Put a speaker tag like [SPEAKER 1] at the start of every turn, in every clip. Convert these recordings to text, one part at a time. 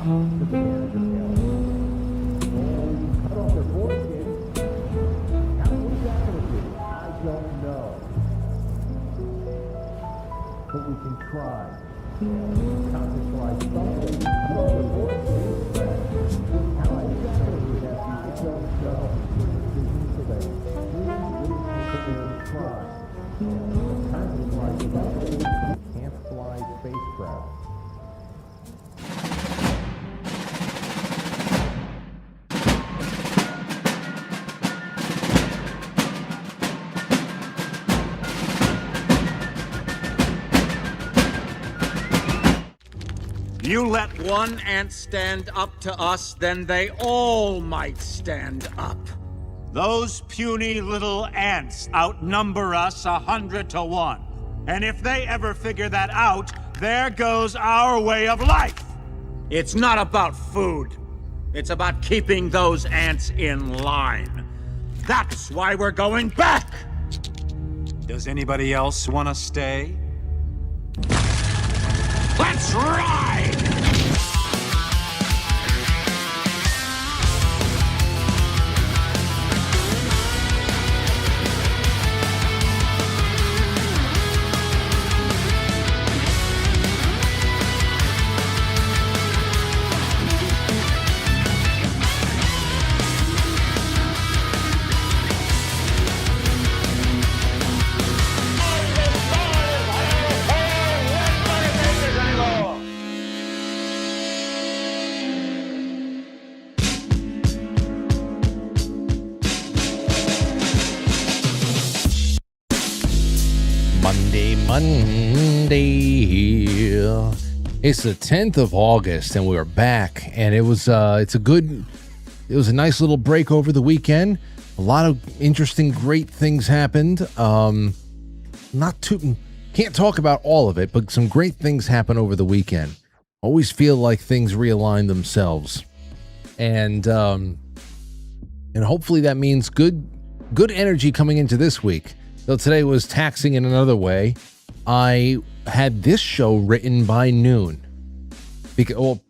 [SPEAKER 1] took advantage of him. Oh, cut off their foreskins. How what is that going to do? I don't know. But we can try. Concentrate something. Cut off their foreskins. How is that going to do, Nephew? I don't know. So they really take their try. Concentrate something. Can't fly spacecraft.
[SPEAKER 2] You let one ant stand up to us, then they all might stand up. Those puny little ants outnumber us 100 to 1. And if they ever figure that out, there goes our way of life. It's not about food. It's about keeping those ants in line. That's why we're going back. Does anybody else want to stay? Let's ride!
[SPEAKER 3] Monday. It's the 10th of August and we're back, and it was a nice little break over the weekend. A lot of interesting, great things happened. Can't talk about all of it, but some great things happened over the weekend. Always feel like things realign themselves, and hopefully that means good energy coming into this week. Though today was taxing in another way. I had this show written by noon.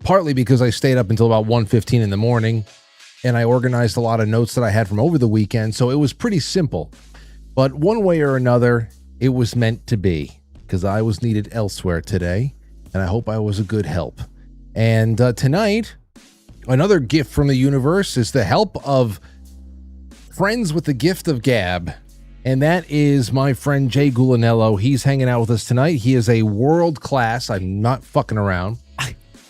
[SPEAKER 3] Partly because I stayed up until about 1:15 in the morning, and I organized a lot of notes that I had from over the weekend, so it was pretty simple. But one way or another, it was meant to be, because I was needed elsewhere today, and I hope I was a good help. And tonight, another gift from the universe is the help of friends with the gift of gab. And that is my friend Jay Gulinello. He's hanging out with us tonight. He is a world-class, I'm not fucking around,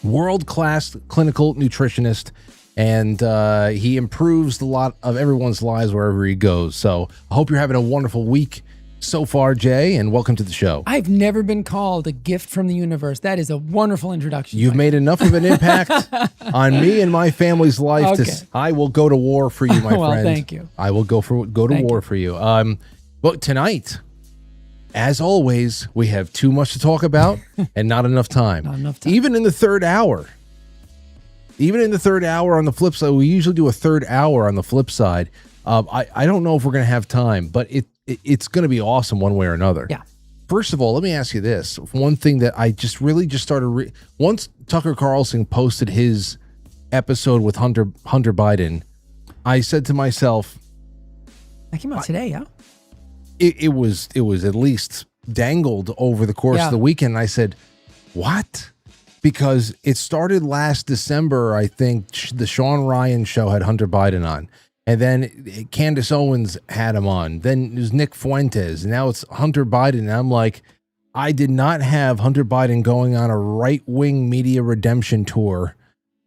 [SPEAKER 3] world-class clinical nutritionist, and he improves a lot of everyone's lives wherever he goes. So I hope you're having a wonderful week so far, Jay, and welcome to the show.
[SPEAKER 4] I've never been called a gift from the universe. That is a wonderful introduction.
[SPEAKER 3] You've made enough of an impact on me and my family's life.
[SPEAKER 4] Okay.
[SPEAKER 3] I will go to war for you, my
[SPEAKER 4] well,
[SPEAKER 3] friend.
[SPEAKER 4] thank you.
[SPEAKER 3] I will go to war for you. But tonight, as always, we have too much to talk about and not enough time.
[SPEAKER 4] Not enough time.
[SPEAKER 3] Even in the third hour on the flip side, we usually do a third hour on the flip side. I don't know if we're going to have time, but it's going to be awesome one way or another.
[SPEAKER 4] Yeah.
[SPEAKER 3] First of all, let me ask you this. One thing that I just started... once Tucker Carlson posted his episode with Hunter Biden, I said to myself...
[SPEAKER 4] That came out today, yeah?
[SPEAKER 3] It was at least dangled over the course of the weekend. And I said, what? Because it started last December, I think. The Sean Ryan show had Hunter Biden on. And then Candace Owens had him on. Then it was Nick Fuentes. And now it's Hunter Biden. And I'm like, I did not have Hunter Biden going on a right-wing media redemption tour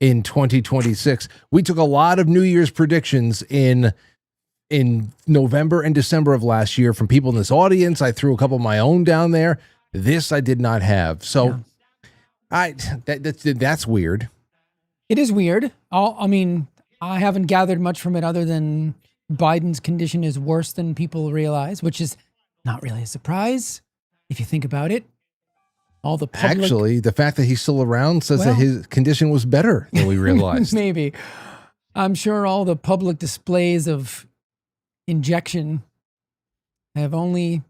[SPEAKER 3] in 2026. We took a lot of New Year's predictions in November and December of last year from people in this audience. I threw a couple of my own down there. This I did not have. So that's weird.
[SPEAKER 4] It is weird. I haven't gathered much from it other than Biden's condition is worse than people realize, which is not really a surprise if you think about it. All the public...
[SPEAKER 3] Actually, the fact that he's still around says that his condition was better than we realized.
[SPEAKER 4] Maybe. I'm sure all the public displays of injection have only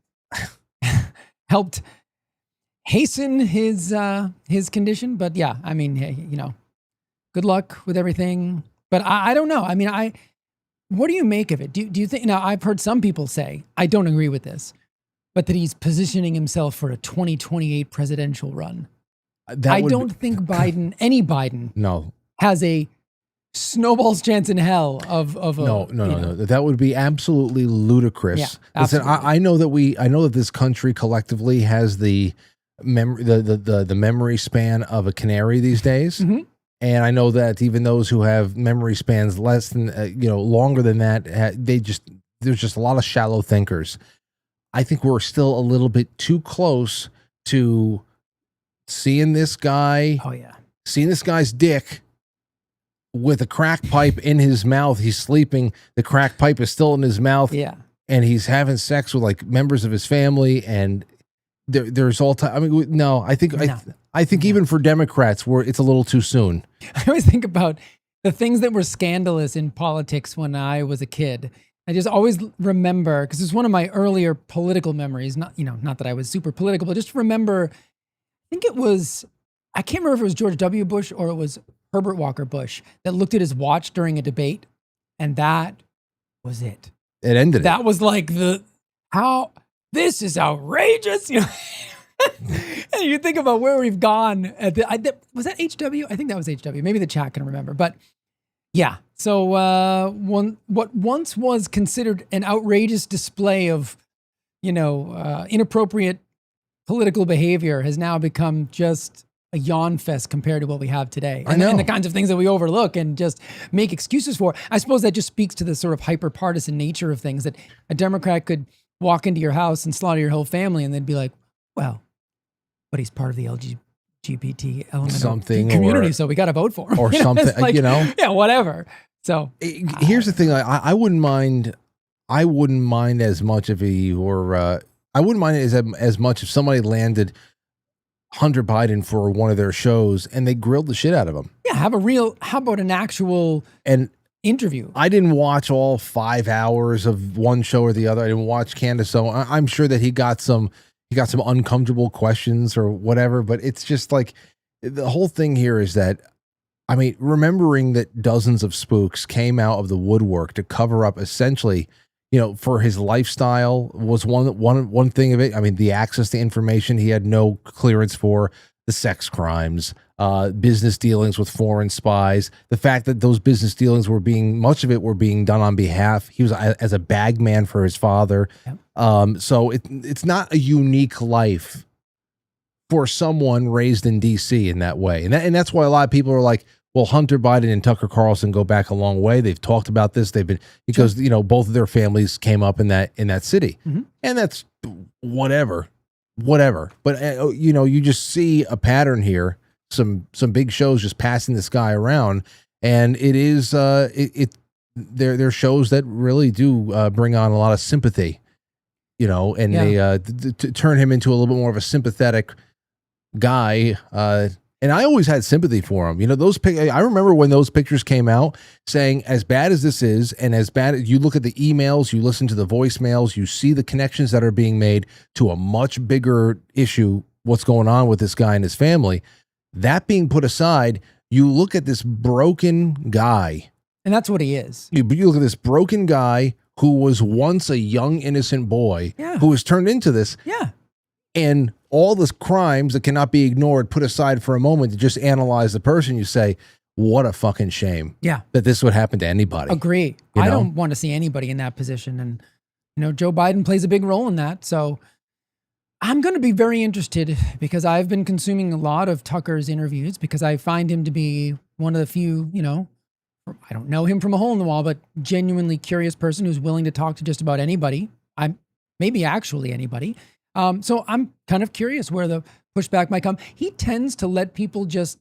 [SPEAKER 4] helped hasten his condition. But yeah, I mean, hey, good luck with everything. But I don't know. I mean, what do you make of it? Do you think, now I've heard some people say, I don't agree with this, but that he's positioning himself for a 2028 presidential run. I don't think any Biden
[SPEAKER 3] no,
[SPEAKER 4] has a snowball's chance in hell of
[SPEAKER 3] no. That would be absolutely ludicrous.
[SPEAKER 4] Yeah,
[SPEAKER 3] Listen,
[SPEAKER 4] absolutely.
[SPEAKER 3] I know that this country collectively has the memory span of a canary these days.
[SPEAKER 4] Mm-hmm.
[SPEAKER 3] And I know that even those who have memory spans less than, longer than that, there's just a lot of shallow thinkers. I think we're still a little bit too close to seeing this guy, seeing this guy's dick with a crack pipe in his mouth. He's sleeping. The crack pipe is still in his mouth.
[SPEAKER 4] Yeah.
[SPEAKER 3] And he's having sex with like members of his family. And there's all time. I mean, no, I think even for Democrats, it's a little too soon.
[SPEAKER 4] I always think about the things that were scandalous in politics when I was a kid. I just always remember, because it's one of my earlier political memories, not that I was super political, but just remember, I think it was, I can't remember if it was George W. Bush or it was Herbert Walker Bush that looked at his watch during a debate, and that was it.
[SPEAKER 3] It ended.
[SPEAKER 4] That was like this is outrageous. And you think about where we've gone was that HW? I think that was HW. Maybe the chat can remember, but yeah. So what once was considered an outrageous display of, inappropriate political behavior has now become just a yawn fest compared to what we have today. And the kinds of things that we overlook and just make excuses for. I suppose that just speaks to the sort of hyper-partisan nature of things, that a Democrat could walk into your house and slaughter your whole family and they'd be like, well, but he's part of the LGBT element of the community, so we got to vote for him.
[SPEAKER 3] Or something,
[SPEAKER 4] Yeah, whatever. So
[SPEAKER 3] here's the thing. I wouldn't mind as much if he were, I wouldn't mind it as much if somebody landed Hunter Biden for one of their shows and they grilled the shit out of him.
[SPEAKER 4] Yeah, how about an actual interview?
[SPEAKER 3] I didn't watch all 5 hours of one show or the other. I didn't watch Candace, so I'm sure that he got some uncomfortable questions or whatever, but it's just like the whole thing here is that, I mean, remembering that dozens of spooks came out of the woodwork to cover up essentially, for his lifestyle was one thing of it. I mean, the access to information he had no clearance for, the sex crimes, business dealings with foreign spies, the fact that those business dealings much of it were being done on behalf. He was as a bag man for his father. Yep. So it's not a unique life for someone raised in DC in that way. And that's why a lot of people are like, well, Hunter Biden and Tucker Carlson go back a long way. They've talked about this. They've been, because, both of their families came up in that city. Mm-hmm. And that's whatever. But, you just see a pattern here, some big shows just passing this guy around. And it is, they're shows that really do bring on a lot of sympathy, and they to turn him into a little bit more of a sympathetic guy. And I always had sympathy for him. I remember when those pictures came out saying, as bad as this is, and as bad as you look at the emails, you listen to the voicemails, you see the connections that are being made to a much bigger issue, what's going on with this guy and his family. That being put aside, you look at this broken guy.
[SPEAKER 4] And that's what he is.
[SPEAKER 3] You look at this broken guy who was once a young, innocent boy who was turned into this.
[SPEAKER 4] Yeah.
[SPEAKER 3] And all the crimes that cannot be ignored, put aside for a moment to just analyze the person, you say, what a fucking shame that this would happen to anybody.
[SPEAKER 4] Agree. I don't want to see anybody in that position. And, Joe Biden plays a big role in that. So I'm going to be very interested because I've been consuming a lot of Tucker's interviews because I find him to be one of the few, I don't know him from a hole in the wall, but genuinely curious person who's willing to talk to just about anybody. Maybe actually anybody. So I'm kind of curious where the pushback might come. He tends to let people just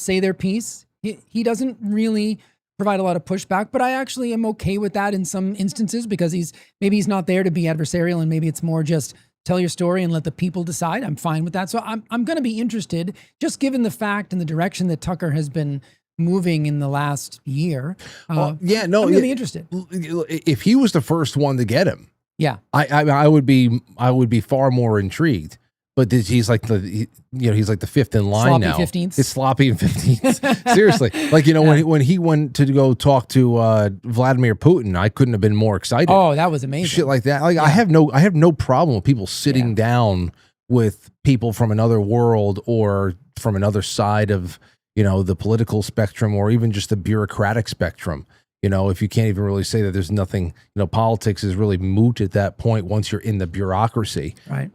[SPEAKER 4] say their piece. He doesn't really provide a lot of pushback, but I actually am okay with that in some instances because he's not there to be adversarial and maybe it's more just tell your story and let the people decide. I'm fine with that. So I'm going to be interested, just given the fact and the direction that Tucker has been moving in the last year. I'm going to be interested.
[SPEAKER 3] If he was the first one to get him,
[SPEAKER 4] yeah,
[SPEAKER 3] I would be far more intrigued. But he's like he's like the fifth in line
[SPEAKER 4] Sloppy
[SPEAKER 3] now.
[SPEAKER 4] 15th.
[SPEAKER 3] It's sloppy and 15th. Seriously, like when he went to go talk to Vladimir Putin, I couldn't have been more excited.
[SPEAKER 4] Oh, that was amazing.
[SPEAKER 3] Shit like that. Like I have no problem with people sitting down with people from another world or from another side of the political spectrum or even just the bureaucratic spectrum. If you can't even really say that there's nothing, politics is really moot at that point once you're in the bureaucracy.
[SPEAKER 4] Right.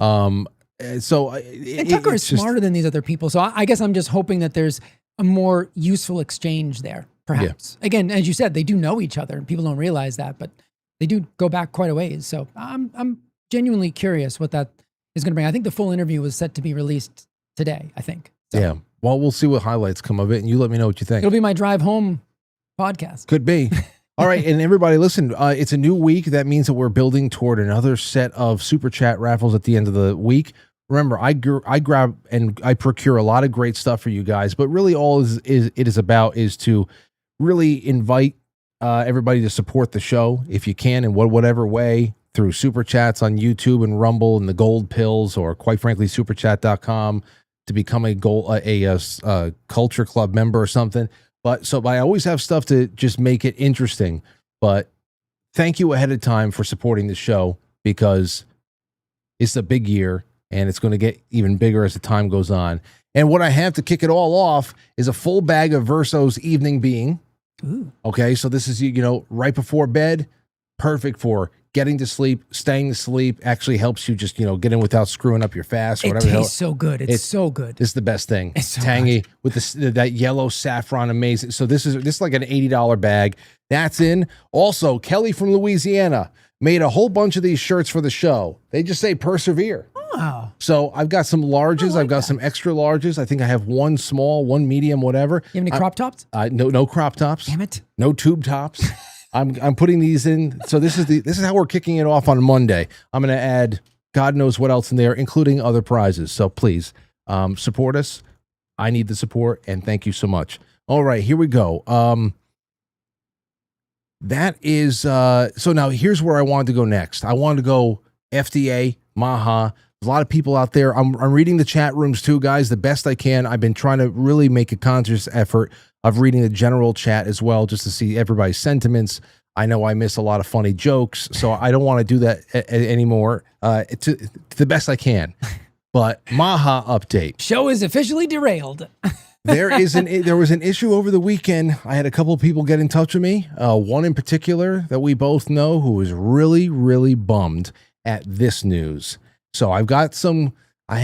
[SPEAKER 3] So
[SPEAKER 4] and Tucker is smarter than these other people. So I guess I'm just hoping that there's a more useful exchange there, perhaps. Yeah. Again, as you said, they do know each other and people don't realize that, but they do go back quite a ways. So I'm genuinely curious what that is going to bring. I think the full interview was set to be released today, I think. So.
[SPEAKER 3] Yeah. Well, we'll see what highlights come of it and you let me know what you think.
[SPEAKER 4] It'll be my drive home podcast.
[SPEAKER 3] Could be. All right. And everybody listen, it's a new week. That means that we're building toward another set of super chat raffles at the end of the week. Remember, I grab and I procure a lot of great stuff for you guys, but really all it is about is to really invite everybody to support the show if you can in whatever way through super chats on YouTube and Rumble and the Gold Pills or quite frankly superchat.com to become a Culture Club member or something. But I always have stuff to just make it interesting. But thank you ahead of time for supporting the show because it's a big year. And it's going to get even bigger as the time goes on. And what I have to kick it all off is a full bag of Verso's Evening Being. Ooh. Okay, so this is, right before bed, perfect for getting to sleep, staying to sleep, actually helps you just, get in without screwing up your fast. Or
[SPEAKER 4] it
[SPEAKER 3] whatever.
[SPEAKER 4] Tastes so good. It's so good.
[SPEAKER 3] It's the best thing.
[SPEAKER 4] It's so
[SPEAKER 3] tangy
[SPEAKER 4] good.
[SPEAKER 3] With that yellow saffron, amazing. So this is like an $80 bag. That's in. Also, Kelly from Louisiana made a whole bunch of these shirts for the show. They just say persevere.
[SPEAKER 4] Wow.
[SPEAKER 3] So I've got some larges. I've got some extra larges. I think I have one small, one medium, whatever.
[SPEAKER 4] You have any crop tops?
[SPEAKER 3] No crop tops.
[SPEAKER 4] Damn it.
[SPEAKER 3] No tube tops. I'm putting these in. So this is how we're kicking it off on Monday. I'm going to add God knows what else in there, including other prizes. So please support us. I need the support, and thank you so much. All right, here we go. That is so now here's where I wanted to go next. I wanted to go FDA, MAHA. There's a lot of people out there. I'm reading the chat rooms too, guys, the best I can. I've been trying to really make a conscious effort of reading the general chat as well, just to see everybody's sentiments. I know I miss a lot of funny jokes, so I don't want to do that anymore to the best I can. But MAHA update.
[SPEAKER 4] Show is officially derailed.
[SPEAKER 3] There was an issue over the weekend. I had a couple of people get in touch with me. One in particular that we both know who was really, really bummed at this news. So I have some, I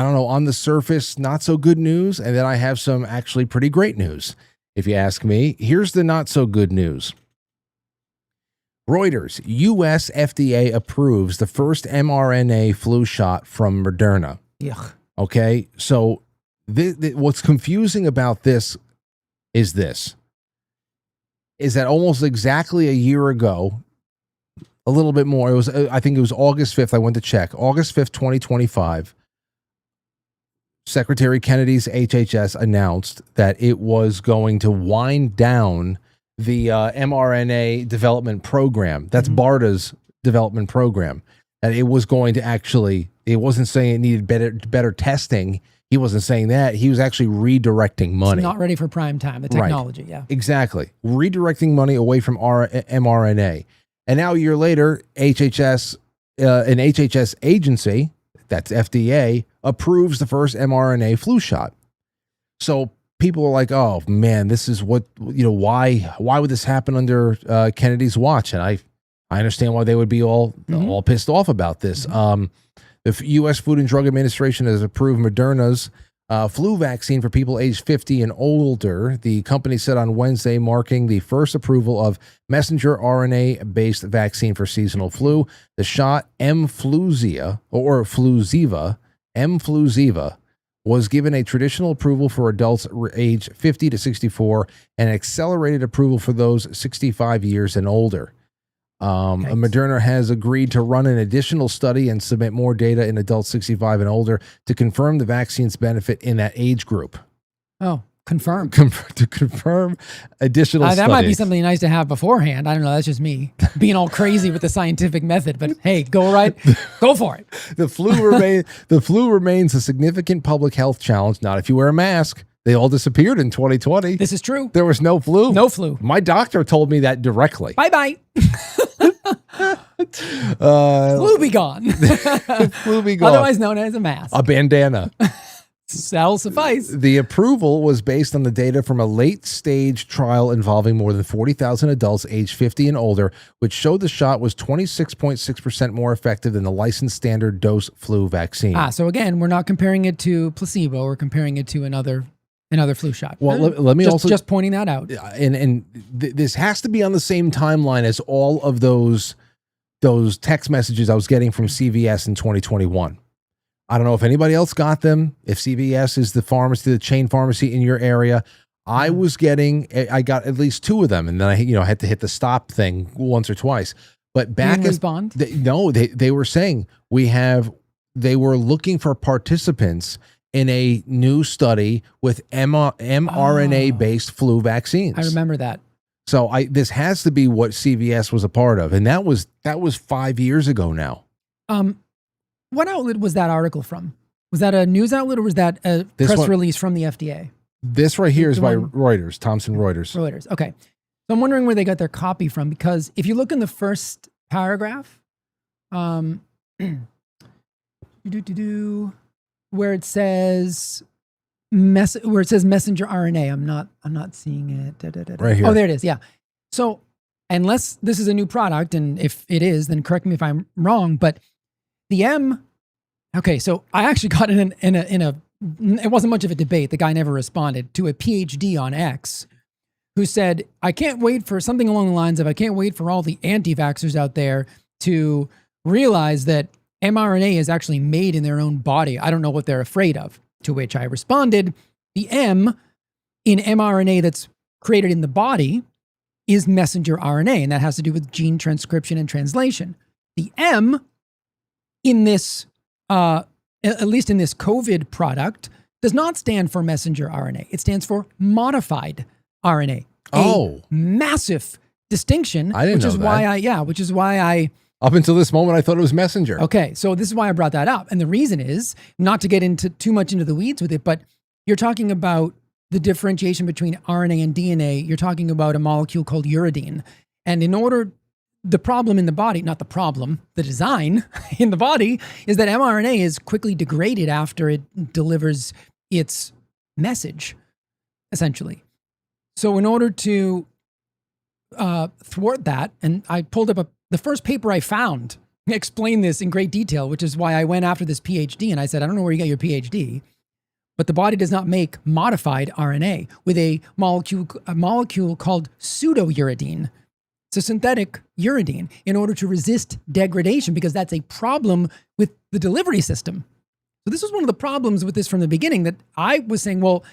[SPEAKER 3] don't know, on the surface, not so good news. And then I have some actually pretty great news. If you ask me, here's the not so good news. Reuters, U.S. FDA approves the first mRNA flu shot from Moderna.
[SPEAKER 4] Yuck.
[SPEAKER 3] Okay, so what's confusing about this is that almost exactly a year ago, a little bit more, I think it was August 5th, I went to check, August 5th, 2025, Secretary Kennedy's HHS announced that it was going to wind down the mRNA development program. That's BARDA's development program. That it was going to actually, it wasn't saying it needed better testing. He wasn't saying that. He was actually redirecting money.
[SPEAKER 4] It's not ready for prime time, the technology, yeah.
[SPEAKER 3] Exactly. Redirecting money away from mRNA. And now a year later, HHS, an HHS agency, that's FDA, approves the first mRNA flu shot. So people are like, oh man, this is what, why would this happen under Kennedy's watch? And I understand why they would be all pissed off about this. The U.S. Food and Drug Administration has approved Moderna's flu vaccine for people aged 50 and older. The company said on Wednesday, marking the first approval of messenger RNA-based vaccine for seasonal flu. The shot mFlusiva, was given a traditional approval for adults aged 50 to 64 and accelerated approval for those 65 years and older. Moderna has agreed to run an additional study and submit more data in adults 65 and older to confirm the vaccine's benefit in that age group.
[SPEAKER 4] Oh, confirm.
[SPEAKER 3] To confirm additional
[SPEAKER 4] That
[SPEAKER 3] studies.
[SPEAKER 4] might be something nice to have beforehand. I don't know. That's just me being all crazy with the scientific method. But hey, go for it.
[SPEAKER 3] The flu remains a significant public health challenge. Not if you wear a mask. They all disappeared in 2020.
[SPEAKER 4] This is true.
[SPEAKER 3] There was no flu.
[SPEAKER 4] No flu.
[SPEAKER 3] My doctor told me that directly.
[SPEAKER 4] Bye-bye. Flu be gone.
[SPEAKER 3] Flu be gone.
[SPEAKER 4] Otherwise known as a mask.
[SPEAKER 3] A bandana.
[SPEAKER 4] That'll suffice.
[SPEAKER 3] The approval was based on the data from a late-stage trial involving more than 40,000 adults aged 50 and older, which showed the shot was 26.6% more effective than the licensed standard dose flu vaccine.
[SPEAKER 4] So again, we're not comparing it to placebo. We're comparing it to another flu shot.
[SPEAKER 3] Well, let me
[SPEAKER 4] just pointing that out.
[SPEAKER 3] And this has to be on the same timeline as all of those text messages I was getting from CVS in 2021. I don't know if anybody else got them, if CVS is the pharmacy, the chain pharmacy in your area. I got at least 2 of them, and then I had to hit the stop thing once or twice. But back in
[SPEAKER 4] respond?
[SPEAKER 3] They were saying they were looking for participants in a new study with mRNA based flu vaccines.
[SPEAKER 4] I remember that.
[SPEAKER 3] So this has to be what CVS was a part of, and that was 5 years ago now.
[SPEAKER 4] What outlet was that article from? Was that a news outlet or was that a press release from the FDA?
[SPEAKER 3] This right here is by Reuters, Thomson Reuters.
[SPEAKER 4] Reuters, okay. So I'm wondering where they got their copy from, because if you look in the first paragraph, where it says messenger RNA, I'm not seeing it.
[SPEAKER 3] Right here.
[SPEAKER 4] Oh, there it is. Yeah. So unless this is a new product, and if it is, then correct me if I'm wrong, but the M, okay, so I actually got in a it wasn't much of a debate. The guy never responded to a PhD on X who said, I can't wait for something along the lines of, I can't wait for all the anti-vaxxers out there to realize that mRNA is actually made in their own body. I don't know what they're afraid of. To which I responded, the M in mRNA that's created in the body is messenger RNA, and that has to do with gene transcription and translation. The M in this, at least in this COVID product, does not stand for messenger RNA. It stands for modified RNA. A massive distinction.
[SPEAKER 3] I didn't know that.
[SPEAKER 4] Which is why I
[SPEAKER 3] Up until this moment, I thought it was messenger.
[SPEAKER 4] Okay, so this is why I brought that up. And the reason is, not to get into too much into the weeds with it, but you're talking about the differentiation between RNA and DNA. You're talking about a molecule called uridine. And the problem in the body, not the problem, the design in the body is that mRNA is quickly degraded after it delivers its message, essentially. So in order to thwart that, and I pulled up the first paper I found explained this in great detail, which is why I went after this PhD. And I said, I don't know where you got your PhD, but the body does not make modified RNA with a molecule called pseudouridine. It's a synthetic uridine in order to resist degradation, because that's a problem with the delivery system. So this was one of the problems with this from the beginning, that I was saying, well,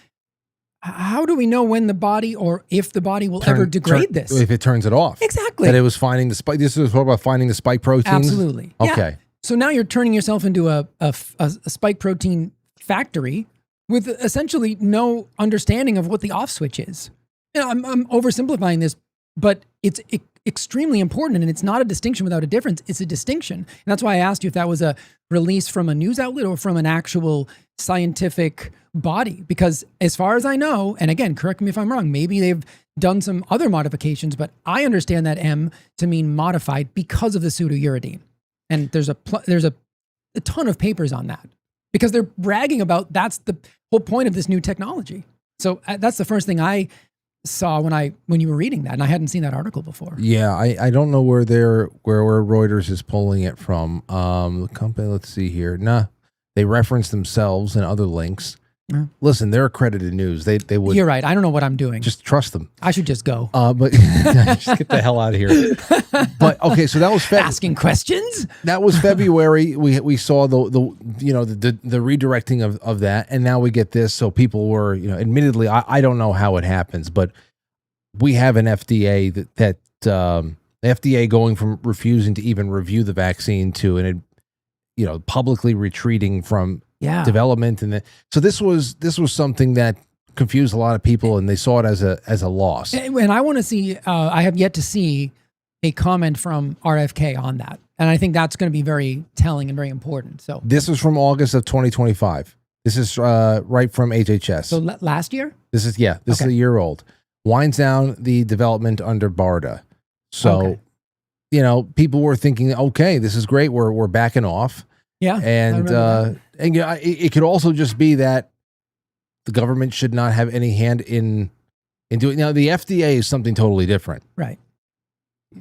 [SPEAKER 4] how do we know when the body, or if the body will ever degrade this?
[SPEAKER 3] If it turns it off.
[SPEAKER 4] Exactly.
[SPEAKER 3] That it was finding the spike. This is about finding the spike proteins?
[SPEAKER 4] Absolutely.
[SPEAKER 3] Okay.
[SPEAKER 4] Yeah. So now you're turning yourself into a spike protein factory with essentially no understanding of what the off switch is. You know, I'm oversimplifying this, but it's extremely important, and it's not a distinction without a difference. It's a distinction. And that's why I asked you if that was a release from a news outlet or from an actual scientific body, because as far as I know, and again, correct me if I'm wrong, maybe they've done some other modifications, but I understand that M to mean modified because of the pseudouridine. And there's a ton of papers on that, because they're bragging about that's the whole point of this new technology. So that's the first thing I saw when you were reading that, and I hadn't seen that article before.
[SPEAKER 3] Yeah, I don't know where Reuters is pulling it from. The company, let's see here. They reference themselves and other links. Listen, they're accredited news. They would.
[SPEAKER 4] You're right. I don't know what I'm doing.
[SPEAKER 3] Just trust them.
[SPEAKER 4] I should just go.
[SPEAKER 3] But just get the hell out of here. But okay, so that was
[SPEAKER 4] asking questions.
[SPEAKER 3] That was February. We saw the redirecting of that, and now we get this. So people were, admittedly, I don't know how it happens, but we have an FDA that FDA going from refusing to even review the vaccine to publicly retreating from development, and so this was something that confused a lot of people, and they saw it as a loss.
[SPEAKER 4] And I want to see, I have yet to see a comment from RFK on that. And I think that's going to be very telling and very important. So
[SPEAKER 3] this was from August of 2025. This is right from HHS.
[SPEAKER 4] So last year?
[SPEAKER 3] This is a year old. Winds down the development under BARDA. So, people were thinking, okay, this is great. We're backing off.
[SPEAKER 4] Yeah.
[SPEAKER 3] And it could also just be that the government should not have any hand in doing. Now, the FDA is something totally different.
[SPEAKER 4] Right.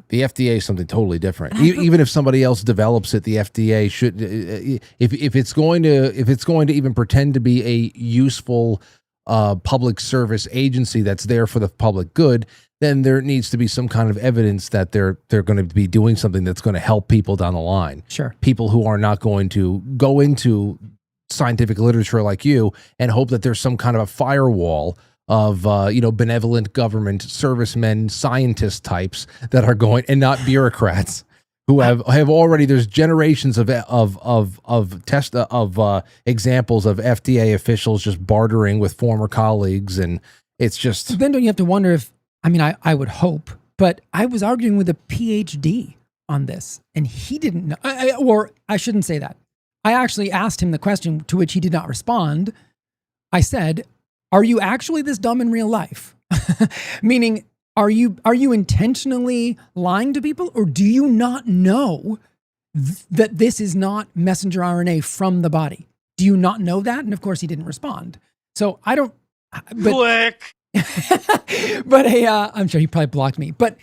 [SPEAKER 3] The FDA is something totally different. Even if somebody else develops it, the FDA should, if it's going to even pretend to be a useful public service agency that's there for the public good, then there needs to be some kind of evidence that they're going to be doing something that's going to help people down the line.
[SPEAKER 4] Sure. People
[SPEAKER 3] who are not going to go into scientific literature like you and hope that there's some kind of a firewall of benevolent government servicemen, scientist types that are going, and not bureaucrats who have already, there's generations of examples of FDA officials just bartering with former colleagues, and it's just.
[SPEAKER 4] Then don't you have to wonder if, I would hope, but I was arguing with a PhD on this, and he didn't know, or I shouldn't say that. I actually asked him the question, to which he did not respond. I said, are you actually this dumb in real life? Meaning, are you intentionally lying to people, or do you not know that this is not messenger RNA from the body? Do you not know that? And of course, he didn't respond. So I don't.
[SPEAKER 2] Click.
[SPEAKER 4] But I'm sure he probably blocked me. But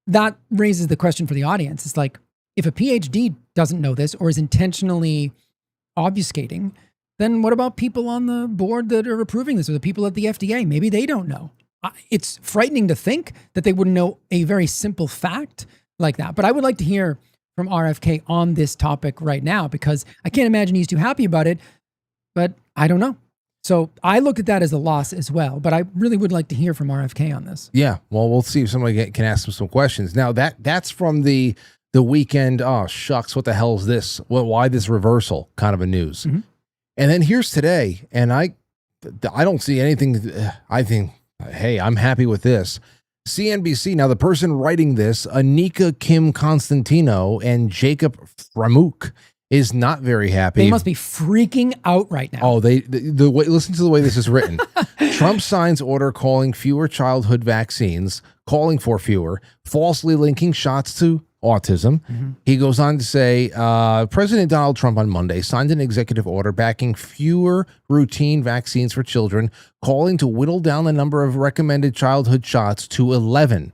[SPEAKER 4] that raises the question for the audience. It's like, if a PhD doesn't know this or is intentionally obfuscating, then what about people on the board that are approving this, or the people at the FDA? Maybe they don't know. It's frightening to think that they wouldn't know a very simple fact like that. But I would like to hear from RFK on this topic right now, because I can't imagine he's too happy about it, but I don't know. So I look at that as a loss as well, but I really would like to hear from RFK on this.
[SPEAKER 3] Yeah, well, we'll see if somebody can ask him some questions. Now, that's from the weekend, oh, shucks, what the hell is this? Well, why this reversal kind of a news? Mm-hmm. And then here's today, and I don't see anything. I think, hey, I'm happy with this. CNBC, now the person writing this, Anika Kim Constantino and Jacob Framuk, is not very happy.
[SPEAKER 4] They must be freaking out right now.
[SPEAKER 3] Oh, the way, listen to the way this is written. Trump signs order calling for fewer, falsely linking shots to autism. Mm-hmm. He goes on to say, President Donald Trump on Monday signed an executive order backing fewer routine vaccines for children, calling to whittle down the number of recommended childhood shots to 11.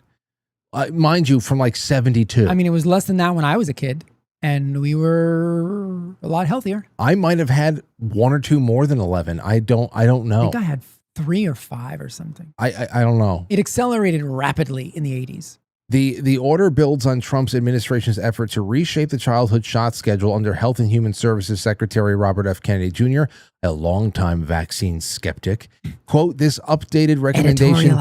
[SPEAKER 3] Mind you, from like 72.
[SPEAKER 4] It was less than that when I was a kid, and we were a lot healthier.
[SPEAKER 3] I might have had one or two more than 11. I don't know.
[SPEAKER 4] I think I had 3 or 5 or something.
[SPEAKER 3] I don't know.
[SPEAKER 4] It accelerated rapidly in the 80s.
[SPEAKER 3] The order builds on Trump's administration's effort to reshape the childhood shot schedule under Health and Human Services Secretary Robert F. Kennedy Jr., a longtime vaccine skeptic. Quote, this updated recommendation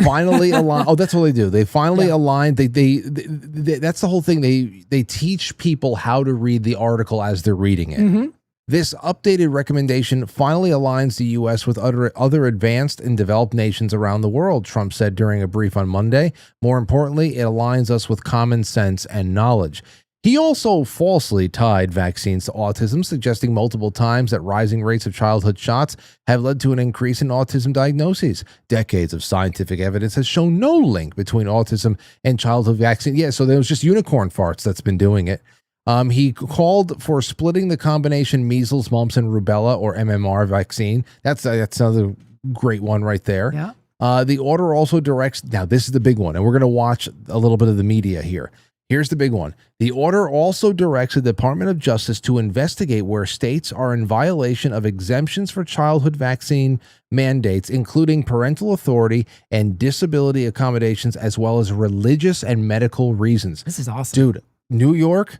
[SPEAKER 3] finally aligned. Oh, that's what they do. They finally aligned. They that's the whole thing. They teach people how to read the article as they're reading it. Mm-hmm. This updated recommendation finally aligns the U.S. with other advanced and developed nations around the world, Trump said during a brief on Monday. More importantly, it aligns us with common sense and knowledge. He also falsely tied vaccines to autism, suggesting multiple times that rising rates of childhood shots have led to an increase in autism diagnoses. Decades of scientific evidence has shown no link between autism and childhood vaccine. Yeah, so there was just unicorn farts that's been doing it. He called for splitting the combination measles, mumps, and rubella, or MMR vaccine. That's another great one right there.
[SPEAKER 4] Yeah.
[SPEAKER 3] The order also directs, now this is the big one, and we're going to watch a little bit of the media here. Here's the big one. The order also directs the Department of Justice to investigate where states are in violation of exemptions for childhood vaccine mandates, including parental authority and disability accommodations, as well as religious and medical reasons.
[SPEAKER 4] This is awesome.
[SPEAKER 3] Dude, New York.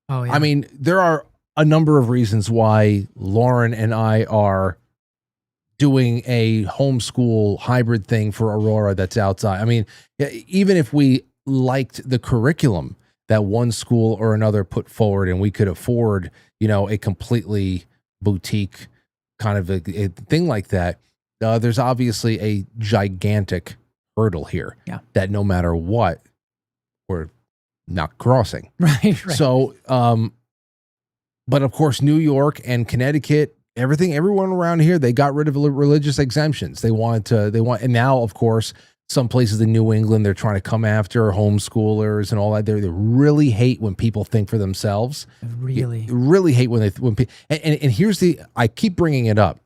[SPEAKER 4] Oh, yeah.
[SPEAKER 3] There are a number of reasons why Lauren and I are doing a homeschool hybrid thing for Aurora that's outside. Even if we liked the curriculum that one school or another put forward and we could afford, a completely boutique kind of a thing like that, there's obviously a gigantic hurdle here that no matter what, we're not crossing.
[SPEAKER 4] Right.
[SPEAKER 3] So, but of course, New York and Connecticut, everyone around here, they got rid of religious exemptions. And now, of course, some places in New England, they're trying to come after homeschoolers and all that. They really hate when people think for themselves. Really hate when people, and here's I keep bringing it up.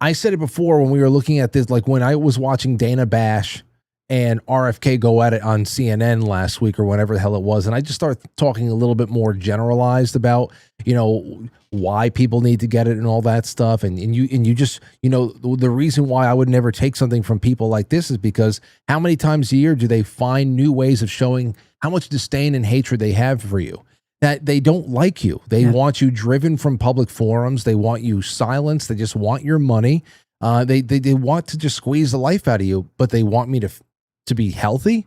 [SPEAKER 3] I said it before when we were looking at this, like when I was watching Dana Bash and RFK go at it on CNN last week or whenever the hell it was. And I just started talking a little bit more generalized about, why people need to get it and all that stuff. And you just, the reason why I would never take something from people like this is because how many times a year do they find new ways of showing how much disdain and hatred they have for you? That they don't like you. They want you driven from public forums. They want you silenced. They just want your money. They want to just squeeze the life out of you, but they want me to be healthy.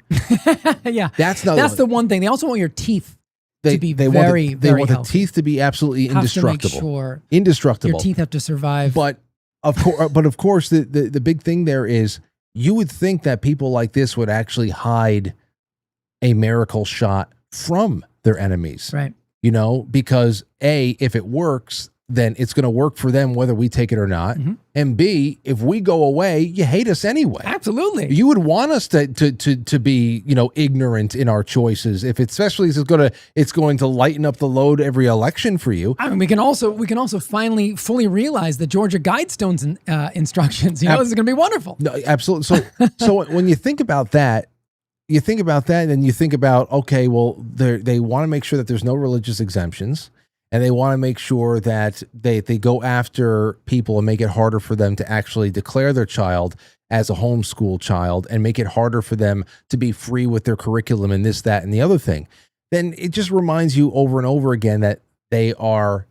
[SPEAKER 4] Yeah.
[SPEAKER 3] That's
[SPEAKER 4] the one thing. They also want your teeth to be
[SPEAKER 3] they
[SPEAKER 4] very
[SPEAKER 3] want the
[SPEAKER 4] healthy.
[SPEAKER 3] teeth to be absolutely indestructible.
[SPEAKER 4] To make sure
[SPEAKER 3] indestructible.
[SPEAKER 4] Your teeth have to survive.
[SPEAKER 3] But of course, the big thing there is you would think that people like this would actually hide a miracle shot from their enemies.
[SPEAKER 4] Right.
[SPEAKER 3] Because A, if it works, then it's going to work for them whether we take it or not. Mm-hmm. And B, if we go away, you hate us anyway.
[SPEAKER 4] Absolutely.
[SPEAKER 3] You would want us to be, ignorant in our choices. If especially it's going to lighten up the load every election for you.
[SPEAKER 4] I mean, we can also finally fully realize the Georgia Guidestone's instructions. This is going to be wonderful.
[SPEAKER 3] No, absolutely. So when you think about that, and then you think about, okay, well, they want to make sure that there's no religious exemptions. And they want to make sure that they go after people and make it harder for them to actually declare their child as a homeschool child and make it harder for them to be free with their curriculum and this, that, and the other thing. Then it just reminds you over and over again that they are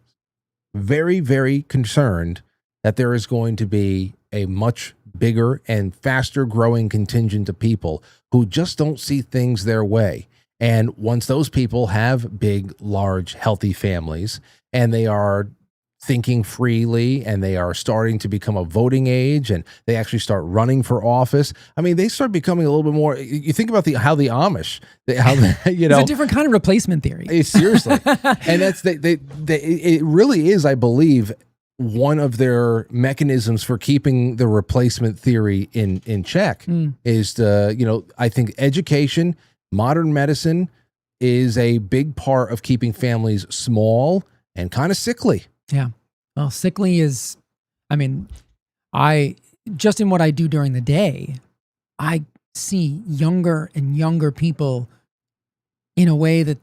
[SPEAKER 3] very, very concerned that there is going to be a much bigger and faster growing contingent of people who just don't see things their way. And once those people have big, large, healthy families and they are thinking freely and they are starting to become a voting age and they actually start running for office, I mean, they start becoming a little bit more. You think about how the Amish, it's
[SPEAKER 4] a different kind of replacement theory.
[SPEAKER 3] Seriously. And that's it really is, I believe, one of their mechanisms for keeping the replacement theory in check is I think education. Modern medicine is a big part of keeping families small and kind of sickly.
[SPEAKER 4] Yeah. Well, sickly is, I just in what I do during the day, I see younger and younger people in a way that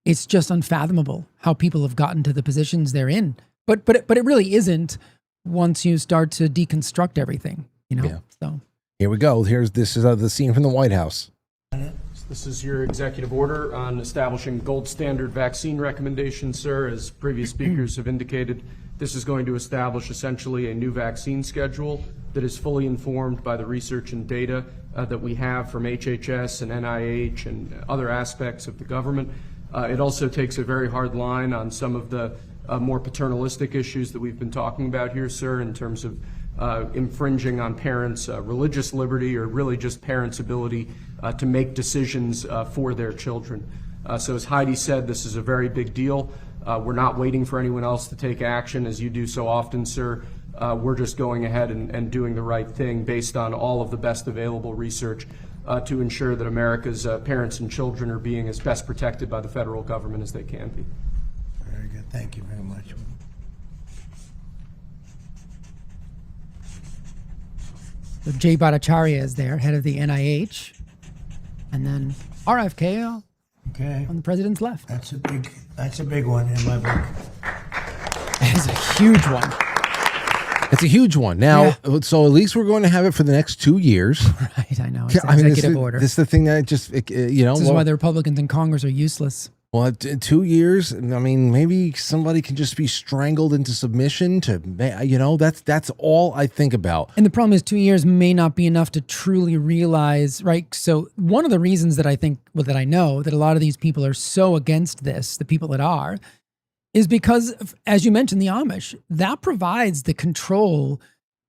[SPEAKER 4] it's just unfathomable how people have gotten to the positions they're in. But it really isn't once you start to deconstruct everything,
[SPEAKER 3] Yeah.
[SPEAKER 4] So
[SPEAKER 3] here we go. This is the scene from the White House.
[SPEAKER 5] This is your executive order on establishing gold standard vaccine recommendations, sir. As previous speakers have indicated, this is going to establish essentially a new vaccine schedule that is fully informed by the research and data that we have from HHS and NIH and other aspects of the government. It also takes a very hard line on some of the more paternalistic issues that we've been talking about here, sir, in terms of infringing on parents' religious liberty or really just parents' ability to make decisions for their children. So as Heidi said, this is a very big deal. We're not waiting for anyone else to take action, as you do so often, sir. We're just going ahead and doing the right thing based on all of the best available research to ensure that America's parents and children are being as best protected by the federal government as they can be.
[SPEAKER 6] Very good. Thank you very much.
[SPEAKER 4] So Jay Bhattacharya is there, head of the NIH, and then RFK
[SPEAKER 6] Okay.
[SPEAKER 4] on the president's left.
[SPEAKER 6] That's a big one in my book.
[SPEAKER 4] It's a huge one.
[SPEAKER 3] It's a huge one. Now, so at least we're going to have it for the next 2 years.
[SPEAKER 4] Right, I know. It's an executive order.
[SPEAKER 3] This is the thing that this is
[SPEAKER 4] why the Republicans in Congress are useless.
[SPEAKER 3] Well, in 2 years, maybe somebody can just be strangled into submission that's all I think about.
[SPEAKER 4] And the problem is 2 years may not be enough to truly realize, right? So one of the reasons that I think, that I know that a lot of these people are so against this, the people that are, is because, as you mentioned, the Amish, that provides the control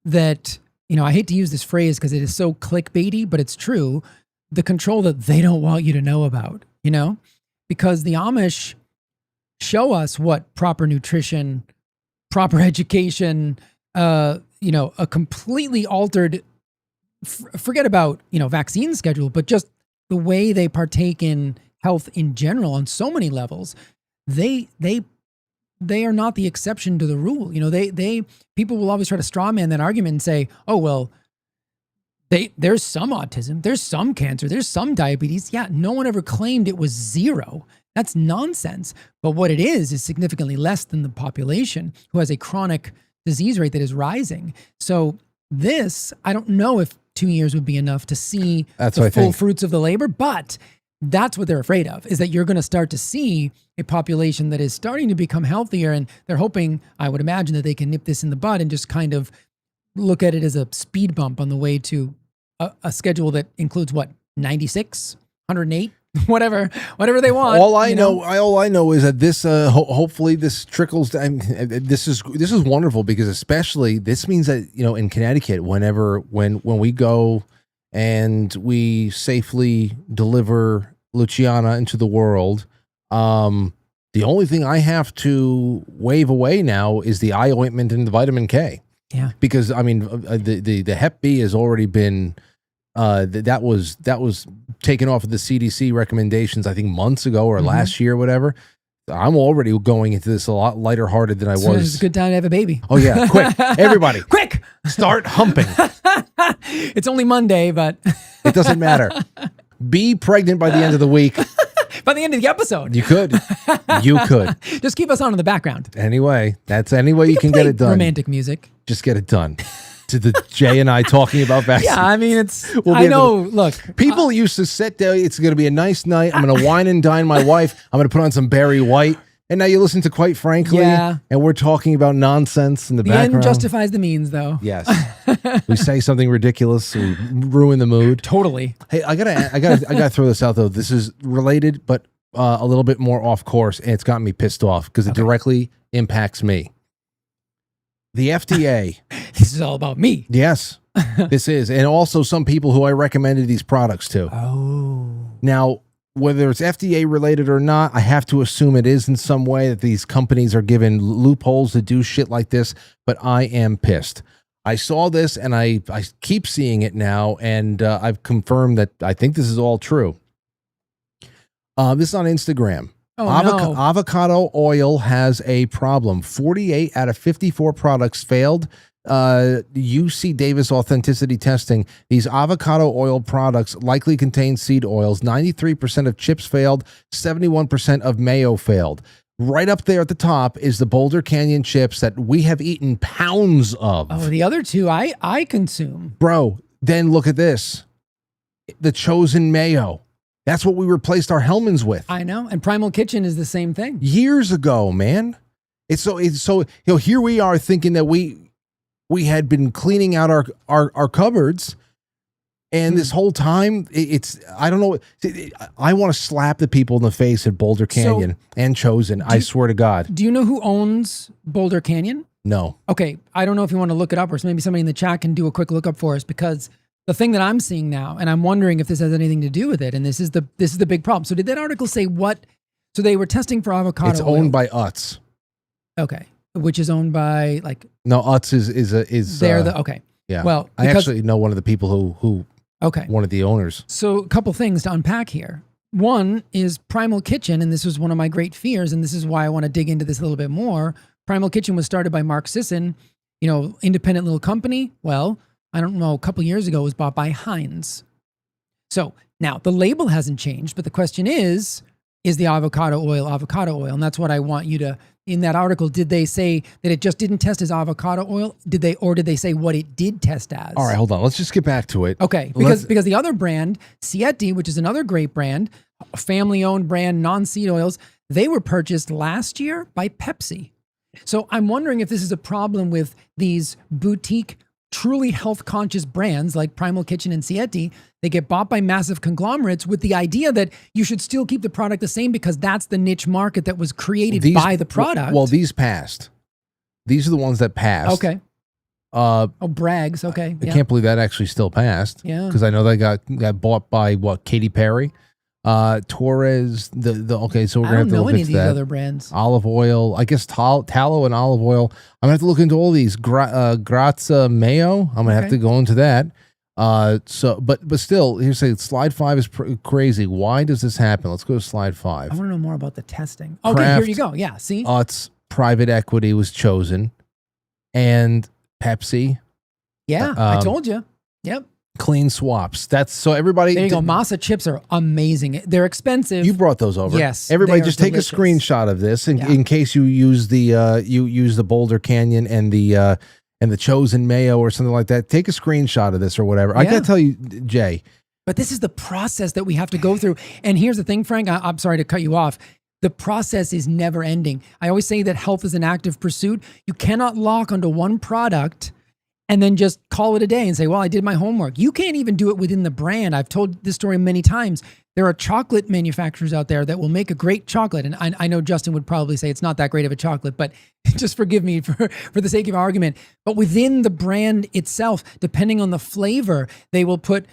[SPEAKER 4] that, I hate to use this phrase because it is so clickbaity, but it's true. The control that they don't want you to know about, because the Amish show us what proper nutrition, proper education, a completely altered, forget about, vaccine schedule, but just the way they partake in health in general on so many levels. They are not the exception to the rule. People will always try to straw man that argument and say, oh, well, there's some autism, there's some cancer, there's some diabetes. Yeah, no one ever claimed it was zero. That's nonsense. But what it is significantly less than the population who has a chronic disease rate that is rising. So this, I don't know if 2 years would be enough to see the full fruits of the labor, but that's what they're afraid of, is that you're going to start to see a population that is starting to become healthier. And they're hoping, I would imagine, that they can nip this in the bud and just kind of look at it as a speed bump on the way to a schedule that includes 96, 108, whatever they want.
[SPEAKER 3] All I know is that this, hopefully this trickles down. This is wonderful, because especially this means that, in Connecticut, when we go and we safely deliver Luciana into the world, the only thing I have to wave away now is the eye ointment and the vitamin K.
[SPEAKER 4] Yeah,
[SPEAKER 3] because the Hep B has already been that was taken off of the CDC recommendations, I think months ago or last year or whatever. I'm already going into this a lot lighter hearted than I was.
[SPEAKER 4] It's a good time to have a baby.
[SPEAKER 3] Oh yeah, quick, everybody,
[SPEAKER 4] quick,
[SPEAKER 3] start humping.
[SPEAKER 4] It's only Monday, but
[SPEAKER 3] it doesn't matter. Be pregnant by the end of the week.
[SPEAKER 4] By the end of the episode.
[SPEAKER 3] You could.
[SPEAKER 4] Just keep us on in the background.
[SPEAKER 3] Anyway, that's any way you can get it done.
[SPEAKER 4] Romantic music.
[SPEAKER 3] Just get it done. To the Jay and I talking about vaccines.
[SPEAKER 4] Yeah, I mean, look.
[SPEAKER 3] People used to sit there, it's going to be a nice night. I'm going to wine and dine my wife. I'm going to put on some Barry White. And now you listen to Quite Frankly.
[SPEAKER 4] Yeah.
[SPEAKER 3] And we're talking about nonsense in the background.
[SPEAKER 4] The end justifies the means, though.
[SPEAKER 3] Yes. We say something ridiculous. We ruin the mood.
[SPEAKER 4] Totally.
[SPEAKER 3] Hey, I gotta throw this out, though. This is related, but a little bit more off course. And it's gotten me pissed off because it directly impacts me. The FDA.
[SPEAKER 4] This is all about me.
[SPEAKER 3] Yes, this is. And also some people who I recommended these products to.
[SPEAKER 4] Oh.
[SPEAKER 3] Now, whether it's FDA related or not, I have to assume it is in some way, that these companies are given loopholes to do shit like this. But I am pissed. I saw this and I keep seeing it now. And I've confirmed that I think this is all true. This is on Instagram.
[SPEAKER 4] Oh, no.
[SPEAKER 3] Avocado oil has a problem. 48 out of 54 products failed UC Davis authenticity testing. These avocado oil products likely contain seed oils. 93% of chips failed. 71% of mayo failed. Right up there at the top is the Boulder Canyon chips that we have eaten pounds of.
[SPEAKER 4] Oh, the other two I consume.
[SPEAKER 3] Bro, then look at this. The Chosen mayo. That's what we replaced our Hellmann's with.
[SPEAKER 4] I know. And Primal Kitchen is the same thing.
[SPEAKER 3] Years ago, man. It's so here we are thinking that we had been cleaning out our cupboards, and this whole time I don't know. I want to slap the people in the face at Boulder Canyon and Chosen. I swear to God.
[SPEAKER 4] Do you know who owns Boulder Canyon?
[SPEAKER 3] No.
[SPEAKER 4] Okay. I don't know if you want to look it up, or maybe somebody in the chat can do a quick look up for us, because the thing that I'm seeing now, and I'm wondering if this has anything to do with it, and this is the big problem. So did that article say what? So they were testing for avocado oil.
[SPEAKER 3] It's owned by Utz.
[SPEAKER 4] Okay, which is owned by
[SPEAKER 3] No, Utz is
[SPEAKER 4] they're the okay.
[SPEAKER 3] Yeah.
[SPEAKER 4] Well,
[SPEAKER 3] I actually know one of the people who
[SPEAKER 4] okay,
[SPEAKER 3] one of the owners.
[SPEAKER 4] So a couple things to unpack here. One is Primal Kitchen, and this was one of my great fears, and this is why I want to dig into this a little bit more. Primal Kitchen was started by Mark Sisson, independent little company. Well, I don't know, a couple years ago it was bought by Heinz. So now the label hasn't changed, but the question is the avocado oil? And that's what I want you to, in that article, did they say that it just didn't test as avocado oil? Or did they say what it did test as?
[SPEAKER 3] All right, hold on. Let's just get back to it.
[SPEAKER 4] Okay, because the other brand, Sieti, which is another great brand, a family-owned brand, non-seed oils, they were purchased last year by Pepsi. So I'm wondering if this is a problem with these boutique truly health conscious brands like Primal Kitchen and Siete, they get bought by massive conglomerates with the idea that you should still keep the product the same because that's the niche market that was created by the product.
[SPEAKER 3] Well, these passed. These are the ones that passed.
[SPEAKER 4] Okay. Brags. Okay.
[SPEAKER 3] I can't believe that actually still passed.
[SPEAKER 4] Yeah.
[SPEAKER 3] Because I know they got bought by Katy Perry. Torres, okay, so we're gonna have to look
[SPEAKER 4] any
[SPEAKER 3] into
[SPEAKER 4] of these
[SPEAKER 3] that.
[SPEAKER 4] other brands.
[SPEAKER 3] Olive oil, I guess tallow and olive oil. I'm gonna have to look into all these. Grazia mayo. I'm gonna have to go into that. But still, here's slide 5 is crazy. Why does this happen? Let's go to slide 5.
[SPEAKER 4] I want to know more about the testing. Okay,
[SPEAKER 3] Kraft,
[SPEAKER 4] here you go. Yeah, see,
[SPEAKER 3] Utz private equity was chosen, and Pepsi.
[SPEAKER 4] Yeah, I told you. Yep.
[SPEAKER 3] Clean swaps. That's so everybody.
[SPEAKER 4] There you go. Masa chips are amazing. They're expensive.
[SPEAKER 3] You brought those over.
[SPEAKER 4] Yes.
[SPEAKER 3] Everybody, just
[SPEAKER 4] delicious.
[SPEAKER 3] take a screenshot of this in case you use the Boulder Canyon and the Chosen Mayo or something like that. Take a screenshot of this or whatever. I gotta tell you, Jay.
[SPEAKER 4] But this is the process that we have to go through. And here's the thing, Frank. I'm sorry to cut you off. The process is never ending. I always say that health is an active pursuit. You cannot lock onto one product and then just call it a day and say, well, I did my homework. You can't even do it within the brand. I've told this story many times. There are chocolate manufacturers out there that will make a great chocolate. And I know Justin would probably say it's not that great of a chocolate, but just forgive me for the sake of argument. But within the brand itself, depending on the flavor, they will put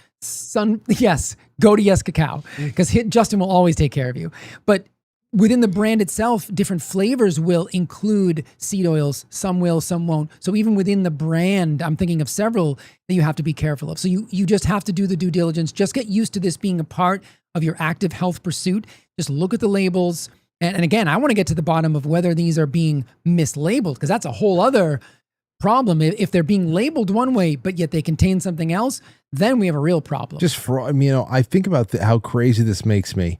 [SPEAKER 4] go to Yes Cacao, because Justin will always take care of you. But within the brand itself, different flavors will include seed oils. Some will, some won't. So even within the brand, I'm thinking of several that you have to be careful of. So you just have to do the due diligence. Just get used to this being a part of your active health pursuit. Just look at the labels. And again, I want to get to the bottom of whether these are being mislabeled, because that's a whole other problem. If they're being labeled one way, but yet they contain something else, then we have a real problem.
[SPEAKER 3] Just I think about how crazy this makes me.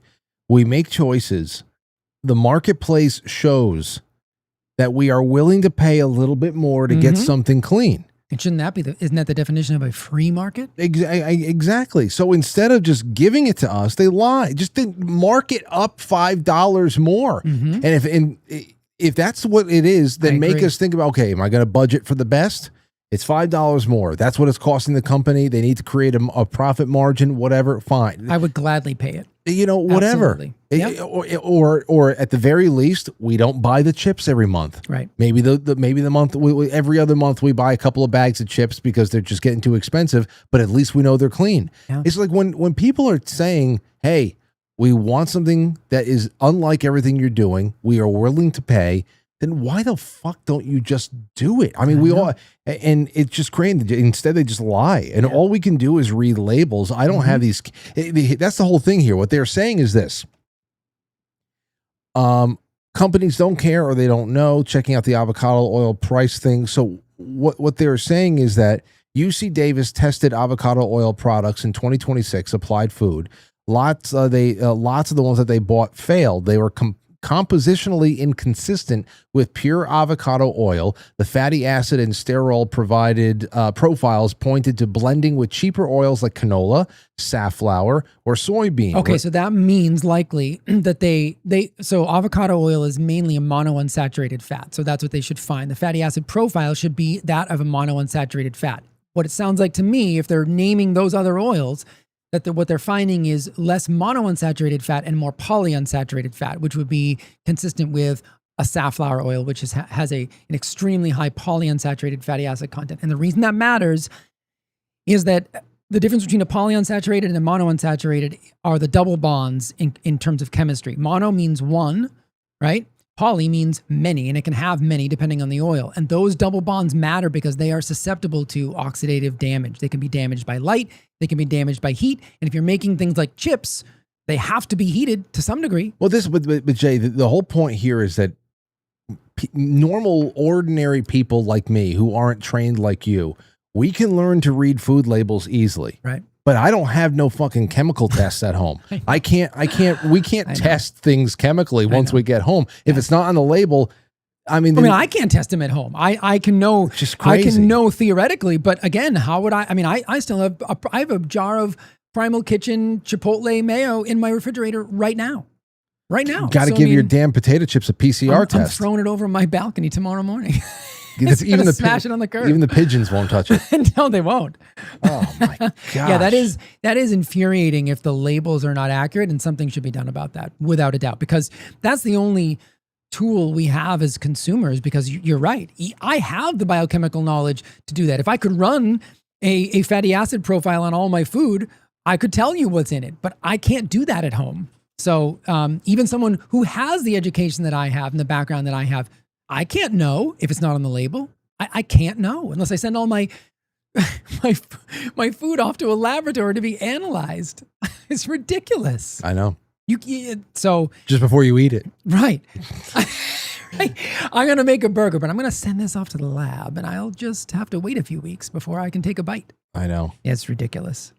[SPEAKER 3] We make choices. The marketplace shows that we are willing to pay a little bit more to get something clean.
[SPEAKER 4] And shouldn't that be isn't that the definition of a free market?
[SPEAKER 3] Exactly. So instead of just giving it to us, they lie. Just market up $5 more. And if that's what it is, then make us think about, okay, am I going to budget for the best? It's $5 more. That's what it's costing the company. They need to create a profit margin, whatever. Fine.
[SPEAKER 4] I would gladly pay it.
[SPEAKER 3] Whatever.
[SPEAKER 4] Yep.
[SPEAKER 3] Or at the very least, we don't buy the chips every month.
[SPEAKER 4] Right.
[SPEAKER 3] Maybe the month, every other month, we buy a couple of bags of chips because they're just getting too expensive. But at least we know they're clean. Yeah. It's like when people are saying, "Hey, we want something that is unlike everything you're doing. We are willing to pay." Then why the fuck don't you just do it? I mean, we all, and it's just crazy. Instead, they just lie. And all we can do is read labels. I don't have these. That's the whole thing here. What they're saying is this. Companies don't care or they don't know. Checking out the avocado oil price thing. So what they're saying is that UC Davis tested avocado oil products in 2026, applied food. Lots of the ones that they bought failed. They were compositionally inconsistent with pure avocado oil. The fatty acid and sterol provided profiles pointed to blending with cheaper oils like canola, safflower, or soybean.
[SPEAKER 4] Okay, so that means likely that so avocado oil is mainly a monounsaturated fat. So that's what they should find. The fatty acid profile should be that of a monounsaturated fat. What it sounds like to me, if they're naming those other oils, that what they're finding is less monounsaturated fat and more polyunsaturated fat, which would be consistent with a safflower oil, which has an extremely high polyunsaturated fatty acid content. And the reason that matters is that the difference between a polyunsaturated and a monounsaturated are the double bonds in terms of chemistry. Mono means one, right? Poly means many, and it can have many depending on the oil. And those double bonds matter because they are susceptible to oxidative damage. They can be damaged by light, they can be damaged by heat. And if you're making things like chips, they have to be heated to some degree.
[SPEAKER 3] Well, but Jay, the whole point here is that normal, ordinary people like me who aren't trained like you, we can learn to read food labels easily.
[SPEAKER 4] Right.
[SPEAKER 3] But I don't have no fucking chemical tests at home. We can't test things chemically once we get home. If it's not on the label,
[SPEAKER 4] I can't test them at home. I can know,
[SPEAKER 3] just crazy.
[SPEAKER 4] I can know theoretically, but again, how would I still have, I have a jar of Primal Kitchen Chipotle mayo in my refrigerator right now. Got
[SPEAKER 3] to give your damn potato chips a PCR test.
[SPEAKER 4] I'm throwing it over my balcony tomorrow morning.
[SPEAKER 3] It's even the
[SPEAKER 4] smash it on the curb.
[SPEAKER 3] Even the pigeons won't touch it.
[SPEAKER 4] No, they won't.
[SPEAKER 3] Oh my gosh.
[SPEAKER 4] Yeah, that is infuriating if the labels are not accurate, and something should be done about that, without a doubt, because that's the only tool we have as consumers. Because you're right, I have the biochemical knowledge to do that. If I could run a fatty acid profile on all my food, I could tell you what's in it, but I can't do that at home. So even someone who has the education that I have and the background that I have, I can't know if it's not on the label. I can't know unless I send all my food off to a laboratory to be analyzed. It's ridiculous.
[SPEAKER 3] I know.
[SPEAKER 4] So
[SPEAKER 3] just before you eat it,
[SPEAKER 4] right? I'm gonna make a burger, but I'm gonna send this off to the lab, and I'll just have to wait a few weeks before I can take a bite.
[SPEAKER 3] I know.
[SPEAKER 4] It's ridiculous.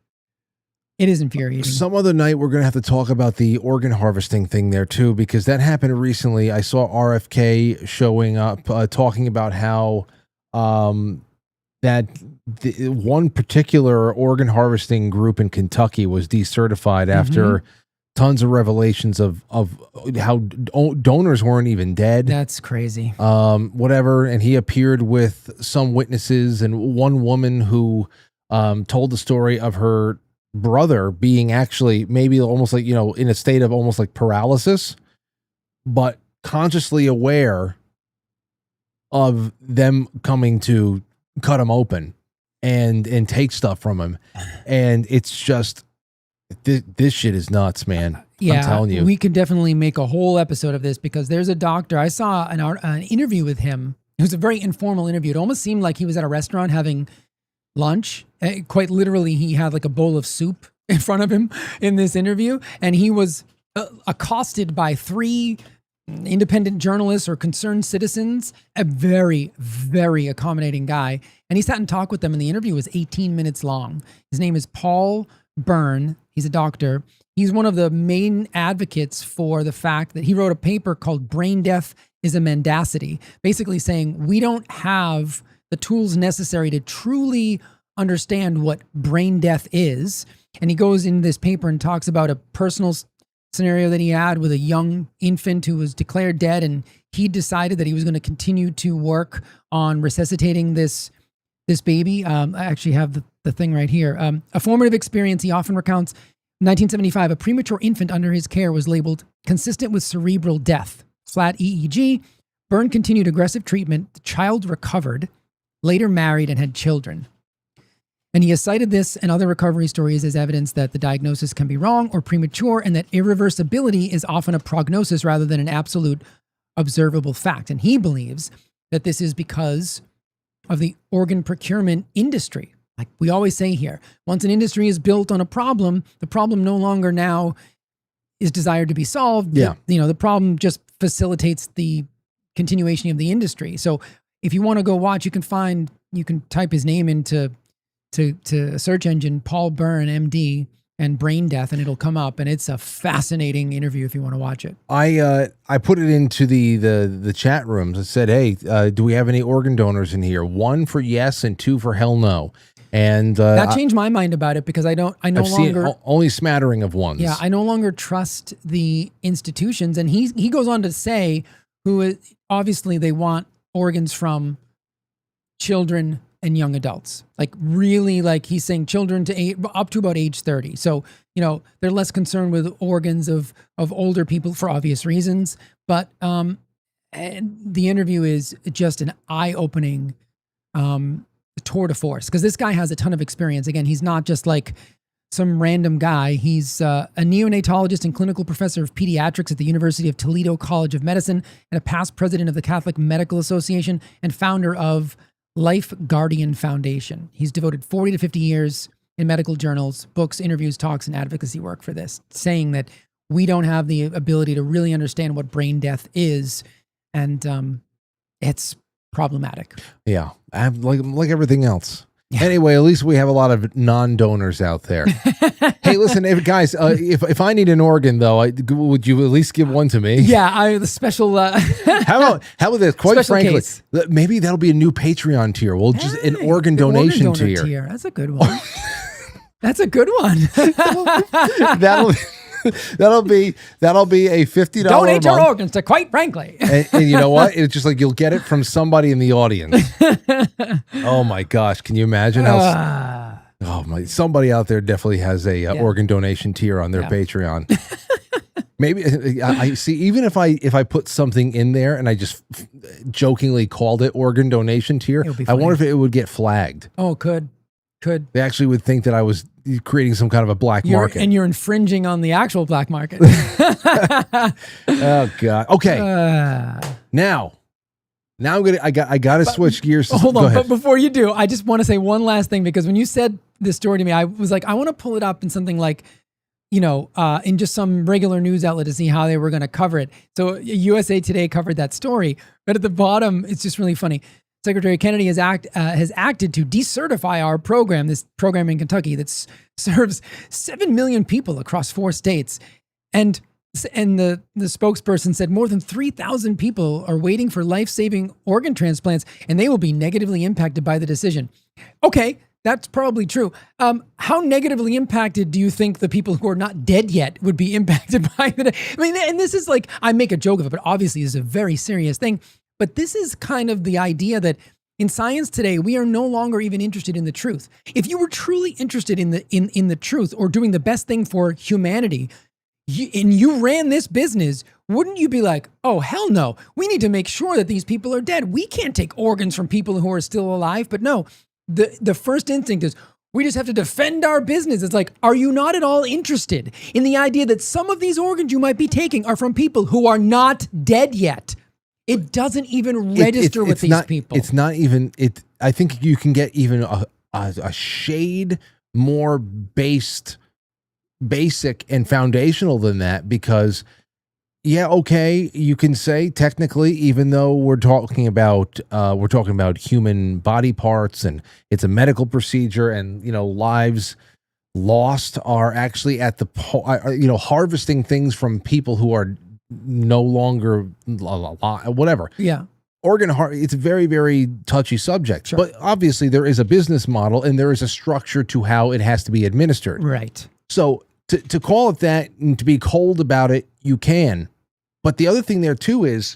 [SPEAKER 4] It is infuriating.
[SPEAKER 3] Some other night, we're going to have to talk about the organ harvesting thing there, too, because that happened recently. I saw RFK showing up talking about how that one particular organ harvesting group in Kentucky was decertified after tons of revelations of how donors weren't even dead.
[SPEAKER 4] That's crazy.
[SPEAKER 3] Whatever. And he appeared with some witnesses and one woman who told the story of her brother being actually maybe almost like, in a state of almost like paralysis, but consciously aware of them coming to cut him open and take stuff from him. And it's just, this shit is nuts, man.
[SPEAKER 4] Yeah,
[SPEAKER 3] I'm telling you.
[SPEAKER 4] We could definitely make a whole episode of this, because there's a doctor, I saw an interview with him. It was a very informal interview. It almost seemed like he was at a restaurant having lunch. Quite literally, he had like a bowl of soup in front of him in this interview, and he was accosted by 3 independent journalists or concerned citizens. A very, very accommodating guy, and he sat and talked with them, and the interview was 18 minutes long. His name is Paul Byrne. He's a doctor. He's one of the main advocates for the fact that he wrote a paper called "Brain Death is a Mendacity," basically saying we don't have the tools necessary to truly understand what brain death is. And he goes in this paper and talks about a personal scenario that he had with a young infant who was declared dead, and he decided that he was going to continue to work on resuscitating this baby. I actually have the thing right here. A formative experience he often recounts. In 1975, a premature infant under his care was labeled consistent with cerebral death, flat EEG. Byrne continued aggressive treatment. The child recovered, later married, and had children. And he has cited this and other recovery stories as evidence that the diagnosis can be wrong or premature, and that irreversibility is often a prognosis rather than an absolute observable fact. And he believes that this is because of the organ procurement industry. Like we always say here, once an industry is built on a problem, the problem no longer now is desired to be solved.
[SPEAKER 3] Yeah.
[SPEAKER 4] The problem just facilitates the continuation of the industry. So if you want to go watch, you can type his name into a search engine, Paul Byrne, MD, and brain death, and it'll come up. And it's a fascinating interview if you want to watch it.
[SPEAKER 3] I put it into the chat rooms. I said, hey, do we have any organ donors in here? 1 for yes and 2 for hell no. And
[SPEAKER 4] that changed my mind about it, because I no longer
[SPEAKER 3] seen only smattering of ones.
[SPEAKER 4] Yeah, I no longer trust the institutions. And he goes on to say, obviously they want organs from children and young adults, like really, like he's saying children up to about age 30. So, they're less concerned with organs of older people for obvious reasons. But and the interview is just an eye-opening tour de force, because this guy has a ton of experience. Again, he's not just like some random guy. He's a neonatologist and clinical professor of pediatrics at the University of Toledo College of Medicine, and a past president of the Catholic Medical Association and founder of Life Guardian Foundation. He's devoted 40 to 50 years in medical journals, books, interviews, talks, and advocacy work for this, saying that we don't have the ability to really understand what brain death is, and it's problematic.
[SPEAKER 3] Yeah, like everything else. Yeah. Anyway, at least we have a lot of non-donors out there. Hey, listen, guys, if I need an organ, though, would you at least give one to me?
[SPEAKER 4] Yeah, the special.
[SPEAKER 3] How about this? Quite frankly,
[SPEAKER 4] case.
[SPEAKER 3] Maybe that'll be a new Patreon tier. We'll just an organ donation tier.
[SPEAKER 4] That's a good one. That's a good one.
[SPEAKER 3] that'll That'll be a $50
[SPEAKER 4] Donate your
[SPEAKER 3] month.
[SPEAKER 4] organs to Quite Frankly.
[SPEAKER 3] And you know what? It's just like you'll get it from somebody in the audience. Oh my gosh, can you imagine how? Oh my! Somebody out there definitely has a organ donation tier on their Patreon. Maybe I see. Even if I put something in there and I just jokingly called it organ donation tier, I wonder if it would get flagged.
[SPEAKER 4] Oh, could.
[SPEAKER 3] They actually would think that I was creating some kind of a black market,
[SPEAKER 4] and you're infringing on the actual black market.
[SPEAKER 3] Oh God. Okay. Now I got to switch gears.
[SPEAKER 4] Hold on, but before you do, I just want to say one last thing, because when you said this story to me, I was like, I want to pull it up in something like, in just some regular news outlet to see how they were going to cover it. So USA Today covered that story, but at the bottom, it's just really funny. Secretary Kennedy has acted to decertify our program, this program in Kentucky that serves 7 million people across 4 states. And the spokesperson said more than 3,000 people are waiting for life-saving organ transplants, and they will be negatively impacted by the decision. Okay, that's probably true. How negatively impacted do you think the people who are not dead yet would be impacted by the? I mean, and this is like, I make a joke of it, but obviously this is a very serious thing. But this is kind of the idea that in science today, we are no longer even interested in the truth. If you were truly interested in the truth, or doing the best thing for humanity, and you ran this business, wouldn't you be like, oh, hell no, we need to make sure that these people are dead. We can't take organs from people who are still alive. But no, the first instinct is, we just have to defend our business. It's like, are you not at all interested in the idea that some of these organs you might be taking are from people who are not dead yet? It doesn't even register with these people.
[SPEAKER 3] It's not even it. I think you can get even a shade more basic and foundational than that, because you can say technically, even though we're talking about human body parts and it's a medical procedure, and lives lost are actually at the harvesting things from people who are no longer whatever.
[SPEAKER 4] Yeah.
[SPEAKER 3] It's a very, very touchy subject. Sure. But obviously there is a business model and there is a structure to how it has to be administered.
[SPEAKER 4] Right.
[SPEAKER 3] So to call it that and to be cold about it, you can. But the other thing there too is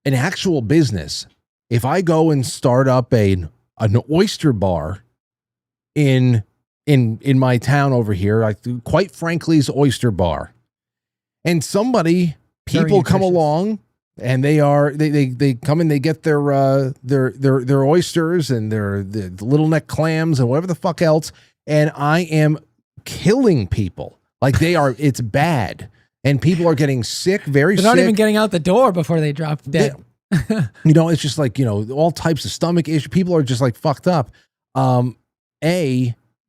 [SPEAKER 3] an actual business. If I go and start up an oyster bar in my town over here, like Quite Frankly's Oyster Bar, and people come along and they come and they get their oysters and their little neck clams and whatever the fuck else, and I am killing people. Like it's bad. And people are getting sick, very sick.
[SPEAKER 4] They're not even getting out the door before they drop dead.
[SPEAKER 3] It's just like, all types of stomach issues. People are just like fucked up.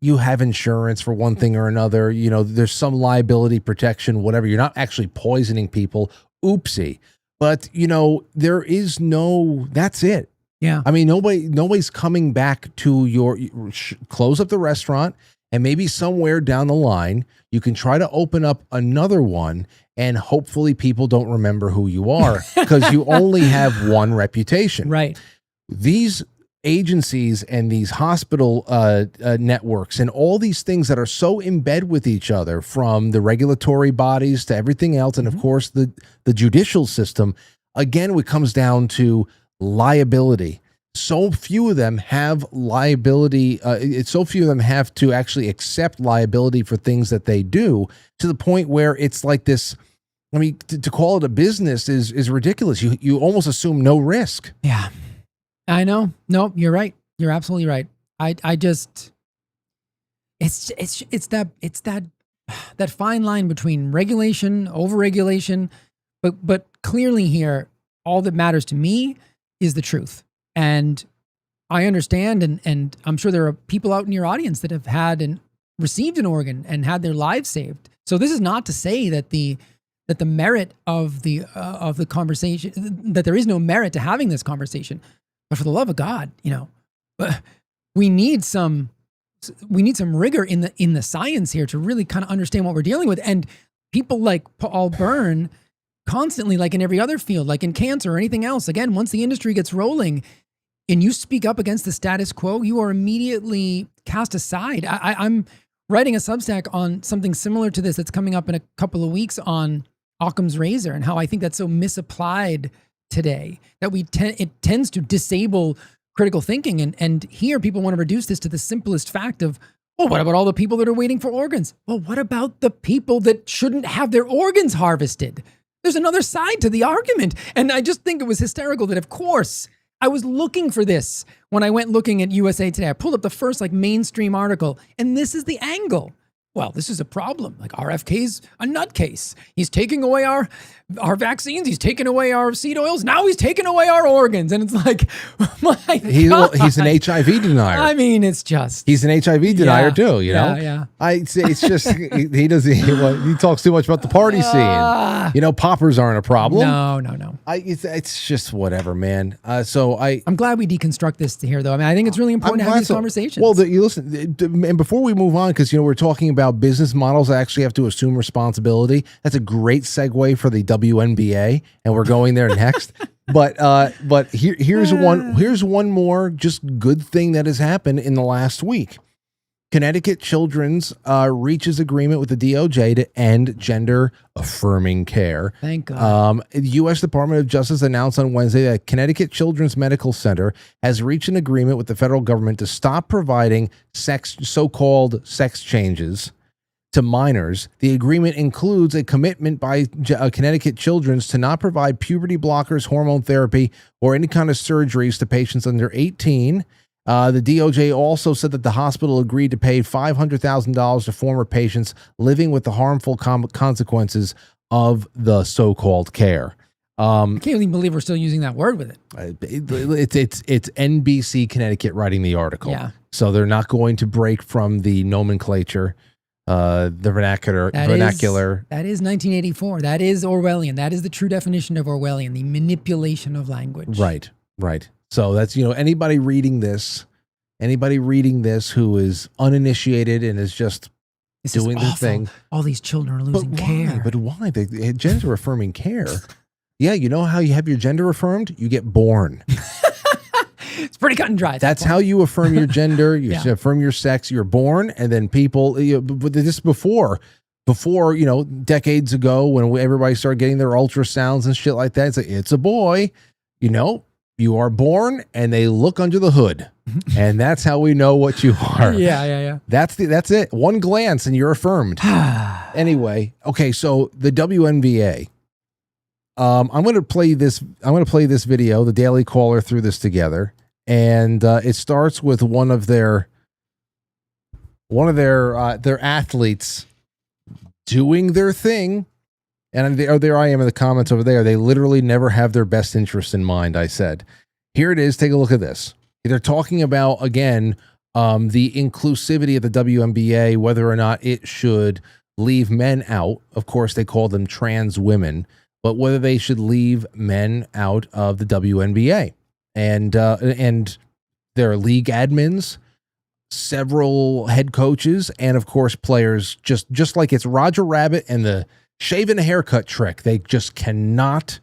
[SPEAKER 3] You have insurance for one thing or another. There's some liability protection, whatever. You're not actually poisoning people. Oopsie. But, there is that's it.
[SPEAKER 4] Yeah.
[SPEAKER 3] I mean, nobody's coming back to close up the restaurant, and maybe somewhere down the line, you can try to open up another one, and hopefully people don't remember who you are, because you only have one reputation.
[SPEAKER 4] Right.
[SPEAKER 3] These agencies and these hospital networks and all these things that are so in bed with each other, from the regulatory bodies to everything else, and of course the judicial system, again, it comes down to liability. So few of them have liability. So few of them have to actually accept liability for things that they do, to the point where it's like this. I mean, to call it a business is ridiculous. You almost assume no risk.
[SPEAKER 4] Yeah. I know. No, you're right. You're absolutely right. I just, it's that fine line between regulation, overregulation, but clearly here, all that matters to me is the truth. And I understand, and I'm sure there are people out in your audience that have had and received an organ and had their lives saved. So this is not to say that the merit of the conversation, that there is no merit to having this conversation. But for the love of God, we need some rigor in the science here to really kind of understand what we're dealing with. And people like Paul Byrne constantly, like in every other field, like in cancer or anything else, again, once the industry gets rolling and you speak up against the status quo, you are immediately cast aside. I'm writing a Substack on something similar to this that's coming up in a couple of weeks on Occam's razor and how I think that's so misapplied today that it tends to disable critical thinking. And here people want to reduce this to the simplest fact of, well, what about all the people that are waiting for organs? Well, what about the people that shouldn't have their organs harvested? There's another side to the argument. And I just think it was hysterical that, of course, I was looking for this when I went looking at USA Today. I pulled up the first mainstream article, and this is the angle. Well, this is a problem. RFK's a nutcase. He's taking away our vaccines. He's taking away our seed oils. Now he's taking away our organs. And it's like, my God.
[SPEAKER 3] He's an HIV denier.
[SPEAKER 4] I mean, it's just.
[SPEAKER 3] He's an HIV denier too, you know?
[SPEAKER 4] Yeah.
[SPEAKER 3] It's just, he talks too much about the party scene. Poppers aren't a problem.
[SPEAKER 4] No.
[SPEAKER 3] It's just whatever, man. I'm
[SPEAKER 4] glad we deconstruct this here, though. I mean, I think it's really important to have these conversations.
[SPEAKER 3] Well, you listen, and before we move on, because, we're talking about business models that actually have to assume responsibility. That's a great segue for the WNBA, and we're going there next. But here's one more just good thing that has happened in the last week. Connecticut Children's reaches agreement with the DOJ to end gender-affirming care.
[SPEAKER 4] Thank God.
[SPEAKER 3] The U.S. Department of Justice announced on Wednesday that Connecticut Children's Medical Center has reached an agreement with the federal government to stop providing so-called sex changes to minors. The agreement includes a commitment by Connecticut Children's to not provide puberty blockers, hormone therapy, or any kind of surgeries to patients under 18. The DOJ also said that the hospital agreed to pay $500,000 to former patients living with the harmful consequences of the so-called care.
[SPEAKER 4] I can't even believe we're still using that word with it.
[SPEAKER 3] It's NBC Connecticut writing the article.
[SPEAKER 4] Yeah.
[SPEAKER 3] So they're not going to break from the nomenclature, the vernacular.
[SPEAKER 4] That is 1984. That is Orwellian. That is the true definition of Orwellian, the manipulation of language.
[SPEAKER 3] Right. So that's, anybody reading this who is uninitiated and is just doing the thing.
[SPEAKER 4] All these children are losing care.
[SPEAKER 3] But why? Gender affirming care. Yeah, you know how you have your gender affirmed? You get born.
[SPEAKER 4] It's pretty cut and dry.
[SPEAKER 3] That's how you affirm your gender. You affirm your sex. You're born, and then people. But this before, decades ago when everybody started getting their ultrasounds and shit like that. It's a boy. You are born, and they look under the hood, and that's how we know what you are.
[SPEAKER 4] Yeah.
[SPEAKER 3] That's it. One glance, and you're affirmed. Anyway, okay. So the WNBA. I'm going to play this video. The Daily Caller threw this together, and it starts with one of their athletes doing their thing. And there I am in the comments over there. They literally never have their best interest in mind, I said. Here it is. Take a look at this. They're talking about, again, the inclusivity of the WNBA, whether or not it should leave men out. Of course, they call them trans women, but whether they should leave men out of the WNBA. And their league admins, several head coaches, and, of course, players, just like it's Roger Rabbit and the shaving a haircut trick. They just cannot.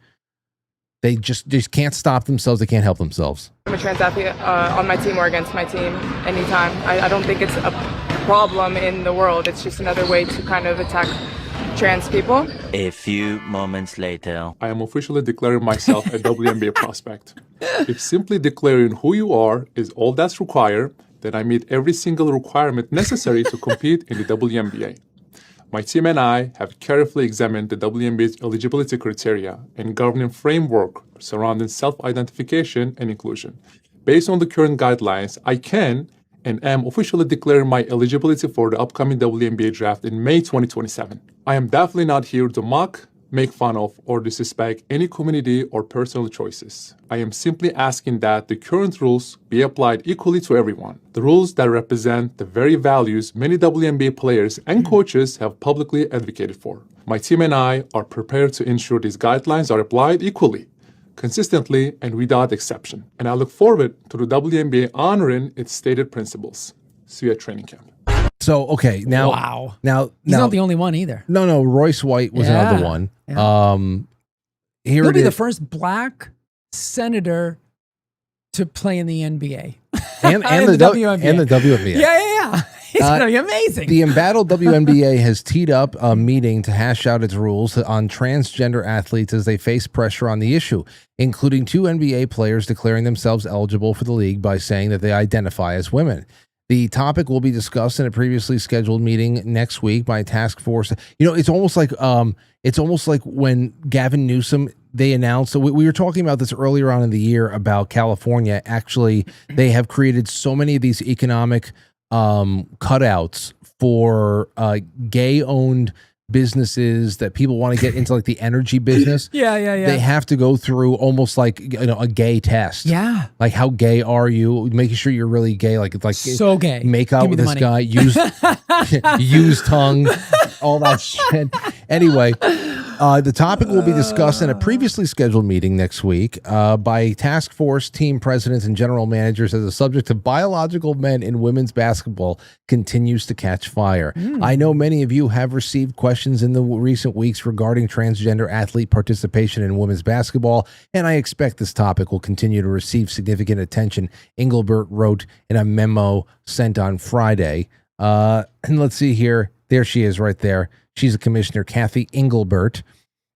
[SPEAKER 3] They just can't stop themselves. They can't help themselves.
[SPEAKER 7] I'm a trans athlete on my team or against my team anytime. I don't think it's a problem in the world. It's just another way to kind of attack trans people.
[SPEAKER 8] A few moments later.
[SPEAKER 9] I am officially declaring myself a WNBA prospect. If simply declaring who you are is all that's required, then I meet every single requirement necessary to compete in the WNBA. My team and I have carefully examined the WNBA's eligibility criteria and governing framework surrounding self-identification and inclusion. Based on the current guidelines, I can and am officially declaring my eligibility for the upcoming WNBA draft in May 2027. I am definitely not here to mock, make fun of, or disrespect any community or personal choices. I am simply asking that the current rules be applied equally to everyone. The rules that represent the very values many WNBA players and coaches have publicly advocated for. My team and I are prepared to ensure these guidelines are applied equally, consistently, and without exception. And I look forward to the WNBA honoring its stated principles. See you at training camp.
[SPEAKER 3] So, okay, now...
[SPEAKER 4] Wow.
[SPEAKER 3] Now,
[SPEAKER 4] he's not the only one either.
[SPEAKER 3] No, Royce White was another one.
[SPEAKER 4] Yeah.
[SPEAKER 3] He'll
[SPEAKER 4] be the first black senator to play in the NBA.
[SPEAKER 3] and the WNBA.
[SPEAKER 4] Yeah. It's going to be amazing.
[SPEAKER 3] The embattled WNBA has teed up a meeting to hash out its rules on transgender athletes as they face pressure on the issue, including 2 NBA players declaring themselves eligible for the league by saying that they identify as women. The topic will be discussed in a previously scheduled meeting next week by a task force. It's almost like when Gavin Newsom, they announced, so we were talking about this earlier on in the year about California. Actually, they have created so many of these economic cutouts for gay-owned businesses that people want to get into, like the energy business.
[SPEAKER 4] Yeah.
[SPEAKER 3] They have to go through almost like a gay test.
[SPEAKER 4] Yeah.
[SPEAKER 3] Like, how gay are you? Making sure you're really gay. Like
[SPEAKER 4] So gay.
[SPEAKER 3] Make out
[SPEAKER 4] Give me
[SPEAKER 3] with
[SPEAKER 4] the
[SPEAKER 3] this
[SPEAKER 4] money.
[SPEAKER 3] guy. Use tongue. All that shit. Anyway, the topic will be discussed in a previously scheduled meeting next week by task force team presidents and general managers as the subject of biological men in women's basketball continues to catch fire. I know many of you have received questions in the recent weeks regarding transgender athlete participation in women's basketball, and I expect this topic will continue to receive significant attention, Engelbert wrote in a memo sent on Friday. And let's see here. There she is right there. She's a commissioner, Kathy Engelbert.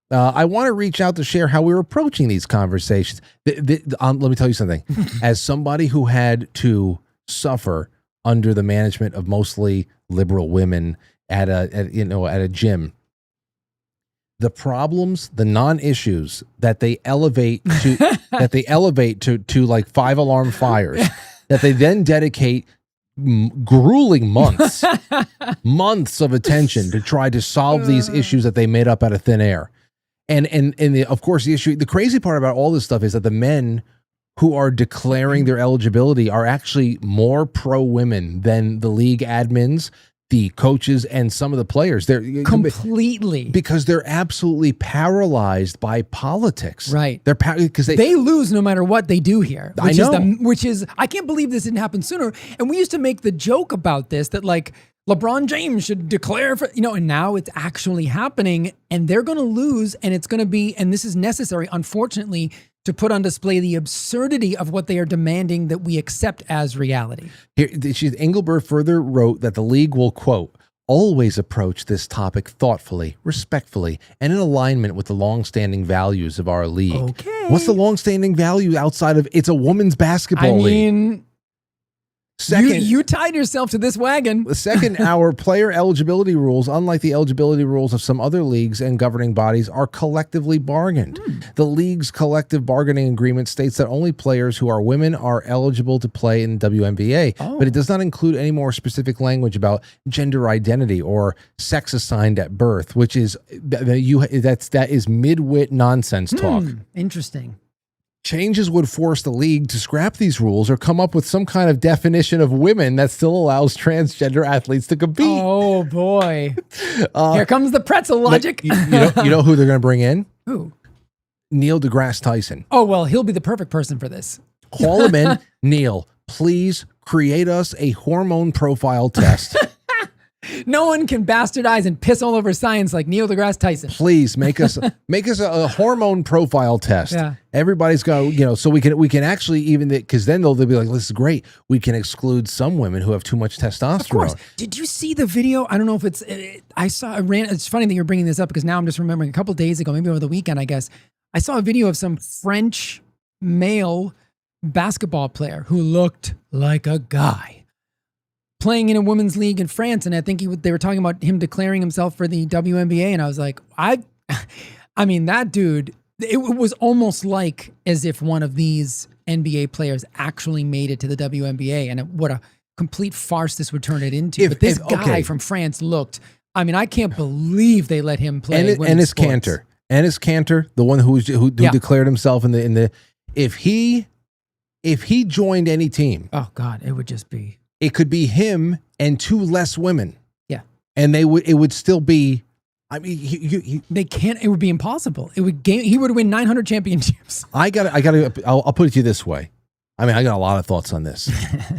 [SPEAKER 3] I want to reach out to share how we're approaching these conversations. Let me tell you something. As somebody who had to suffer under the management of mostly liberal women at a gym, the problems, the non-issues that they elevate to to like 5-alarm fires that they then dedicate grueling months of attention to try to solve these issues that they made up out of thin air. And of course, the crazy part about all this stuff is that the men who are declaring their eligibility are actually more pro-women than the league admins, the coaches, and some of the players. They're
[SPEAKER 4] completely,
[SPEAKER 3] because they're absolutely paralyzed by politics.
[SPEAKER 4] Right.
[SPEAKER 3] They're because
[SPEAKER 4] they lose no matter what they do here.
[SPEAKER 3] I know.
[SPEAKER 4] Which is I can't believe this didn't happen sooner. And we used to make the joke about this that like LeBron James should declare for, and now it's actually happening and they're going to lose, and it's going to be, and this is necessary, unfortunately, to put on display the absurdity of what they are demanding that we accept as reality.
[SPEAKER 3] Here, Engelbert further wrote that the league will, quote, always approach this topic thoughtfully, respectfully, and in alignment with the longstanding values of our league.
[SPEAKER 4] Okay.
[SPEAKER 3] What's the longstanding value outside of it's a women's basketball league? Second,
[SPEAKER 4] you tied yourself to this wagon.
[SPEAKER 3] The second, our player eligibility rules, unlike the eligibility rules of some other leagues and governing bodies, are collectively bargained. The league's collective bargaining agreement states that only players who are women are eligible to play in WNBA, but it does not include any more specific language about gender identity or sex assigned at birth, which is that is mid-wit nonsense talk.
[SPEAKER 4] Interesting.
[SPEAKER 3] Changes would force the league to scrap these rules or come up with some kind of definition of women that still allows transgender athletes to compete.
[SPEAKER 4] Oh boy! Here comes the pretzel logic.
[SPEAKER 3] You know who they're going to bring in?
[SPEAKER 4] Who?
[SPEAKER 3] Neil deGrasse Tyson.
[SPEAKER 4] Oh well, he'll be the perfect person for this.
[SPEAKER 3] Call him in. Neil, please create us a hormone profile test.
[SPEAKER 4] No one can bastardize and piss all over science like Neil deGrasse Tyson.
[SPEAKER 3] Please make us a hormone profile test.
[SPEAKER 4] Yeah.
[SPEAKER 3] Everybody's got, so we can actually, even because then they'll be like, this is great. We can exclude some women who have too much testosterone.
[SPEAKER 4] Of course. Did you see the video? I don't know if it's. It's funny that you're bringing this up because now I'm just remembering a couple days ago, maybe over the weekend, I guess, I saw a video of some French male basketball player who looked like a guy playing in a women's league in France, and I think they were talking about him declaring himself for the WNBA, and I was like, I mean, that dude, it was almost like as if one of these NBA players actually made it to the WNBA, and what a complete farce this would turn it into. But this guy from France looked, I mean, I can't believe they let him play women's sports.
[SPEAKER 3] Ennis Cantor, the one who declared himself in the if he joined any team,
[SPEAKER 4] oh God, it would just be.
[SPEAKER 3] It could be him and 2 less women.
[SPEAKER 4] Yeah.
[SPEAKER 3] And it would still be, I mean,
[SPEAKER 4] they can't, it would be impossible. He would win 900 championships.
[SPEAKER 3] I'll put it to you this way. I mean, I got a lot of thoughts on this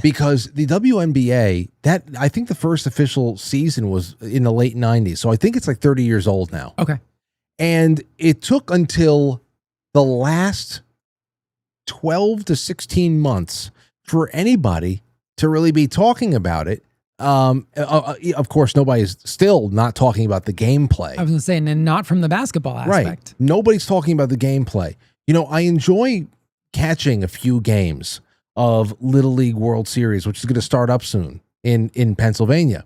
[SPEAKER 3] because the WNBA, I think the first official season was in the late 90s. So I think it's like 30 years old now.
[SPEAKER 4] Okay.
[SPEAKER 3] And it took until the last 12 to 16 months for anybody to really be talking about it Of course, nobody's still not talking about the gameplay.
[SPEAKER 4] I was going to say, and not from the basketball aspect.
[SPEAKER 3] Right. Nobody's talking about the gameplay. You know, I enjoy catching a few games of Little League World Series, which is going to start up soon in Pennsylvania.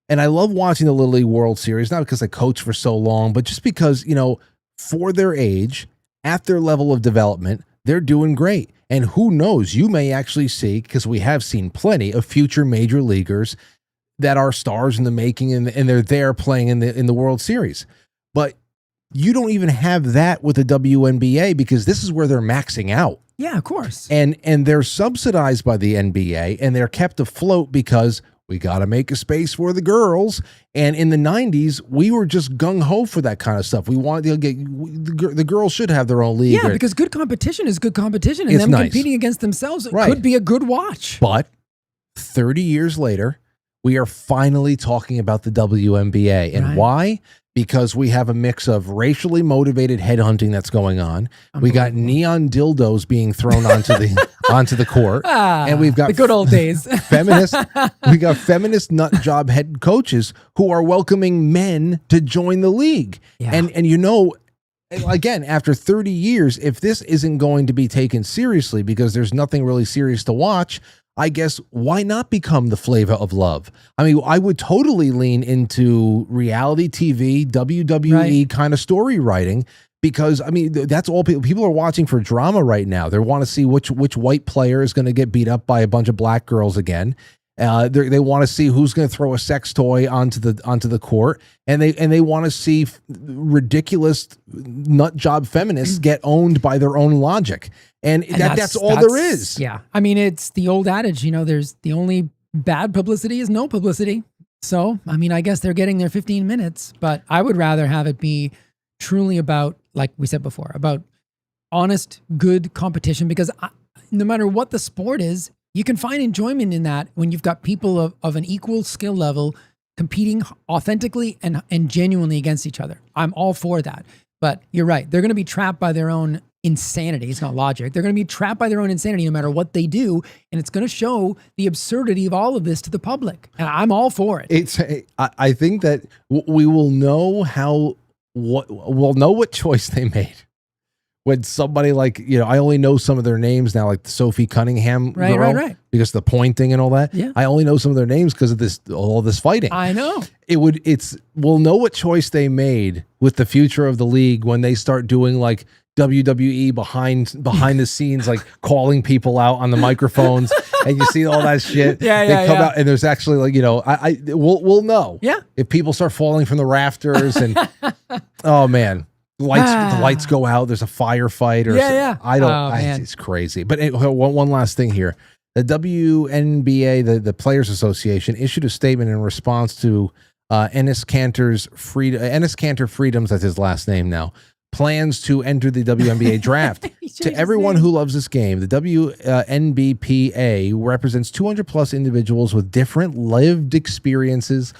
[SPEAKER 3] And I love watching the Little League World Series, not because I coach for so long, but just because, you know, for their age, at their level of development, they're doing great. And who knows, you may actually see, because we have seen plenty of future major leaguers that are stars in the making, and they're there playing in the World Series. But you don't even have that with the WNBA, because this is where they're maxing out.
[SPEAKER 4] Yeah, of course.
[SPEAKER 3] And they're subsidized by the NBA, and they're kept afloat because we got to make a space for the girls. And in the 90s, we were just gung-ho for that kind of stuff. We wanted to get the girls should have their own league.
[SPEAKER 4] Yeah, because good competition is good competition, and
[SPEAKER 3] It's
[SPEAKER 4] them
[SPEAKER 3] nice.
[SPEAKER 4] competing against themselves
[SPEAKER 3] Right.
[SPEAKER 4] could be a good watch.
[SPEAKER 3] But 30 years later, we are finally talking about the WNBA. And
[SPEAKER 4] Right.
[SPEAKER 3] why? Because we have a mix of racially motivated headhunting that's going on. We got neon dildos being thrown onto the court. And we've got
[SPEAKER 4] the good old days.
[SPEAKER 3] we got feminist nut job head coaches who are welcoming men to join the league.
[SPEAKER 4] Yeah.
[SPEAKER 3] And you know, again, after 30 years, if this isn't going to be taken seriously because there's nothing really serious to watch, I guess why not become the flavor of love? I mean, I would totally lean into reality TV, WWE kind of story writing, because I mean, that's all people are watching for drama right now. They want to see which white player is going to get beat up by a bunch of black girls again. They want to see who's going to throw a sex toy onto the court, and they want to see ridiculous nut job feminists get owned by their own logic, and that's all there is.
[SPEAKER 4] Yeah, I mean, it's the old adage, you know, there's the only bad publicity is no publicity. So, I mean, I guess they're getting their 15 minutes, but I would rather have it be truly about, like we said before, about honest, good competition, because no matter what the sport is, you can find enjoyment in that when you've got people of an equal skill level competing authentically and genuinely against each other. I'm all for that. But you're right. They're going to be trapped by their own insanity. It's not logic. They're going to be trapped by their own insanity no matter what they do. And it's going to show the absurdity of all of this to the public. And I'm all for it.
[SPEAKER 3] I think that we will know we'll know what choice they made. When somebody like, you know, I only know some of their names now, like the Sophie Cunningham girl,
[SPEAKER 4] right.
[SPEAKER 3] because of the pointing and all that.
[SPEAKER 4] Yeah.
[SPEAKER 3] I only know some of their names because of all this fighting.
[SPEAKER 4] I know.
[SPEAKER 3] We'll know what choice they made with the future of the league when they start doing like WWE behind the scenes, like calling people out on the microphones, and you see all that shit. They come out, and there's actually like, you know, we'll know.
[SPEAKER 4] Yeah.
[SPEAKER 3] If people start falling from the rafters and oh man. The lights go out. There's a firefight or something. It's crazy. But one last thing here. The WNBA, the Players Association, issued a statement in response to Enes Kanter Freedoms, that's his last name now, plans to enter the WNBA draft. To everyone who loves this game, the WNBPA represents 200 plus individuals with different lived experiences,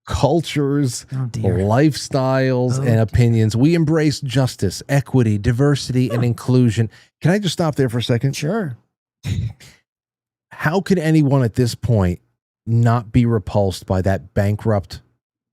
[SPEAKER 3] cultures, lifestyles, and opinions. We embrace justice, equity, diversity, and inclusion. Can I just stop there for a second?
[SPEAKER 4] Sure.
[SPEAKER 3] How could anyone at this point not be repulsed by that bankrupt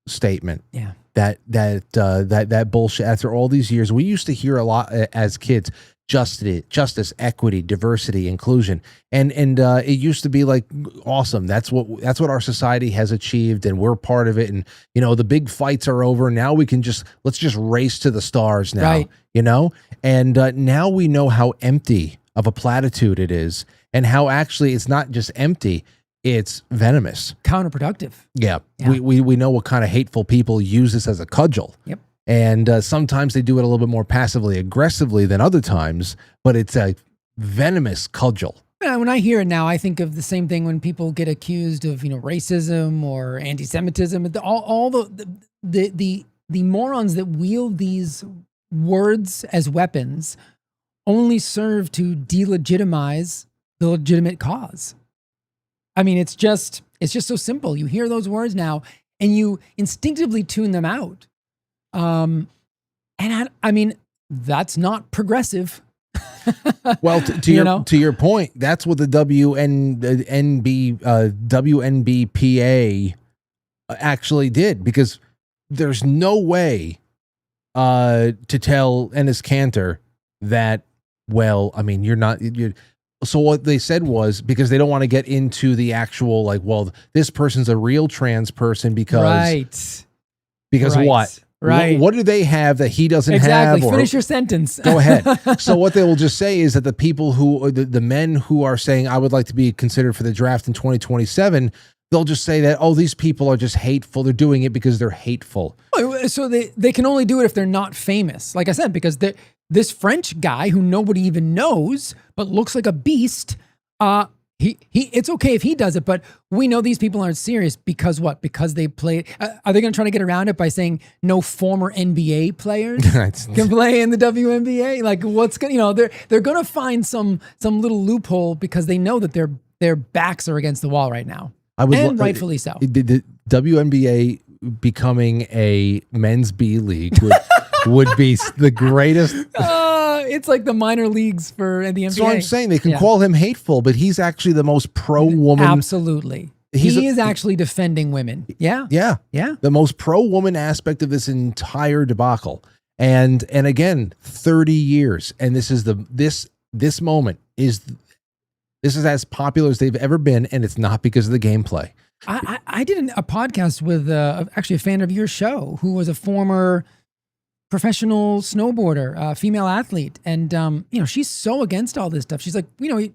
[SPEAKER 3] statement?
[SPEAKER 4] Yeah.
[SPEAKER 3] That bullshit. After all these years, we used to hear a lot as kids. Justice, equity, diversity, inclusion, and it used to be like awesome. That's what our society has achieved, and we're part of it. And you know, the big fights are over. Now we can let's just race to the stars now.
[SPEAKER 4] Right.
[SPEAKER 3] You know, and now we know how empty of a platitude it is, and how actually it's not just empty. It's venomous,
[SPEAKER 4] counterproductive.
[SPEAKER 3] Yeah. We know what kind of hateful people use this as a cudgel.
[SPEAKER 4] Yep.
[SPEAKER 3] And sometimes they do it a little bit more passively aggressively than other times, but it's a venomous cudgel.
[SPEAKER 4] When I hear it now, I think of the same thing when people get accused of, you know, racism or anti-Semitism. All the morons that wield these words as weapons only serve to delegitimize the legitimate cause. I mean, it's just so simple. You hear those words now, and you instinctively tune them out. And I mean, that's not progressive.
[SPEAKER 3] Well, to your point, that's what the WNBPA actually did, because there's no way to tell Enes Kanter that, well, I mean, you're so what they said was, because they don't want to get into the actual, like, well, this person's a real trans person because what?
[SPEAKER 4] Right.
[SPEAKER 3] What do they have that he doesn't have?
[SPEAKER 4] Exactly. Finish your sentence.
[SPEAKER 3] Go ahead. So what they will just say is that the people who, the men who are saying, I would like to be considered for the draft in 2027, they'll just say that, oh, these people are just hateful. They're doing it because they're hateful.
[SPEAKER 4] So they can only do it if they're not famous. Like I said, because this French guy who nobody even knows but looks like a beast, it's okay if he does it, but we know these people aren't serious because what? Because they play. Are they going to try to get around it by saying no former NBA players can play in the WNBA? Like, what's going? They're going to find some little loophole because they know that their backs are against the wall right now, and rightfully so.
[SPEAKER 3] The WNBA becoming a men's B league would be the greatest.
[SPEAKER 4] It's like the minor leagues for the NBA.
[SPEAKER 3] That's what I'm saying. They can call him hateful, but he's actually the most pro-woman.
[SPEAKER 4] Absolutely. He is actually defending women. Yeah.
[SPEAKER 3] Yeah. The most pro-woman aspect of this entire debacle. And again, 30 years. And this is this moment is as popular as they've ever been. And it's not because of the gameplay.
[SPEAKER 4] I did a podcast with actually a fan of your show who was a former professional snowboarder, female athlete. And, she's so against all this stuff. She's like, we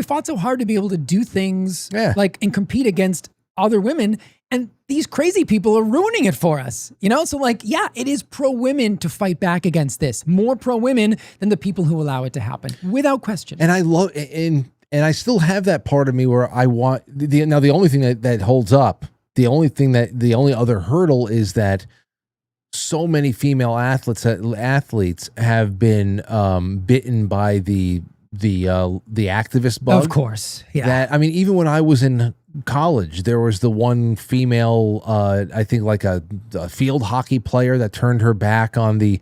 [SPEAKER 4] fought so hard to be able to do things and compete against other women. And these crazy people are ruining it for us, So it is pro women to fight back against this, more pro women than the people who allow it to happen, without question.
[SPEAKER 3] And I love, and I still have that part of me where I want the only thing that holds up, the only other hurdle is that so many female athletes have been bitten by the activist bug.
[SPEAKER 4] Of course, yeah.
[SPEAKER 3] That, I mean, even when I was in college, there was the one female, I think like a field hockey player that turned her back on the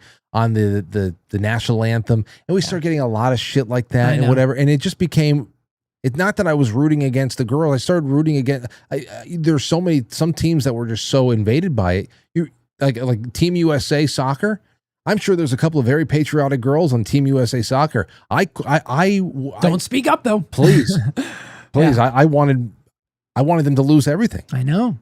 [SPEAKER 3] national anthem, and we started getting a lot of shit like that and whatever, and it just became. It's not that I was rooting against the girl. I started rooting against. There's some teams that were just so invaded by it. Like Team USA soccer. I'm sure there's a couple of very patriotic girls on Team USA soccer. I
[SPEAKER 4] don't speak up though,
[SPEAKER 3] please. Yeah. I wanted them to lose everything.
[SPEAKER 4] I know.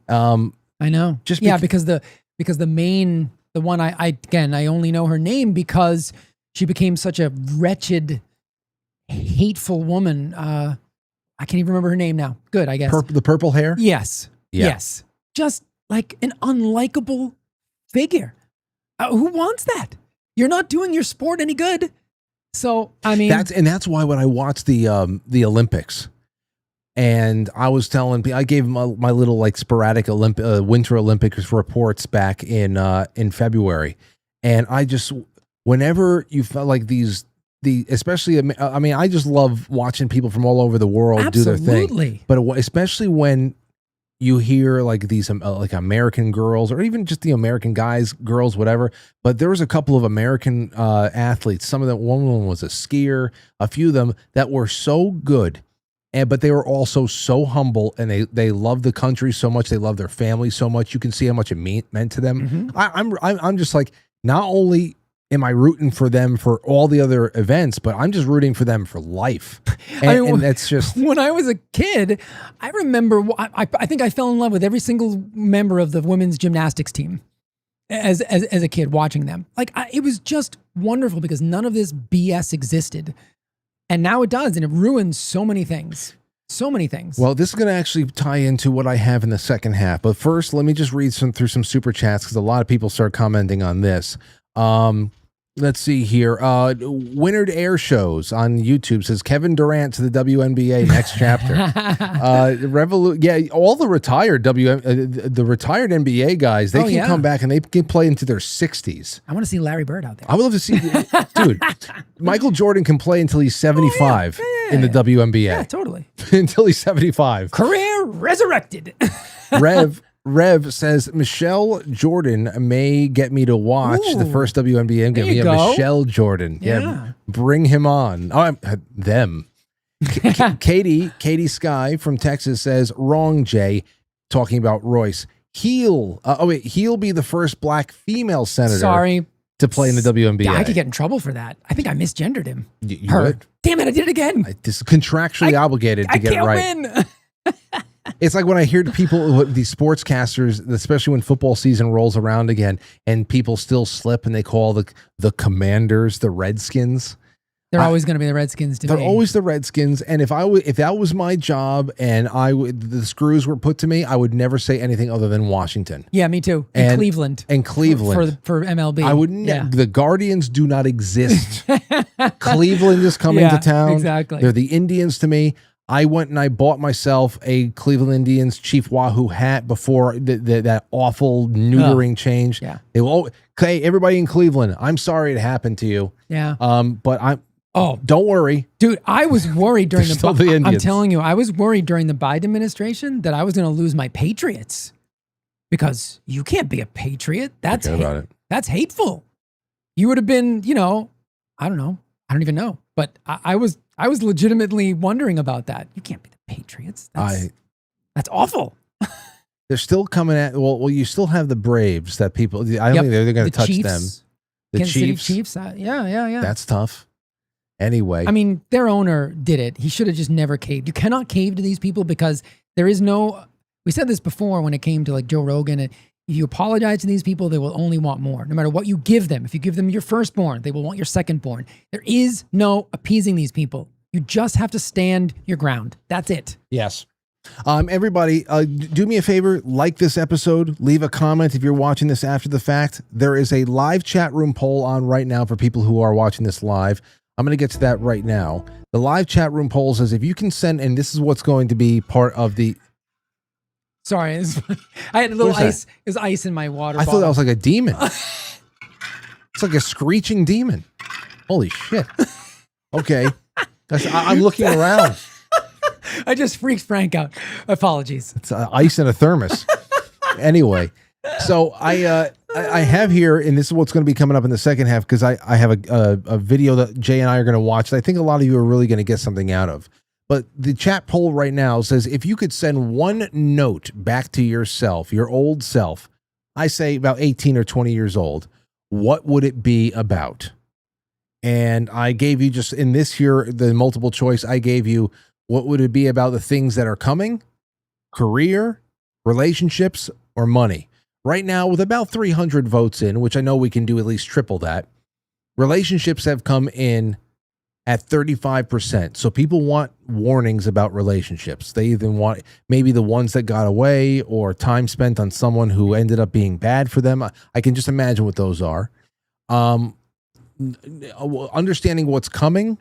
[SPEAKER 4] Just because the main, the one I only know her name because she became such a wretched, hateful woman. I can't even remember her name now. Good, I guess.
[SPEAKER 3] The purple hair.
[SPEAKER 4] Yes. Yeah. Yes. Just like an unlikable figure. Who wants that? You're not doing your sport any good. So I mean, that's why when I watched the Olympics, and I was telling people, I gave my little like sporadic Winter Olympics reports back in February, and I just, whenever you felt like especially, I mean, I just love watching people from all over the world do their thing. But especially when you hear like these like American girls, or even just the American guys, girls, whatever. But there was a couple of American athletes. Some of them, one of them was a skier. A few of them that were so good, but they were also so humble, and they love the country so much. They love their family so much. You can see how much it meant to them. Mm-hmm. I'm just like, not only am I rooting for them for all the other events, but I'm just rooting for them for life. And that's just... When I was a kid, I remember, I think I fell in love with every single member of the women's gymnastics team as a kid watching them. Like, it was just wonderful because none of this BS existed. And now it does, and it ruins so many things. So many things. Well, this is going to actually tie into what I have in the second half. But first, let me just read through some super chats because a lot of people start commenting on this. Let's see here. Winard Air Shows on YouTube says Kevin Durant to the WNBA next chapter. All the retired the retired NBA guys, they can come back and they can play into their 60s. I want to see Larry Bird out there.
[SPEAKER 3] I would love to see, dude. Michael Jordan can play until he's 75 in the WNBA.
[SPEAKER 4] Yeah, totally.
[SPEAKER 3] Until he's 75.
[SPEAKER 4] Career resurrected.
[SPEAKER 3] Rev Rev says Michelle Jordan may get me to watch the first WNBA game. Yeah,
[SPEAKER 4] go.
[SPEAKER 3] Michelle Jordan.
[SPEAKER 4] Yeah.
[SPEAKER 3] Bring him on. Oh, them. Katie Sky from Texas says, wrong, Jay, talking about Royce. He'll be the first black female senator to play in the WNBA.
[SPEAKER 4] Yeah, I could get in trouble for that. I think I misgendered him.
[SPEAKER 3] You
[SPEAKER 4] Her.
[SPEAKER 3] would?
[SPEAKER 4] Damn it, I did it again.
[SPEAKER 3] This is contractually obligated to get it right.
[SPEAKER 4] I can't win.
[SPEAKER 3] It's like when I hear people, these sportscasters, especially when football season rolls around again, and people still slip and they call the Commanders the Redskins.
[SPEAKER 4] They're always going to be the Redskins to me.
[SPEAKER 3] They're always the Redskins, and if that was my job and the screws were put to me, I would never say anything other than Washington.
[SPEAKER 4] Yeah, me too. And Cleveland.
[SPEAKER 3] And Cleveland
[SPEAKER 4] for MLB.
[SPEAKER 3] I would. The Guardians do not exist. Cleveland is coming to town.
[SPEAKER 4] Exactly.
[SPEAKER 3] They're the Indians to me. I went and I bought myself a Cleveland Indians Chief Wahoo hat before that awful neutering change.
[SPEAKER 4] Yeah.
[SPEAKER 3] They will. Okay, everybody in Cleveland, I'm sorry it happened to you.
[SPEAKER 4] Yeah.
[SPEAKER 3] But I'm.
[SPEAKER 4] Oh,
[SPEAKER 3] don't worry,
[SPEAKER 4] dude. I was worried during
[SPEAKER 3] the
[SPEAKER 4] I'm telling you, I was worried during the Biden administration that I was going to lose my Patriots because you can't be a patriot. That's that's hateful. You would have been, I don't know. I don't even know. But I was legitimately wondering about that. You can't be the Patriots. That's awful.
[SPEAKER 3] They're still coming at. Well, you still have the Braves that people. I don't think they're going to touch
[SPEAKER 4] Chiefs,
[SPEAKER 3] them. The
[SPEAKER 4] Kansas
[SPEAKER 3] Chiefs.
[SPEAKER 4] City Chiefs. Yeah.
[SPEAKER 3] That's tough. Anyway,
[SPEAKER 4] I mean, their owner did it. He should have just never caved. You cannot cave to these people because there is no. We said this before when it came to like Joe Rogan. If you apologize to these people, they will only want more. No matter what you give them. If you give them your firstborn, they will want your secondborn. There is no appeasing these people. You just have to stand your ground. That's it.
[SPEAKER 3] Yes. Everybody, do me a favor, like this episode, leave a comment if you're watching this after the fact. There is a live chat room poll on right now for people who are watching this live. I'm going to get to that right now. The live chat room poll says if you can send, and this is what's going to be part of the.
[SPEAKER 4] Sorry, I had a little ice. There's ice in my water bottle.
[SPEAKER 3] I thought that was like a demon. It's like a screeching demon. Holy shit. Okay. I'm looking around.
[SPEAKER 4] I just freaked Frank out. Apologies.
[SPEAKER 3] It's ice in a thermos. Anyway, so I have here, and this is what's going to be coming up in the second half because I have a video that Jay and I are going to watch that I think a lot of you are really going to get something out of. But the chat poll right now says if you could send one note back to yourself, your old self, I say about 18 or 20 years old, what would it be about? And I gave you just in this here, the multiple choice, I gave you what would it be about the things that are coming, career, relationships, or money. Right now, with about 300 votes in, which I know we can do at least triple that, relationships have come in at 35%. So people want warnings about relationships. They even want maybe the ones that got away or time spent on someone who ended up being bad for them. I can just imagine what those are. Understanding what's coming,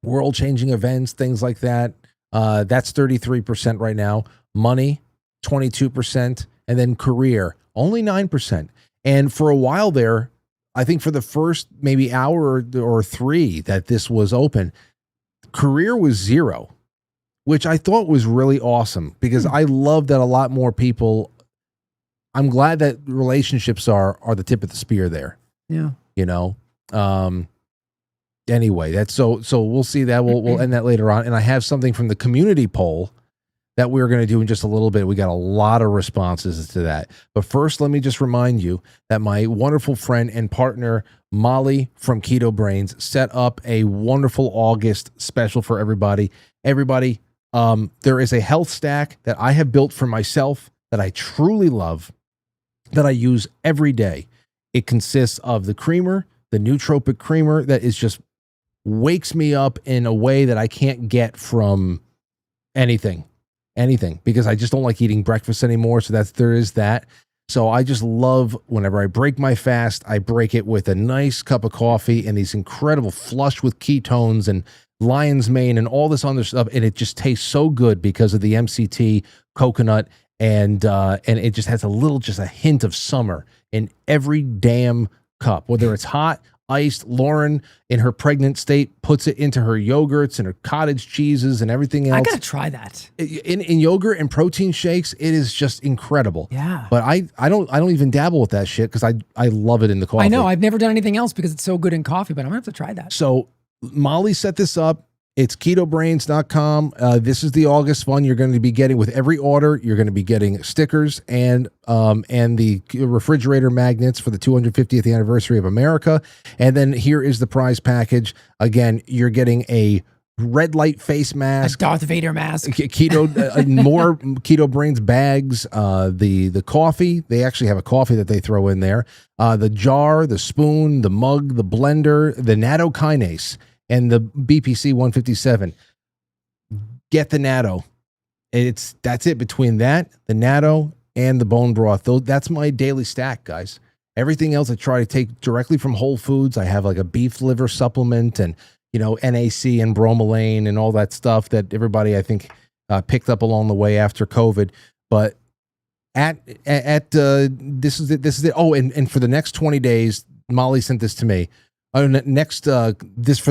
[SPEAKER 3] world-changing events, things like that. That's 33% right now. Money, 22%. And then career, only 9%. And for a while there, I think for the first maybe hour or three that this was open, career was 0, which I thought was really awesome because I love that a lot more people. I'm glad that relationships are the tip of the spear there.
[SPEAKER 4] Yeah.
[SPEAKER 3] Anyway, that's so we'll see that. We'll end that later on. And I have something from the community poll that we're going to do in just a little bit. We got a lot of responses to that. But first, let me just remind you that my wonderful friend and partner, Molly from KetoBrainz, set up a wonderful August special for everybody. Everybody, there is a health stack that I have built for myself that I truly love, that I use every day. It consists of the creamer, the nootropic creamer that is just wakes me up in a way that I can't get from anything, because I just don't like eating breakfast anymore. So there is that. So I just love whenever I break my fast, I break it with a nice cup of coffee and these incredible flush with ketones and lion's mane and all this other stuff. And it just tastes so good because of the MCT coconut and it just has just a hint of summer in every damn cup, whether it's hot, iced. Lauren, in her pregnant state, puts it into her yogurts and her cottage cheeses and everything else.
[SPEAKER 4] I gotta try that.
[SPEAKER 3] In yogurt and protein shakes, it is just incredible.
[SPEAKER 4] Yeah.
[SPEAKER 3] But I don't even dabble with that shit because I love it in the coffee.
[SPEAKER 4] I know. I've never done anything else because it's so good in coffee, but I'm gonna have to try that.
[SPEAKER 3] So Molly set this up. It's KetoBrainz.com. This is the August one. You're going to be getting with every order. You're going to be getting stickers and the refrigerator magnets for the 250th anniversary of America. And then here is the prize package. Again, you're getting a red light face mask,
[SPEAKER 4] a Darth Vader mask,
[SPEAKER 3] keto, more KetoBrainz bags, the coffee. They actually have a coffee that they throw in there. The jar, the spoon, the mug, the blender, the nattokinase, and the BPC 157. Get the natto. That's it between that, the natto, and the bone broth. That's my daily stack, guys. Everything else I try to take directly from Whole Foods. I have like a beef liver supplement and, NAC and bromelain and all that stuff that everybody, I think, picked up along the way after COVID. But this is it. Oh, and for the next 20 days, Molly sent this to me. For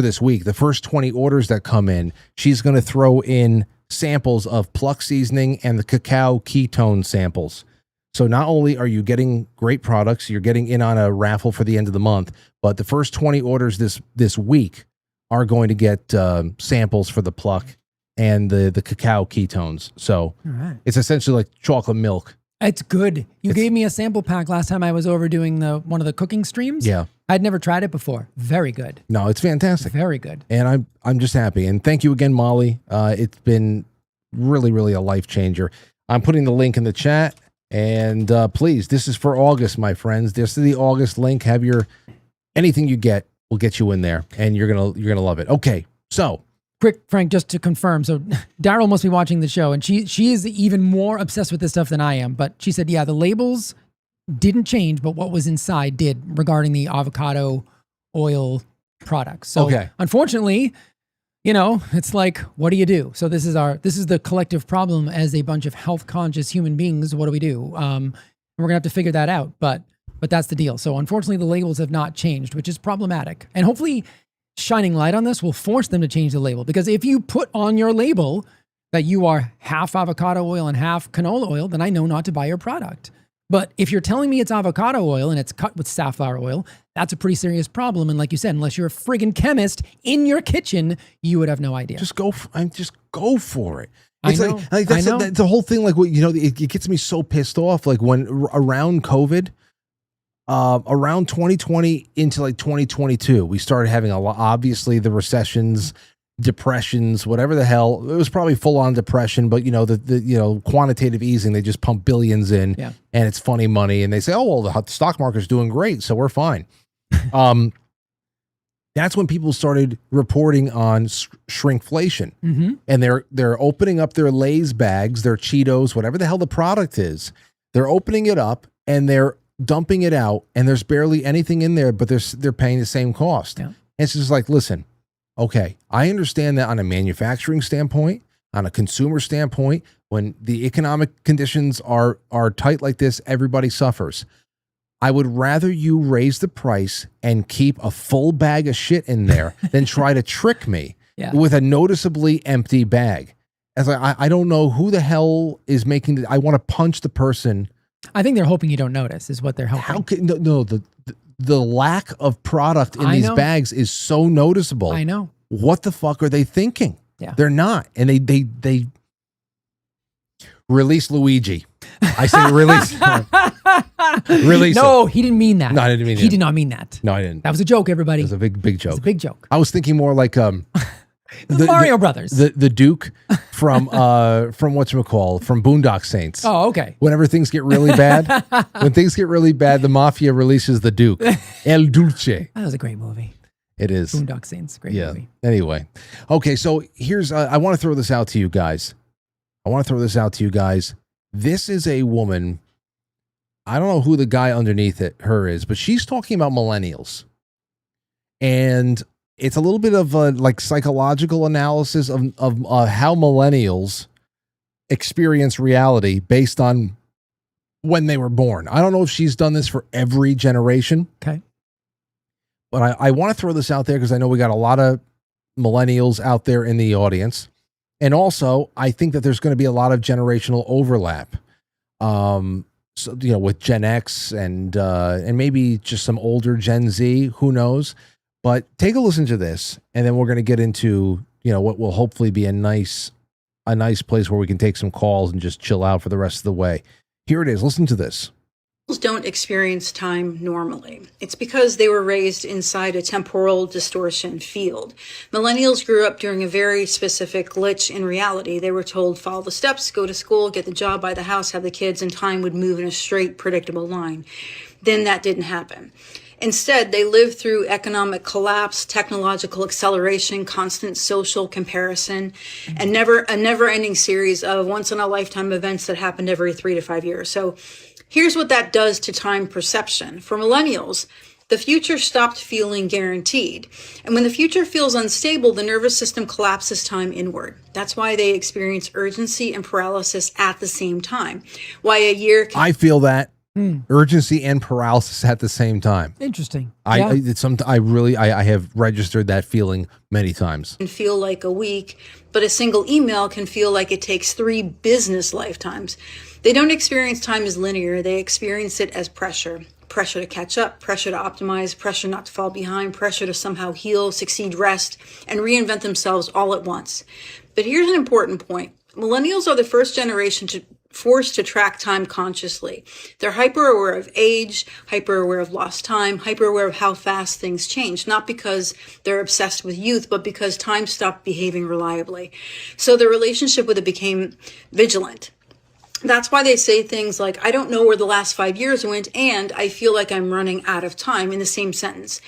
[SPEAKER 3] this week, the first 20 orders that come in, she's going to throw in samples of pluck seasoning and the cacao ketone samples. So not only are you getting great products, you're getting in on a raffle for the end of the month, but the first 20 orders this week are going to get samples for the pluck and the cacao ketones. So It's essentially like chocolate milk.
[SPEAKER 4] It's good. You gave me a sample pack last time I was over doing one of the cooking streams.
[SPEAKER 3] Yeah.
[SPEAKER 4] I'd never tried it before. Very good.
[SPEAKER 3] No, it's fantastic.
[SPEAKER 4] Very good.
[SPEAKER 3] And I'm just happy. And thank you again, Molly. It's been really, really a life changer. I'm putting the link in the chat. And please, this is for August, my friends. This is the August link. Have anything you get will get you in there, and you're gonna love it. Okay, so
[SPEAKER 4] quick, Frank, just to confirm. So Daryl must be watching the show, and she is even more obsessed with this stuff than I am. But she said, yeah, the labels didn't change, but what was inside did regarding the avocado oil products. So unfortunately, it's like, what do you do? So this is the collective problem as a bunch of health conscious human beings. What do we do? We're gonna have to figure that out. But that's the deal. So unfortunately, the labels have not changed, which is problematic. And hopefully, shining light on this will force them to change the label. Because if you put on your label that you are half avocado oil and half canola oil, then I know not to buy your product. But if you're telling me it's avocado oil and it's cut with safflower oil, that's a pretty serious problem. And like you said, unless you're a friggin' chemist in your kitchen, you would have no idea.
[SPEAKER 3] Just go for it.
[SPEAKER 4] It's I know.
[SPEAKER 3] That's the whole thing. Like, it gets me so pissed off. Like when around COVID, around 2020 into like 2022, we started having a lot, obviously the recessions, depressions, whatever the hell. It was probably full on depression, but the quantitative easing, they just pump billions in and it's funny money. And they say, oh, well, the stock market's doing great, so we're fine. That's when people started reporting on shrinkflation.
[SPEAKER 4] Mm-hmm.
[SPEAKER 3] And they're opening up their Lay's bags, their Cheetos, whatever the hell the product is. They're opening it up and they're dumping it out, and there's barely anything in there, but they're paying the same cost.
[SPEAKER 4] Yeah.
[SPEAKER 3] And it's just like, listen, okay, I understand that on a manufacturing standpoint, on a consumer standpoint, when the economic conditions are tight like this, everybody suffers. I would rather you raise the price and keep a full bag of shit in there than try to trick me with a noticeably empty bag. As I don't know who the hell is making I want to punch the person.
[SPEAKER 4] I think they're hoping you don't notice is what they're hoping.
[SPEAKER 3] How can the lack of product in these bags is so noticeable.
[SPEAKER 4] I know.
[SPEAKER 3] What the fuck are they thinking?
[SPEAKER 4] Yeah.
[SPEAKER 3] They're not. And they release Luigi. I say release. Release.
[SPEAKER 4] No, he didn't mean that.
[SPEAKER 3] No, I didn't mean that.
[SPEAKER 4] He did not mean that.
[SPEAKER 3] No, I didn't.
[SPEAKER 4] That was a joke, everybody.
[SPEAKER 3] It was a big joke.
[SPEAKER 4] It was a big joke.
[SPEAKER 3] I was thinking more like
[SPEAKER 4] the Mario Brothers.
[SPEAKER 3] The Duke from whatchamacall, from Boondock Saints.
[SPEAKER 4] Oh, okay.
[SPEAKER 3] Whenever things get really bad, the mafia releases the Duke. El Dulce.
[SPEAKER 4] That was a great movie.
[SPEAKER 3] It is.
[SPEAKER 4] Boondock Saints, great movie.
[SPEAKER 3] Anyway. Okay, so here's I want to throw this out to you guys. This is a woman. I don't know who the guy underneath her is, but she's talking about millennials. And it's a little bit of a like psychological analysis of how millennials experience reality based on when they were born. I don't know if she's done this for every generation.
[SPEAKER 4] Okay.
[SPEAKER 3] But I want to throw this out there because I know we got a lot of millennials out there in the audience. And also, I think that there's going to be a lot of generational overlap. So, with Gen X and maybe just some older Gen Z, who knows? But take a listen to this, and then we're going to get into, what will hopefully be a nice place where we can take some calls and just chill out for the rest of the way. Here it is. Listen to this.
[SPEAKER 10] Don't experience time normally. It's because they were raised inside a temporal distortion field. Millennials grew up during a very specific glitch in reality. They were told, follow the steps, go to school, get the job, buy the house, have the kids, and time would move in a straight, predictable line. Then that didn't happen. Instead, they lived through economic collapse, technological acceleration, constant social comparison, and a never-ending series of once-in-a-lifetime events that happened every 3 to 5 years. So here's what that does to time perception. For millennials, the future stopped feeling guaranteed. And when the future feels unstable, the nervous system collapses time inward. That's why they experience urgency and paralysis at the same time. Why a year...
[SPEAKER 3] I feel that. Urgency and paralysis at the same time.
[SPEAKER 4] Interesting.
[SPEAKER 3] I have registered that feeling many times.
[SPEAKER 10] Can feel like a week, but a single email can feel like it takes 3 business lifetimes. They don't experience time as linear. They experience it as pressure. Pressure to catch up, pressure to optimize, pressure not to fall behind, pressure to somehow heal, succeed, rest, and reinvent themselves all at once. But here's an important point. Millennials are the first generation forced to track time consciously. They're hyper aware of age, hyper aware of lost time, hyper aware of how fast things change, not because they're obsessed with youth, but because time stopped behaving reliably. So their relationship with it became vigilant. That's why they say things like, I don't know where the last 5 years went, and I feel like I'm running out of time in the same sentence.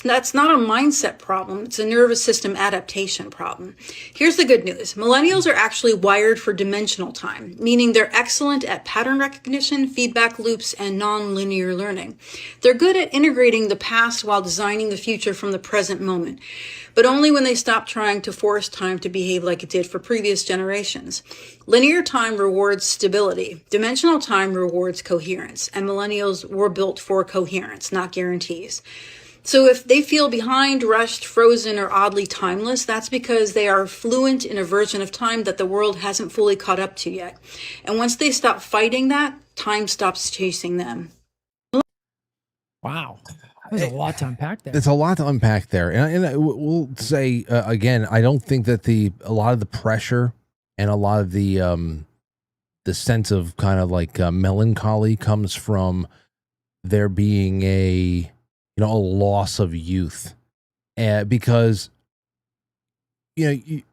[SPEAKER 10] That's not a mindset problem. It's a nervous system adaptation problem. Here's the good news. Millennials are actually wired for dimensional time, meaning they're excellent at pattern recognition, feedback loops, and non-linear learning. They're good at integrating the past while designing the future from the present moment, but only when they stop trying to force time to behave like it did for previous generations. Linear time rewards stability. Dimensional time rewards coherence, and millennials were built for coherence, not guarantees. So if they feel behind, rushed, frozen, or oddly timeless, that's because they are fluent in a version of time that the world hasn't fully caught up to yet. And once they stop fighting that, time stops chasing them.
[SPEAKER 4] Wow. There's a lot to unpack there.
[SPEAKER 3] There's a lot to unpack there. And we'll say, again, I don't think that a lot of the pressure and a lot of the sense of kind of like melancholy comes from there being a loss of youth, because you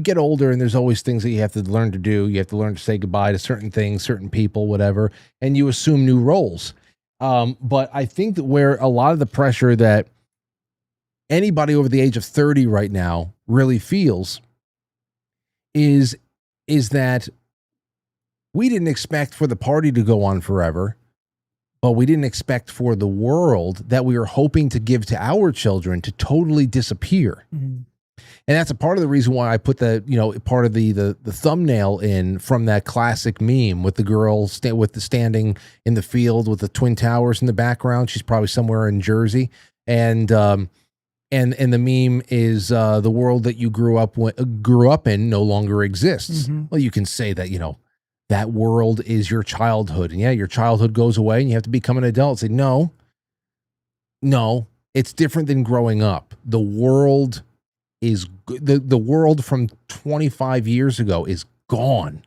[SPEAKER 3] get older and there's always things that you have to learn to do. You have to learn to say goodbye to certain things, certain people, whatever, and you assume new roles. But I think that where a lot of the pressure that anybody over the age of 30 right now really feels is that we didn't expect for the party to go on forever. But we didn't expect for the world that we were hoping to give to our children to totally disappear. Mm-hmm. And that's a part of the reason why I put part of the thumbnail in from that classic meme with the girl standing in the field with the Twin Towers in the background. She's probably somewhere in Jersey. And the meme is the world that you grew up in no longer exists. Mm-hmm. Well, you can say that, that world is your childhood. And yeah, your childhood goes away and you have to become an adult. Say, no, it's different than growing up. The world is the world from 25 years ago is gone.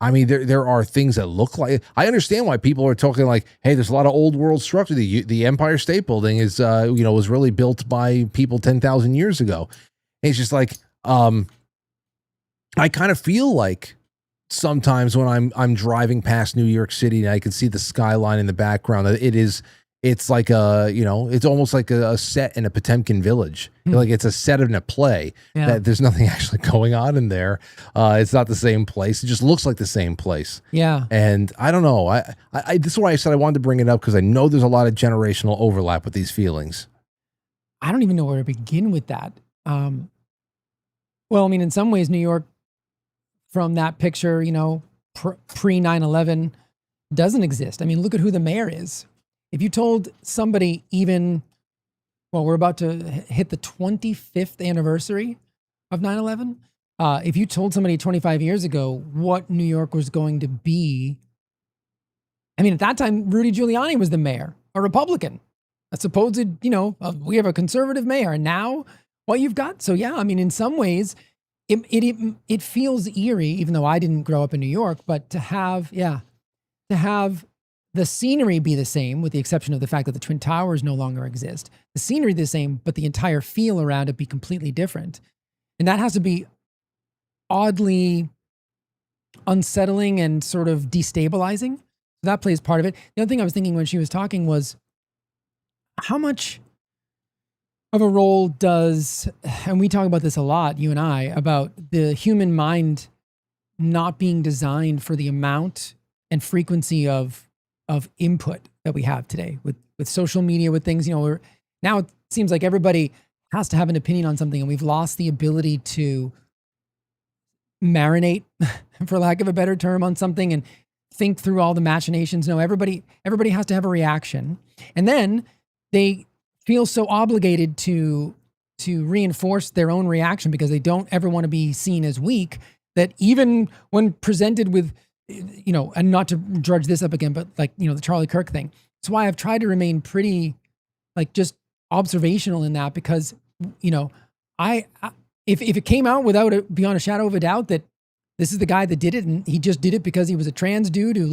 [SPEAKER 3] I mean, there are things that look like, I understand why people are talking like, hey, there's a lot of old world structure. The Empire State Building is, was really built by people 10,000 years ago. And it's just like, I kind of feel like, sometimes when I'm driving past New York City and I can see the skyline in the background, it's like it's almost like a set in a Potemkin village. Like it's a set in a play that there's nothing actually going on in there. It's not the same place. It just looks like the same place. Yeah. And I don't know. I this is why I said I wanted to bring it up, because I know there's a lot of generational overlap with these feelings.
[SPEAKER 4] I don't even know where to begin with that. Well, I mean, in some ways, New York, from that picture, pre 9/11 doesn't exist. I mean, look at who the mayor is. if you told somebody even, well, we're about to hit the 25th anniversary of 9/11. If you told somebody 25 years ago what New York was going to be, I mean, at that time, Rudy Giuliani was the mayor, a Republican, a supposed, we have a conservative mayor, and now what you've got. So yeah, I mean, in some ways, it feels eerie, even though I didn't grow up in New York, but to have the scenery be the same, with the exception of the fact that the Twin Towers no longer exist. The scenery the same, but the entire feel around it be completely different. And that has to be oddly unsettling and sort of destabilizing. That plays part of it. The other thing I was thinking when she was talking was, how much of a role does, and we talk about this a lot, you and I, about the human mind not being designed for the amount and frequency of input that we have today with social media, with things, now it seems like everybody has to have an opinion on something, and we've lost the ability to marinate, for lack of a better term, on something and think through all the machinations. No, everybody has to have a reaction. And then they feel so obligated to reinforce their own reaction because they don't ever want to be seen as weak, that even when presented with, and not to drudge this up again, but the Charlie Kirk thing. That's why I've tried to remain pretty, just observational in that, because, I if it came out without beyond a shadow of a doubt that this is the guy that did it, and he just did it because he was a trans dude who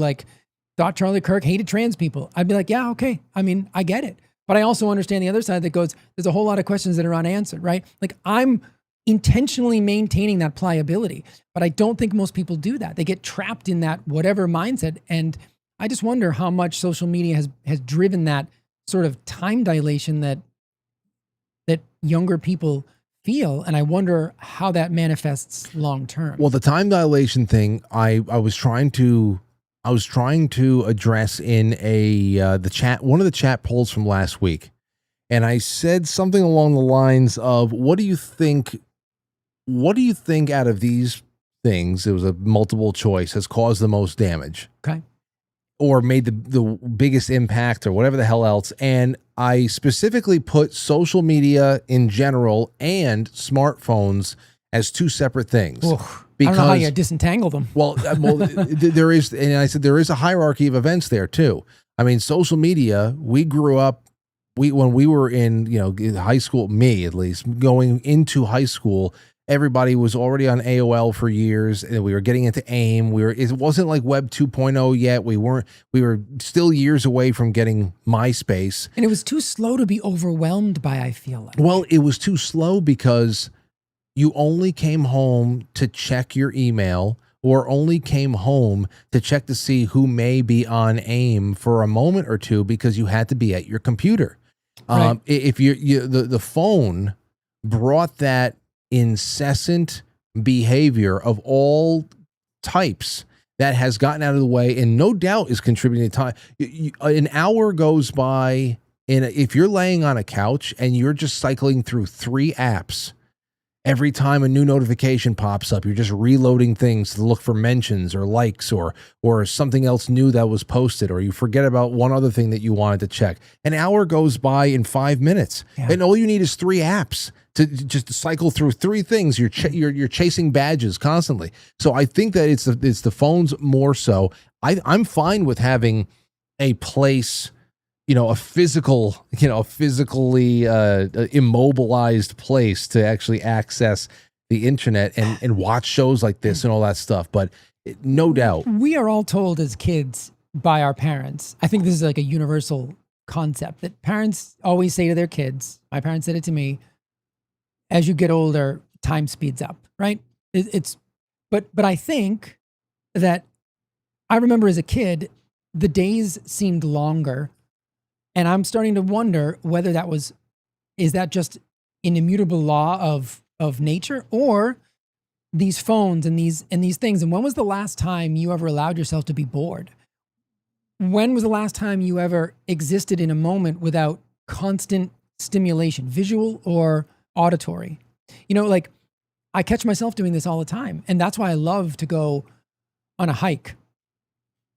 [SPEAKER 4] thought Charlie Kirk hated trans people, I'd be like, yeah, okay. I mean, I get it. But I also understand the other side that goes, there's a whole lot of questions that are unanswered, right? I'm intentionally maintaining that pliability, but I don't think most people do that. They get trapped in that whatever mindset. And I just wonder how much social media has driven that sort of time dilation that younger people feel. And I wonder how that manifests long term.
[SPEAKER 3] Well, the time dilation thing, I was trying to address in the chat, one of the chat polls from last week. And I said something along the lines of, what do you think out of these things, it was a multiple choice, has caused the most damage?
[SPEAKER 4] Okay.
[SPEAKER 3] Or made the biggest impact, or whatever the hell else. And I specifically put social media in general and smartphones as two separate things.
[SPEAKER 4] Because, I don't know how you disentangle them.
[SPEAKER 3] Well, there is, and I said there is a hierarchy of events there too. I mean, social media, we grew up, when we were in high school, me at least, going into high school, everybody was already on AOL for years, and we were getting into AIM. It wasn't like Web 2.0 yet. We were still years away from getting MySpace.
[SPEAKER 4] And it was too slow to be overwhelmed by, I feel like.
[SPEAKER 3] Well, it was too slow because you only came home to check your email, or only came home to check to see who may be on AIM for a moment or two, because you had to be at your computer.
[SPEAKER 4] Right.
[SPEAKER 3] If the phone brought that incessant behavior of all types that has gotten out of the way, and no doubt is contributing to time. An hour goes by, and if you're laying on a couch and you're just cycling through 3 apps, every time a new notification pops up, you're just reloading things to look for mentions or likes or something else new that was posted, or you forget about one other thing that you wanted to check. An hour goes by in 5 minutes, and all you need is 3 apps to just cycle through 3 things. You're chasing badges constantly. So I think that it's the phones more so. I'm fine with having a place, a physically immobilized place to actually access the internet and watch shows like this and all that stuff. But no doubt,
[SPEAKER 4] we are all told as kids by our parents. I think this is like a universal concept that parents always say to their kids. My parents said it to me: as you get older, time speeds up, right? But I think that I remember as a kid, the days seemed longer. And I'm starting to wonder whether is that just an immutable law of nature, or these phones and these things. And when was the last time you ever allowed yourself to be bored? When was the last time you ever existed in a moment without constant stimulation, visual or auditory? I catch myself doing this all the time. And that's why I love to go on a hike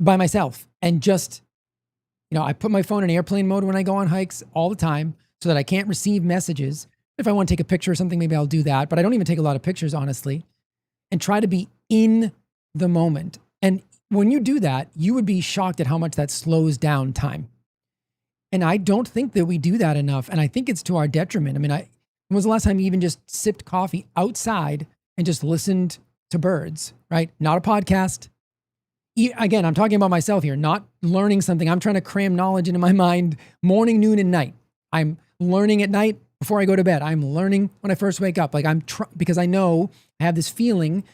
[SPEAKER 4] by myself and just I put my phone in airplane mode when I go on hikes all the time so that I can't receive messages. If I want to take a picture or something, maybe I'll do that. But I don't even take a lot of pictures, honestly, and try to be in the moment. And when you do that, you would be shocked at how much that slows down time. And I don't think that we do that enough. And I think it's to our detriment. I mean, when was the last time you even just sipped coffee outside and just listened to birds, right? Not a podcast. Again, I'm talking about myself here, not learning something. I'm trying to cram knowledge into my mind morning, noon, and night. I'm learning at night before I go to bed. I'm learning when I first wake up. Like because I know I have this feeling,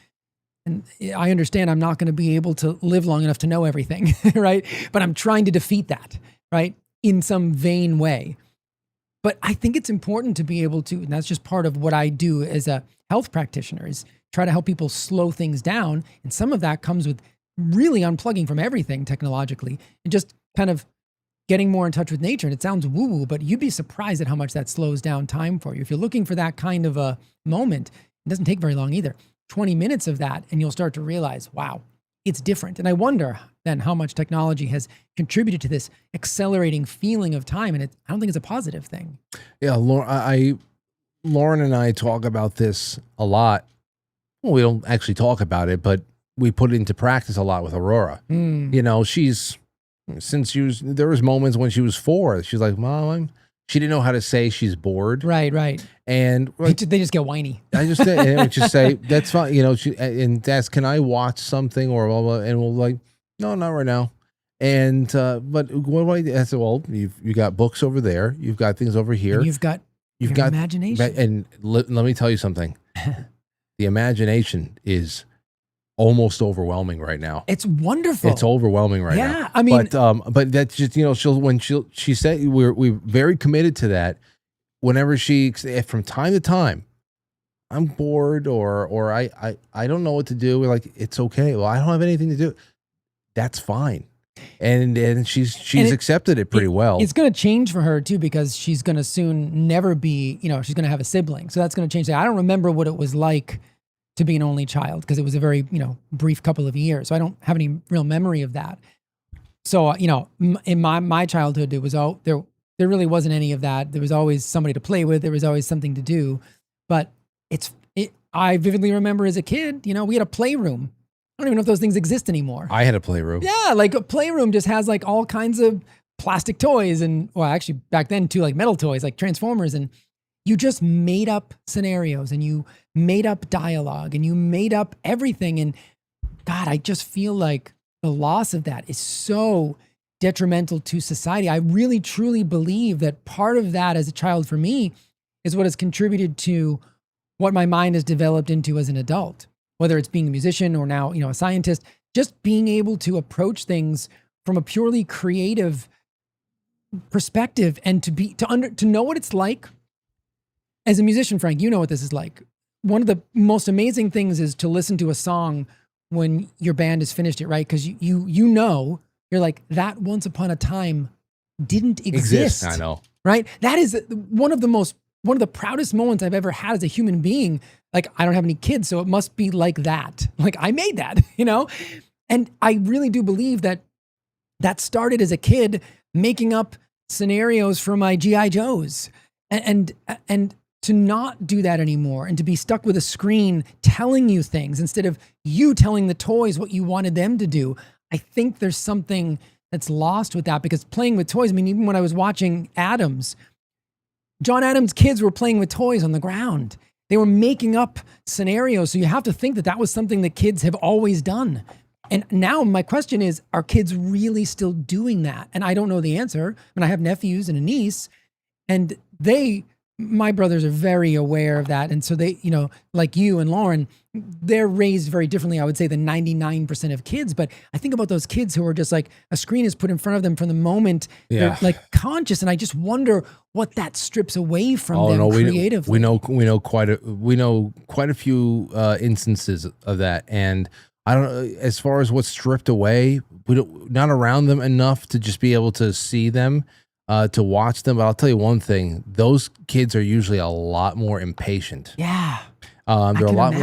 [SPEAKER 4] and I understand I'm not going to be able to live long enough to know everything, right? But I'm trying to defeat that, right? In some vain way. But I think it's important to be able to, and that's just part of what I do as a health practitioner, is try to help people slow things down. And some of that comes with really unplugging from everything technologically and just kind of getting more in touch with nature. And it sounds woo-woo, but you'd be surprised at how much that slows down time for you. If you're looking for that kind of a moment, it doesn't take very long either. 20 minutes of that, and you'll start to realize, wow, it's different. And I wonder then how much technology has contributed to this accelerating feeling of time. And I don't think it's a positive thing.
[SPEAKER 3] Yeah, Lauren and I talk about this a lot. Well, we don't actually talk about it, but we put it into practice a lot with Aurora. You know, there was moments when she was 4, she's like, Mom, she didn't know how to say she's bored.
[SPEAKER 4] Right.
[SPEAKER 3] And
[SPEAKER 4] they just get whiny.
[SPEAKER 3] I just say, that's fine. You know, and ask, can I watch something or blah, blah, and we'll like, no, not right now. And, but what do I do? I said, well, you got books over there. You've got things over here.
[SPEAKER 4] And you've got imagination.
[SPEAKER 3] And let me tell you something. The imagination is almost overwhelming right now.
[SPEAKER 4] It's wonderful.
[SPEAKER 3] It's overwhelming right now.
[SPEAKER 4] Yeah, I mean,
[SPEAKER 3] but that's just, you know, she said we're very committed to that. Whenever from time to time, I'm bored or I don't know what to do. We're like, it's okay. Well, I don't have anything to do. That's fine. And she's accepted it pretty well.
[SPEAKER 4] It's going to change for her too, because she's going to soon never be, you know, she's going to have a sibling. So that's going to change. I don't remember what it was like to be an only child, because it was a very, you know, brief couple of years. So I don't have any real memory of that. So, you know, in my childhood, it was there really wasn't any of that. There was always somebody to play with. There was always something to do. But I vividly remember as a kid, you know, we had a playroom. I don't even know if those things exist anymore.
[SPEAKER 3] I had a playroom.
[SPEAKER 4] Yeah, like a playroom just has like all kinds of plastic toys and, well, actually back then too, like metal toys, like Transformers, and you just made up scenarios and you made up dialogue and you made up everything. And God, I just feel like the loss of that is so detrimental to society. I really, truly believe that part of that as a child for me is what has contributed to what my mind has developed into as an adult. Whether it's being a musician or now, you know, a scientist, just being able to approach things from a purely creative perspective and to know what it's like. As a musician, Frank, you know what this is like. One of the most amazing things is to listen to a song when your band has finished it, right? Because you know, you're like, that once upon a time didn't exist.
[SPEAKER 3] I know.
[SPEAKER 4] Right? That is one of the proudest moments I've ever had as a human being. Like, I don't have any kids, so it must be like that. Like, I made that, you know? And I really do believe that started as a kid making up scenarios for my G.I. Joes. And to not do that anymore and to be stuck with a screen telling you things instead of you telling the toys what you wanted them to do. I think there's something that's lost with that, because playing with toys, I mean, even when I was watching John Adams' kids were playing with toys on the ground. They were making up scenarios. So you have to think that was something that kids have always done. And now my question is, are kids really still doing that? And I don't know the answer. And I have nephews and a niece, and my brothers are very aware of that. And so they, you know, like you and Lauren, they're raised very differently, I would say, than 99% of kids. But I think about those kids who are just like, a screen is put in front of them from the moment they're like conscious. And I just wonder what that strips away from them creatively.
[SPEAKER 3] We know quite a few instances of that. And I don't know, as far as what's stripped away, not around them enough to just be able to see them, to watch them. But I'll tell you one thing, those kids are usually a lot more impatient.
[SPEAKER 4] Yeah.
[SPEAKER 3] They're a lot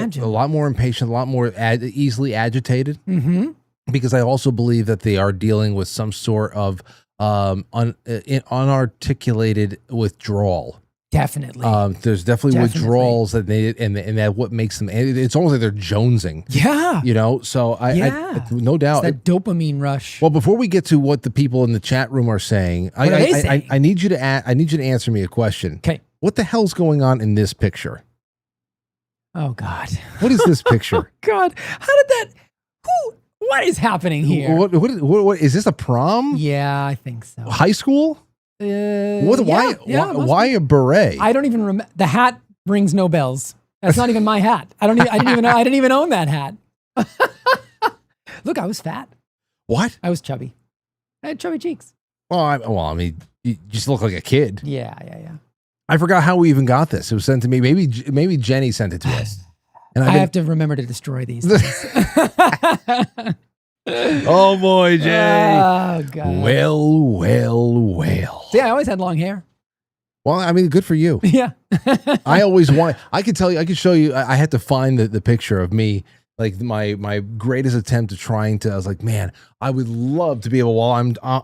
[SPEAKER 3] more impatient, a lot more easily agitated. Mm-hmm. Because I also believe that they are dealing with some sort of unarticulated withdrawal.
[SPEAKER 4] Definitely.
[SPEAKER 3] There's definitely withdrawals that and that what makes them. It's almost like they're jonesing.
[SPEAKER 4] Yeah.
[SPEAKER 3] So I no doubt
[SPEAKER 4] it's that dopamine rush.
[SPEAKER 3] Well, before we get to what the people in the chat room are saying, I need you to answer me a question.
[SPEAKER 4] Okay.
[SPEAKER 3] What the hell's going on in this picture?
[SPEAKER 4] Oh God.
[SPEAKER 3] What is this picture?
[SPEAKER 4] Oh God. How did that? What is happening here?
[SPEAKER 3] What is this, a prom?
[SPEAKER 4] Yeah, I think so.
[SPEAKER 3] High school? Why a beret?
[SPEAKER 4] I don't even remember. The hat rings no bells. That's not even my hat. I didn't even own that hat. Look, I was fat.
[SPEAKER 3] What?
[SPEAKER 4] I was chubby. I had chubby cheeks.
[SPEAKER 3] Well, I mean, you just look like a kid.
[SPEAKER 4] Yeah.
[SPEAKER 3] I forgot how we even got this. It was sent to me. Maybe Jenny sent it to us. And
[SPEAKER 4] I have to remember to destroy these things.
[SPEAKER 3] Oh boy, Jay.
[SPEAKER 4] Oh God.
[SPEAKER 3] Well.
[SPEAKER 4] See, I always had long hair.
[SPEAKER 3] Well, I mean, good for you.
[SPEAKER 4] Yeah.
[SPEAKER 3] I could show you, I had to find the picture of me, like my greatest attempt at trying to, I was like, man, I would love to be able, while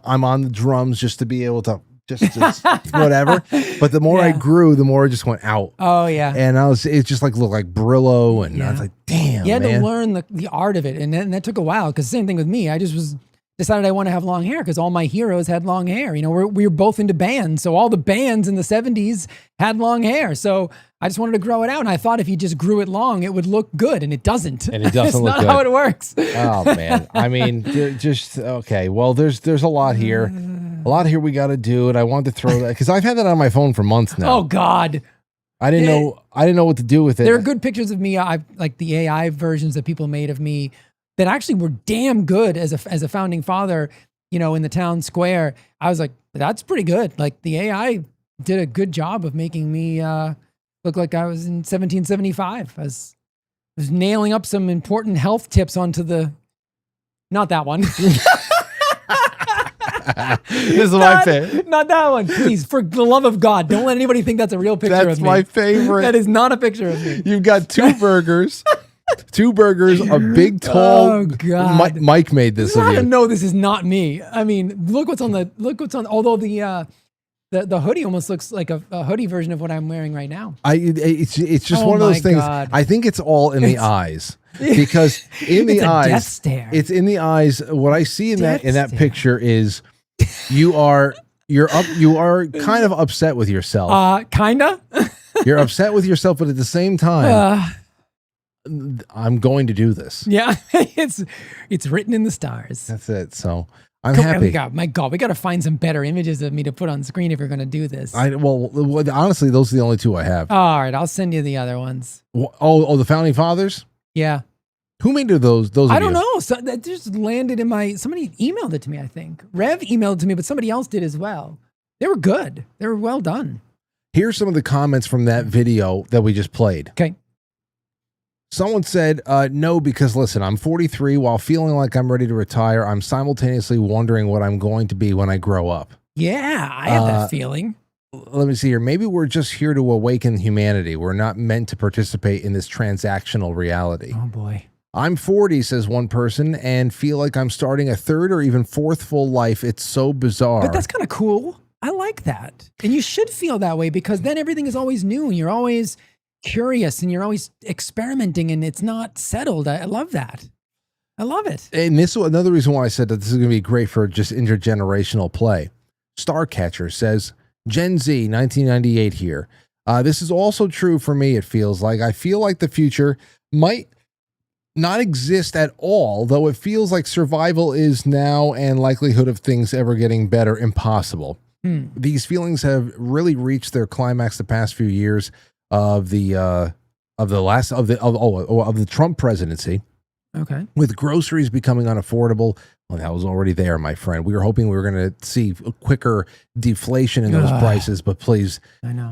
[SPEAKER 3] I'm on the drums, just to be able to just whatever. But the more I grew, the more it just went out.
[SPEAKER 4] Oh yeah.
[SPEAKER 3] And it just like looked like Brillo, and I was like, damn.
[SPEAKER 4] You had to learn the art of it, and that took a while. Because same thing with me. I just decided I want to have long hair because all my heroes had long hair. We were both into bands, so all the bands in the 70s had long hair. So I just wanted to grow it out, and I thought if you just grew it long, it would look good, and it doesn't.
[SPEAKER 3] And it doesn't look good.
[SPEAKER 4] It's not how it works.
[SPEAKER 3] Oh man. I mean, just okay. Well, there's a lot here. A lot here we got to do, and I wanted to throw that because I've had that on my phone for months now.
[SPEAKER 4] Oh God,
[SPEAKER 3] I didn't know what to do with it.
[SPEAKER 4] There are good pictures of me. I like the AI versions that people made of me that actually were damn good as a founding father. In the town square, I was like, that's pretty good. Like the AI did a good job of making me look like I was in 1775. I was nailing up some important health tips onto not that one.
[SPEAKER 3] This is my favorite.
[SPEAKER 4] Not that one. Please, for the love of God, don't let anybody think that's a real picture of me.
[SPEAKER 3] That's my favorite.
[SPEAKER 4] That is not a picture of me.
[SPEAKER 3] You've got two burgers. A big, tall.
[SPEAKER 4] Oh God.
[SPEAKER 3] Mike made this of you.
[SPEAKER 4] No, this is not me. I mean, look what's on. Although the hoodie almost looks like a hoodie version of what I'm wearing right now.
[SPEAKER 3] It's just one of those things.
[SPEAKER 4] God.
[SPEAKER 3] I think it's all in the eyes. Because in the eyes,
[SPEAKER 4] death stare.
[SPEAKER 3] It's in the eyes. What I see in that picture is you are kind of upset with yourself.
[SPEAKER 4] Kinda.
[SPEAKER 3] You're upset with yourself, but at the same time, I'm going to do this.
[SPEAKER 4] Yeah, it's written in the stars.
[SPEAKER 3] That's it. So I'm happy.
[SPEAKER 4] My God, we got to find some better images of me to put on screen if you're going to do this.
[SPEAKER 3] Honestly, those are the only two I have.
[SPEAKER 4] All right, I'll send you the other ones.
[SPEAKER 3] Oh, the founding fathers.
[SPEAKER 4] Yeah.
[SPEAKER 3] Who made those? I
[SPEAKER 4] don't know. So that just landed in somebody emailed it to me, I think. Rev emailed it to me, but somebody else did as well. They were good. They were well done.
[SPEAKER 3] Here's some of the comments from that video that we just played.
[SPEAKER 4] Okay.
[SPEAKER 3] Someone said, no, because listen, I'm 43. While feeling like I'm ready to retire, I'm simultaneously wondering what I'm going to be when I grow up.
[SPEAKER 4] Yeah, I have that feeling.
[SPEAKER 3] Let me see here. Maybe we're just here to awaken humanity. We're not meant to participate in this transactional reality.
[SPEAKER 4] Oh, boy.
[SPEAKER 3] I'm 40, says one person, and feel like I'm starting a third or even fourth full life. It's so bizarre.
[SPEAKER 4] But that's kind of cool. I like that. And you should feel that way because then everything is always new and you're always curious and you're always experimenting and it's not settled. I love that. I love it.
[SPEAKER 3] And this is another reason why I said that this is going to be great for just intergenerational play. Starcatcher says, Gen Z, 1998 here. This is also true for me, it feels like. I feel like the future might not exist at all, though it feels like survival is now and likelihood of things ever getting better impossible. These feelings have really reached their climax the past few years of the Trump presidency.
[SPEAKER 4] Okay.
[SPEAKER 3] With groceries becoming unaffordable. Well, that was already there, my friend. We were hoping we were going to see a quicker deflation in those prices, but please,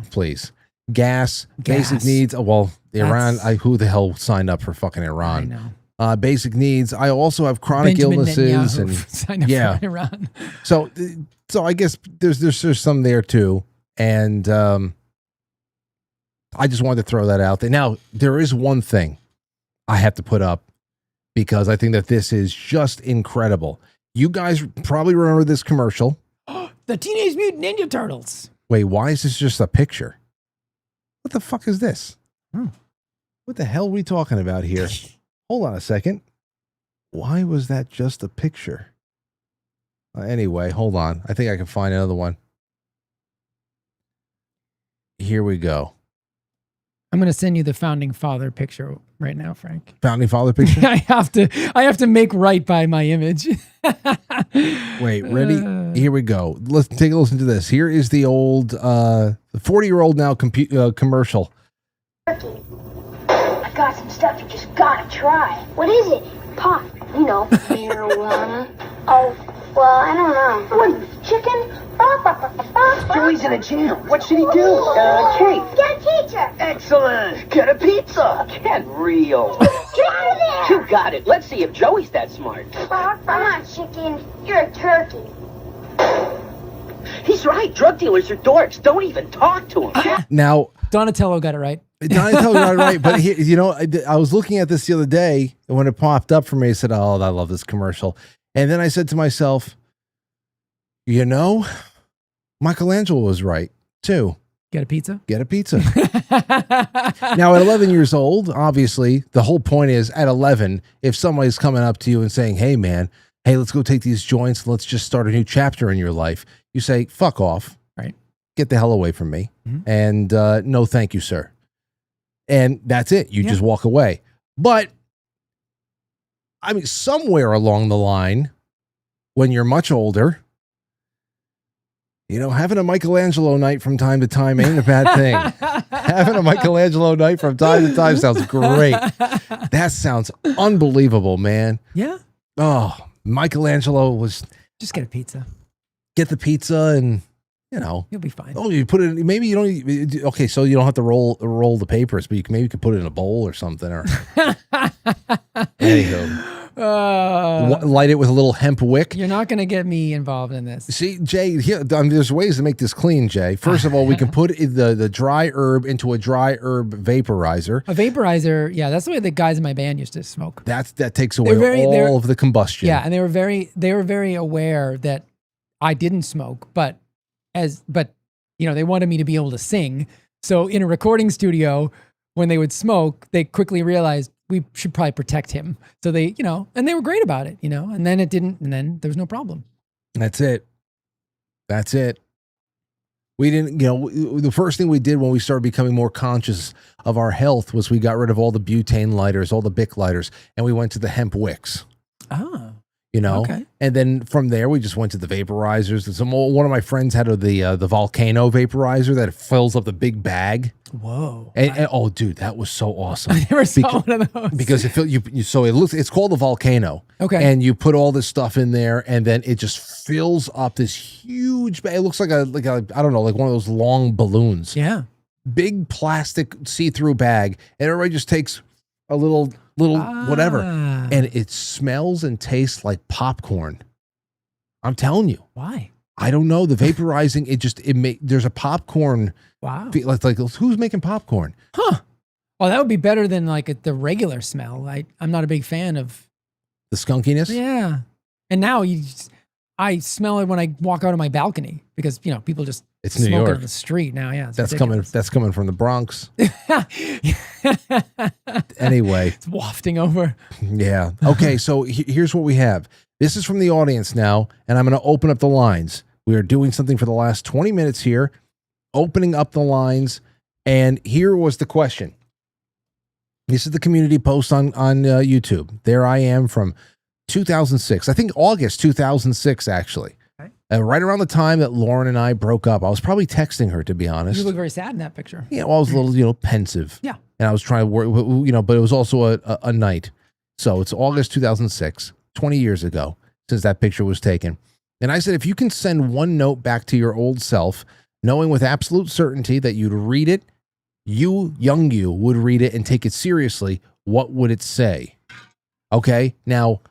[SPEAKER 3] please. Gas, basic needs. Well, Iran, who the hell signed up for fucking Iran?
[SPEAKER 4] I know.
[SPEAKER 3] Basic needs. I also have chronic illnesses and
[SPEAKER 4] signed up for Iran.
[SPEAKER 3] So I guess there's some there too. And I just wanted to throw that out there. Now, there is one thing I have to put up because I think that this is just incredible. You guys probably remember this commercial.
[SPEAKER 4] The Teenage Mutant Ninja Turtles.
[SPEAKER 3] Wait, why is this just a picture? What the fuck is this? What the hell are we talking about here? Hold on a second. Why was that just a picture? Anyway, hold on. I think I can find another one. Here we go.
[SPEAKER 4] I'm going to send you the founding father picture right now, Frank.
[SPEAKER 3] Founding father picture?
[SPEAKER 4] I have to make right by my image.
[SPEAKER 3] Wait, ready? Here we go. Let's take a listen to this. Here is the old, 40-year-old now commercial.
[SPEAKER 11] Turkey. I got some stuff you just gotta try. What is it? Pot, you know. Marijuana. Oh, well, I don't know. What, chicken?
[SPEAKER 12] Joey's in a jam. What should he do? Kate.
[SPEAKER 11] Get a teacher.
[SPEAKER 12] Excellent. Get a pizza. Get real.
[SPEAKER 11] Get out of there.
[SPEAKER 12] You got it. Let's see if Joey's that smart.
[SPEAKER 11] I'm not chicken. You're a turkey.
[SPEAKER 12] He's right. Drug dealers are dorks. Don't even talk to him.
[SPEAKER 3] Now,
[SPEAKER 4] Donatello got it right.
[SPEAKER 3] Donatello got it right. But he, you know, I was looking at this the other day, and when it popped up for me, I said, "Oh, I love this commercial." And then I said to myself, "You know, Michelangelo was right too.
[SPEAKER 4] Get a pizza.
[SPEAKER 3] Get a pizza." Now, at 11 years old, obviously, the whole point is at 11, if somebody's coming up to you and saying, "Hey, man, hey, let's go take these joints. Let's just start a new chapter in your life," you say, "Fuck off.
[SPEAKER 4] Right.
[SPEAKER 3] Get the hell away from me."
[SPEAKER 4] Mm-hmm.
[SPEAKER 3] And no, thank you, sir. And that's it. You just walk away. But I mean, somewhere along the line, when you're much older, you know, having a Michelangelo night from time to time ain't a bad thing. Having a Michelangelo night from time to time sounds great. That sounds unbelievable, man.
[SPEAKER 4] Yeah.
[SPEAKER 3] Oh, Michelangelo was...
[SPEAKER 4] Just get a pizza.
[SPEAKER 3] Get the pizza and, you know...
[SPEAKER 4] You'll be fine.
[SPEAKER 3] Oh, you put it... Maybe you don't... Okay, so you don't have to roll the papers, but maybe you could put it in a bowl or something. Or anywho. Light it with a little hemp wick.
[SPEAKER 4] You're not going to get me involved in this.
[SPEAKER 3] See, Jay, here, there's ways to make this clean, Jay. First of all, we can put the dry herb into a dry herb vaporizer.
[SPEAKER 4] A vaporizer, yeah, that's the way the guys in my band used to smoke.
[SPEAKER 3] That takes away all of the combustion.
[SPEAKER 4] Yeah, and they were very aware that I didn't smoke, but you know, they wanted me to be able to sing. So in a recording studio, when they would smoke, they quickly realized we should probably protect him. So they, you know, and they were great about it, you know, and then it didn't, and then there was no problem.
[SPEAKER 3] That's it. That's it. We didn't, you know, the first thing we did when we started becoming more conscious of our health was we got rid of all the butane lighters, all the Bic lighters, and we went to the hemp wicks.
[SPEAKER 4] Ah.
[SPEAKER 3] You know,
[SPEAKER 4] okay.
[SPEAKER 3] And then from there, we just went to the vaporizers. One of my friends had the volcano vaporizer that fills up the big bag.
[SPEAKER 4] Whoa!
[SPEAKER 3] And oh, dude, that was so awesome.
[SPEAKER 4] I never saw one of those
[SPEAKER 3] because it's called the volcano.
[SPEAKER 4] Okay,
[SPEAKER 3] and you put all this stuff in there, and then it just fills up this huge bag. It looks like a I don't know, like one of those long balloons.
[SPEAKER 4] Yeah,
[SPEAKER 3] big plastic see-through bag, and everybody just takes a little whatever, and it smells and tastes like popcorn. I'm telling you.
[SPEAKER 4] Why?
[SPEAKER 3] I don't know. The vaporizing, there's a popcorn.
[SPEAKER 4] Wow.
[SPEAKER 3] Like who's making popcorn?
[SPEAKER 4] Huh. Well, that would be better than like the regular smell. I'm not a big fan of
[SPEAKER 3] the skunkiness.
[SPEAKER 4] Yeah. And now I smell it when I walk out of my balcony because, you know, people just
[SPEAKER 3] it's New
[SPEAKER 4] smoke
[SPEAKER 3] York
[SPEAKER 4] on the street now. Yeah.
[SPEAKER 3] That's coming from the Bronx. Anyway.
[SPEAKER 4] It's wafting over.
[SPEAKER 3] Yeah. Okay. So here's what we have. This is from the audience now, and I'm going to open up the lines. We are doing something for the last 20 minutes here, opening up the lines. And here was the question. This is the community post on YouTube. There I am from 2006. I think August 2006, actually. Okay. Right around the time that Lauren and I broke up. I was probably texting her, to be honest.
[SPEAKER 4] You look very sad in that picture.
[SPEAKER 3] Yeah, well, I was a little, pensive.
[SPEAKER 4] Yeah.
[SPEAKER 3] And I was trying to work, but it was also a night. So it's August 2006, 20 years ago, since that picture was taken. And I said, if you can send one note back to your old self, knowing with absolute certainty that you'd read it, young you would read it and take it seriously, what would it say? Okay. Now,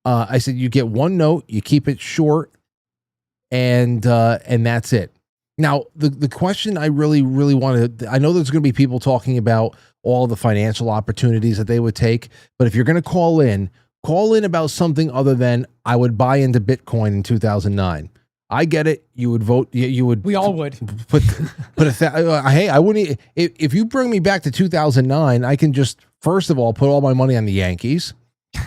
[SPEAKER 3] I said, you get one note, you keep it short, and that's it. Now, the question I really, really wanted, I know there's going to be people talking about all the financial opportunities that they would take, but if you're going to call in about something other than I would buy into Bitcoin in 2009. I get it. You would vote. You would.
[SPEAKER 4] We all would.
[SPEAKER 3] Put hey, I wouldn't. If you bring me back to 2009, I can just first of all put all my money on the Yankees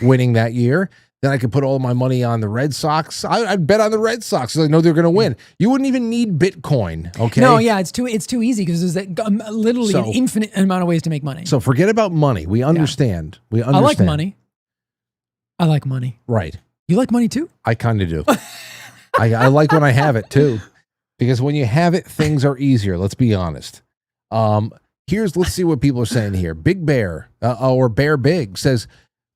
[SPEAKER 3] winning that year. Then I could put all my money on the Red Sox. I'd bet on the Red Sox because I know they're going to win. You wouldn't even need Bitcoin. Okay.
[SPEAKER 4] No, yeah, it's too easy because there's literally an infinite amount of ways to make money.
[SPEAKER 3] So forget about money. We understand. Yeah. We understand.
[SPEAKER 4] I like money. I like money.
[SPEAKER 3] Right.
[SPEAKER 4] You like money too?
[SPEAKER 3] I kind of do. I like when I have it too, because when you have it, things are easier. Let's be honest. Let's see what people are saying here. Big Bear or Bear Big says,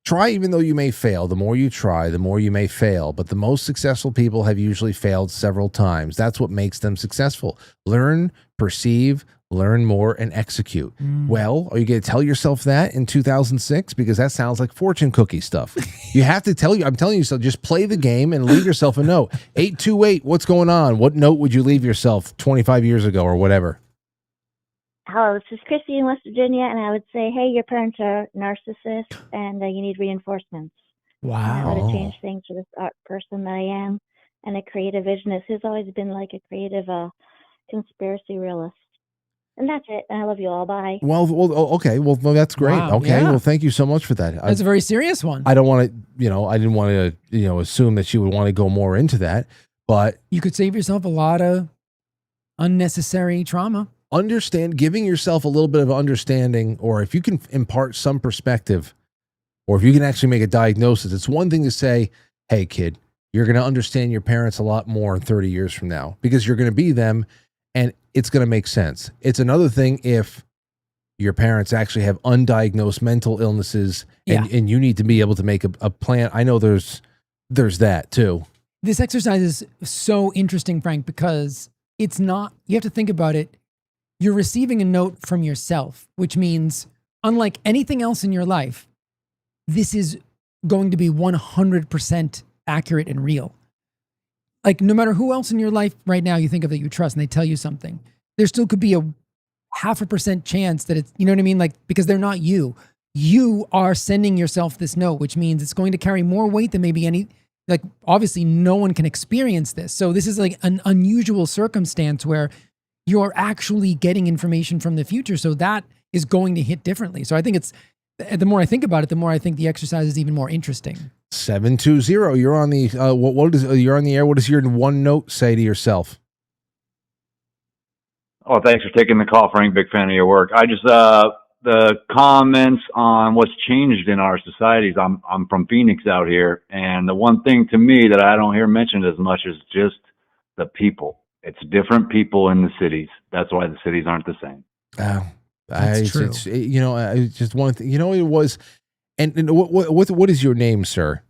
[SPEAKER 3] try even though you may fail. The more you try, the more you may fail. But the most successful people have usually failed several times. That's what makes them successful. Learn, perceive, learn more, and execute. Well, are you going to tell yourself that in 2006? Because that sounds like fortune cookie stuff. You have to I'm telling you, so just play the game and leave yourself a note. 828, what's going on? What note would you leave yourself 25 years ago or whatever?
[SPEAKER 13] Hello, this is Christy in West Virginia, and I would say, hey, your parents are narcissists, and you need reinforcements.
[SPEAKER 4] Wow.
[SPEAKER 13] And I would have changed things for this art person that I am, and a creative visionist who's always been like a creative conspiracy realist. And that's it. And I love you all. Bye.
[SPEAKER 3] Well, okay. Well, that's great.
[SPEAKER 4] Wow,
[SPEAKER 3] okay.
[SPEAKER 4] yeah.
[SPEAKER 3] Well, thank you so much for that.
[SPEAKER 4] That's a very serious one.
[SPEAKER 3] I don't want to, I didn't want to, assume that she would want to go more into that, but
[SPEAKER 4] you could save yourself a lot of unnecessary trauma.
[SPEAKER 3] Giving yourself a little bit of understanding, or if you can impart some perspective, or if you can actually make a diagnosis. It's one thing to say, hey, kid, you're going to understand your parents a lot more in 30 years from now because you're going to be them. And it's going to make sense. It's another thing if your parents actually have undiagnosed mental illnesses and you need to be able to make a plan. I know there's that too.
[SPEAKER 4] This exercise is so interesting, Frank, because it's not, you have to think about it. You're receiving a note from yourself, which means unlike anything else in your life, this is going to be 100% accurate and real. Like no matter who else in your life right now you think of that you trust and they tell you something, there still could be a 0.5% chance that it's, you know what I mean? Like, because they're not you. You are sending yourself this note, which means it's going to carry more weight than maybe obviously no one can experience this. So this is like an unusual circumstance where you're actually getting information from the future. So that is going to hit differently. So I think the more I think about it, the more I think the exercise is even more interesting.
[SPEAKER 3] 720, you're on the you're on the air. What does your one note say to yourself?
[SPEAKER 14] Oh, thanks for taking the call, Frank. Big fan of your work. I just the comments on what's changed in our societies. I'm from Phoenix out here, and the one thing to me that I don't hear mentioned as much is just the people. It's different people in the cities. That's why the cities aren't the same.
[SPEAKER 4] That's true.
[SPEAKER 3] I just one thing. It was. And what is your name, sir?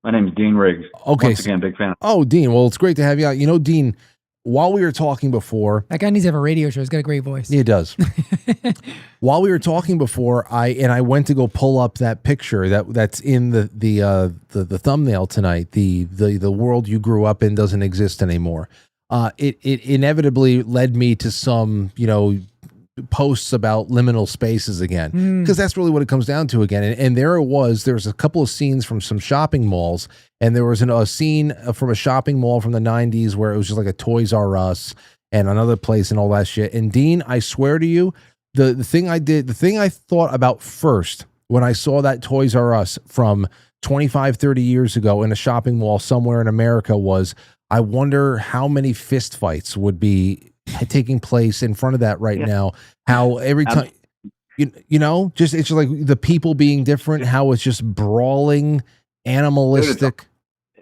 [SPEAKER 14] My name is Dean Riggs.
[SPEAKER 3] Okay.
[SPEAKER 14] Once again, big fan.
[SPEAKER 3] Oh, Dean. Well, it's great to have you out. Dean, while we were talking before,
[SPEAKER 4] that guy needs to have a radio show. He's got a great voice.
[SPEAKER 3] He does. While we were talking before, I went to go pull up that picture that's in the thumbnail tonight. The world you grew up in doesn't exist anymore. It inevitably led me to some posts about liminal spaces again, because that's really what it comes down to again. And there was a couple of scenes from some shopping malls, and there was a scene from a shopping mall from the 90s where it was just like a Toys R Us and another place and all that shit. And Dean, I swear to you, the thing I thought about first when I saw that Toys R Us from 25, 30 years ago in a shopping mall somewhere in America was, I wonder how many fist fights would be taking place in front of that right now. How every time, it's just like the people being different, how it's just brawling, animalistic.
[SPEAKER 14] Dude,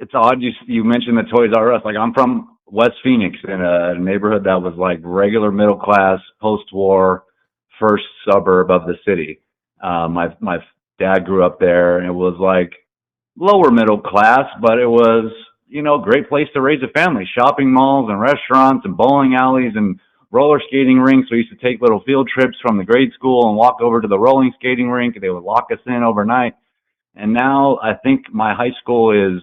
[SPEAKER 14] it's odd you mentioned the Toys R Us. Like, I'm from West Phoenix, in a neighborhood that was like regular middle class, post-war, first suburb of the city. My dad grew up there, and it was like lower middle class, but it was great place to raise a family. Shopping malls and restaurants and bowling alleys and roller skating rinks. We used to take little field trips from the grade school and walk over to the rolling skating rink, and they would lock us in overnight. And now I think my high school is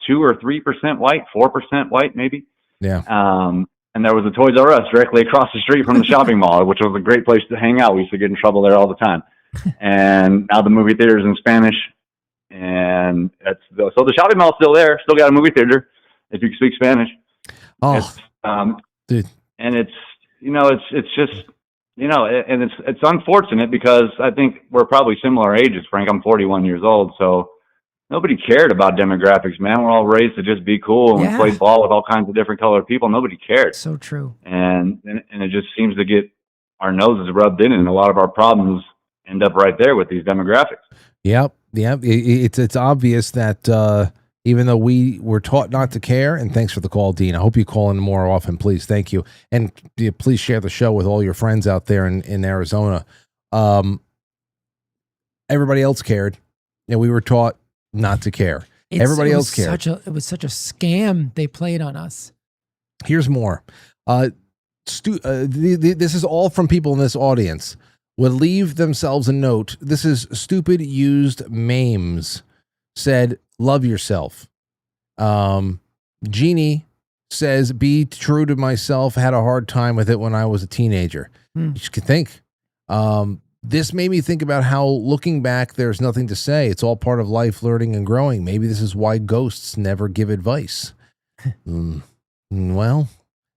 [SPEAKER 14] 2 or 3% white, 4% white, maybe.
[SPEAKER 3] Yeah.
[SPEAKER 14] And there was a Toys R Us directly across the street from the shopping mall, which was a great place to hang out. We used to get in trouble there all the time. And now the movie theater's in Spanish. And so the shopping mall's still there, still got a movie theater. if you speak Spanish.
[SPEAKER 3] Oh,
[SPEAKER 14] It's,
[SPEAKER 3] dude.
[SPEAKER 14] And it's just, and it's unfortunate because I think we're probably similar ages, Frank. I'm 41 years old. So nobody cared about demographics, man. We're all raised to just be cool and play ball with all kinds of different colored people. Nobody cared.
[SPEAKER 4] So true.
[SPEAKER 14] And it just seems to get our noses rubbed in, and a lot of our problems end up right there with these demographics.
[SPEAKER 3] Yep. It's obvious that even though we were taught not to care, and thanks for the call, Dean. I hope you call in more often, please. Thank you. And please share the show with all your friends out there in Arizona. Everybody else cared. We were taught not to care. Everybody else cared.
[SPEAKER 4] It was such a scam they played on us.
[SPEAKER 3] Here's more. This is all from people in this audience. Would leave themselves a note. This is stupid used memes. Said, love yourself. Jeannie says, be true to myself. Had a hard time with it when I was a teenager. You could think. This made me think about how looking back, there's nothing to say. It's all part of life, learning and growing. Maybe this is why ghosts never give advice. Well,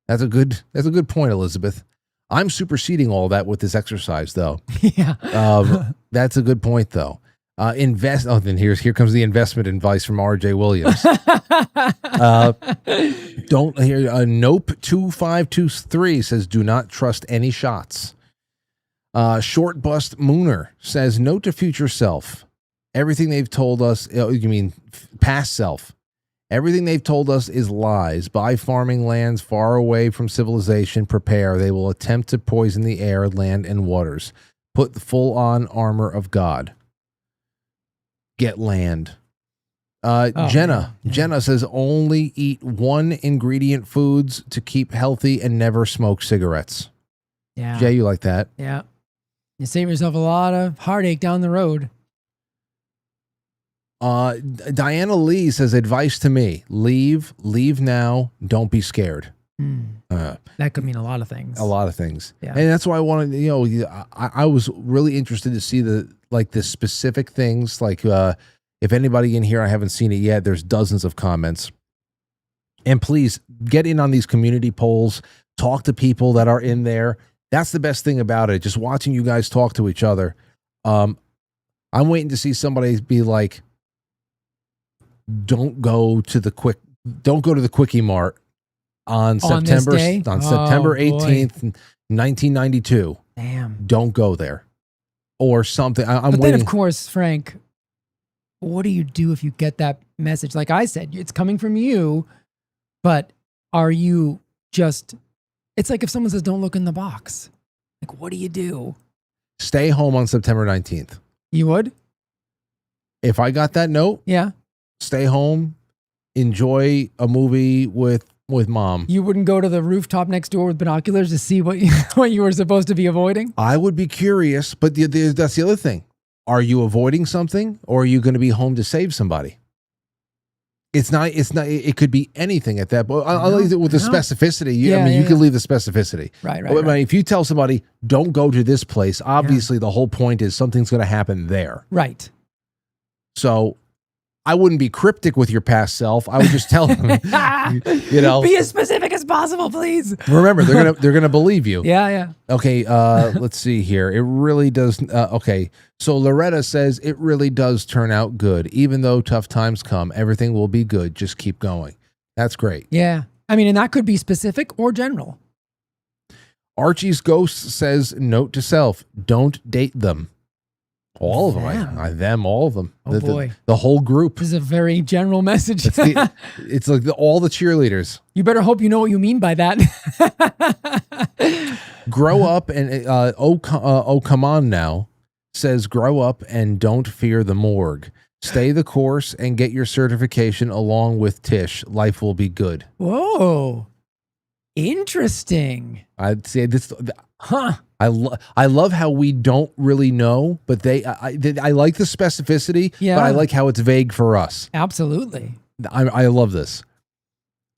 [SPEAKER 3] that's a good point, Elizabeth. I'm superseding all that with this exercise, though.
[SPEAKER 4] Yeah.
[SPEAKER 3] That's a good point, though. Invest. Oh, then here comes the investment advice from R.J. Williams. Don't hear. Nope. 2523 says, do not trust any shots. Short Bust Mooner says, note to future self. Everything they've told us. You mean past self? Everything they've told us is lies. Buy farming lands far away from civilization. Prepare. They will attempt to poison the air, land, and waters. Put the full-on armor of God. Get land. Jenna says, only eat one ingredient foods to keep healthy and never smoke cigarettes.
[SPEAKER 4] Yeah.
[SPEAKER 3] Jay, you like that?
[SPEAKER 4] Yeah. You save yourself a lot of heartache down the road.
[SPEAKER 3] Diana Lee says, advice to me, leave now, don't be scared.
[SPEAKER 4] That could mean a lot of things.
[SPEAKER 3] A lot of things.
[SPEAKER 4] Yeah.
[SPEAKER 3] And that's why I wanted, I was really interested to see the specific things, like if anybody in here, I haven't seen it yet, there's dozens of comments. And please get in on these community polls, talk to people that are in there. That's the best thing about it. Just watching you guys talk to each other. I'm waiting to see somebody be like, don't go to the Quickie Mart on September 18th, 1992.
[SPEAKER 4] Damn.
[SPEAKER 3] Don't go there. Or something. I'm
[SPEAKER 4] but
[SPEAKER 3] waiting.
[SPEAKER 4] Then, of course, Frank, what do you do if you get that message? Like I said, it's coming from you, but are you just... It's like if someone says, don't look in the box. Like, what do you do?
[SPEAKER 3] Stay home on September 19th.
[SPEAKER 4] You would?
[SPEAKER 3] If I got that note?
[SPEAKER 4] Yeah.
[SPEAKER 3] Stay home, enjoy a movie with mom.
[SPEAKER 4] You wouldn't go to the rooftop next door with binoculars to see what you were supposed to be avoiding?
[SPEAKER 3] I would be curious, but that's the other thing. Are you avoiding something, or are you going to be home to save somebody? It's not, it could be anything at that point. I'll leave it with the specificity. You can leave the specificity.
[SPEAKER 4] Right.
[SPEAKER 3] If you tell somebody, don't go to this place, obviously the whole point is something's going to happen there.
[SPEAKER 4] Right.
[SPEAKER 3] So I wouldn't be cryptic with your past self. I would just tell them,
[SPEAKER 4] be as specific as possible, please.
[SPEAKER 3] Remember, they're gonna believe you.
[SPEAKER 4] Yeah.
[SPEAKER 3] Okay. Let's see here. It really does. Okay. So Loretta says it really does turn out good, even though tough times come. Everything will be good. Just keep going. That's great.
[SPEAKER 4] Yeah. I mean, and that could be specific or general.
[SPEAKER 3] Archie's Ghost says, note to self: don't date them. All of them. All of them.
[SPEAKER 4] Oh, boy.
[SPEAKER 3] The whole group.
[SPEAKER 4] This is a very general message.
[SPEAKER 3] It's like all the cheerleaders.
[SPEAKER 4] You better hope you know what you mean by that.
[SPEAKER 3] Grow up and, come on now, says grow up and don't fear the morgue. Stay the course and get your certification along with Tish. Life will be good.
[SPEAKER 4] Whoa. Interesting.
[SPEAKER 3] I'd say this. I love how we don't really know, but I like the specificity, but I like how it's vague for us.
[SPEAKER 4] Absolutely.
[SPEAKER 3] I love this.